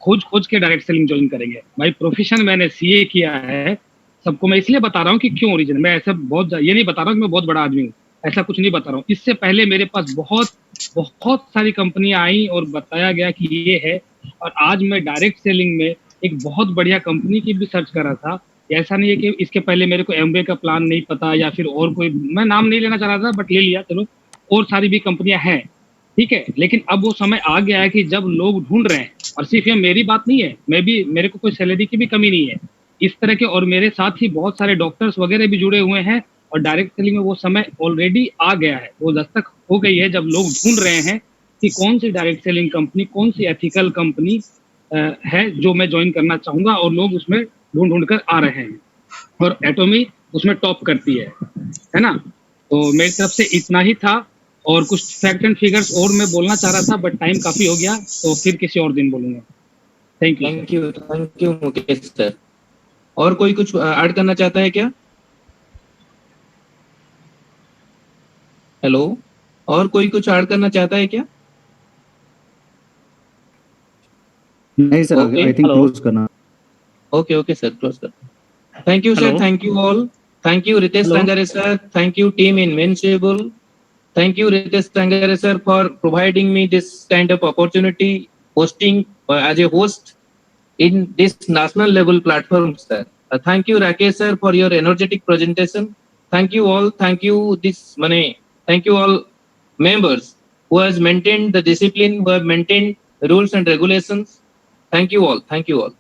खोज के डायरेक्ट सेलिंग ज्वाइन करेंगे। भाई प्रोफेशन मैंने सीए किया है, सबको मैं इसलिए बता रहा हूँ कि क्यों ओरिजिन, मैं ऐसा ये नहीं बता रहा हूँ कि मैं बहुत बड़ा आदमी हूँ, ऐसा कुछ नहीं बता रहा हूँ। इससे पहले मेरे पास बहुत सारी कंपनियां आई और बताया गया कि ये है, और आज मैं डायरेक्ट सेलिंग में एक बहुत बढ़िया कंपनी की भी सर्च कर रहा था। ऐसा नहीं है कि इसके पहले मेरे को एमबीए का प्लान नहीं पता या फिर और कोई, मैं नाम नहीं लेना चाह रहा था बट ले लिया, चलो। और सारी भी कंपनियां हैं, ठीक है। लेकिन अब वो समय आ गया है कि जब लोग ढूंढ रहे हैं, और सिर्फ ये मेरी बात नहीं है, मेरे को कोई सैलरी की भी कमी नहीं है इस तरह के, और मेरे साथ ही बहुत सारे डॉक्टर्स वगैरह भी जुड़े हुए हैं। और डायरेक्ट सेलिंग में वो समय ऑलरेडी आ गया है, वो दस्तक हो गई है जब लोग ढूंढ रहे हैं कि कौन सी डायरेक्ट सेलिंग कंपनी, कौन सी एथिकल कंपनी है जो मैं ज्वाइन करना चाहूंगा, और लोग उसमें ढूंढ कर आ रहे हैं, और एटोमी उसमें टॉप करती है ना। तो मेरी तरफ से इतना ही था, और कुछ फैक्ट एंड फिगर्स और मैं बोलना चाह रहा था बट टाइम काफी हो गया, तो फिर किसी और दिन बोलूंगा। Thank you Mukesh sir. और कोई कुछ ऐड करना चाहता है क्या? हेलो, और कोई कुछ ऐड करना चाहता है क्या? नहीं सर, आई थिंक क्लोज करना। Okay, sir. Close sir. Thank you, sir. Hello. Thank you all. Thank you, Ritesh Hello. Rangare, sir. Thank you, team Invincible. Thank you, Ritesh Rangare, sir, for providing me this kind of opportunity, hosting as a host in this national level platform, sir. Thank you, Rakesh, sir, for your energetic presentation. Thank you all. Thank you, Thank you all members who has maintained the discipline, who have maintained rules and regulations. Thank you all. Thank you all.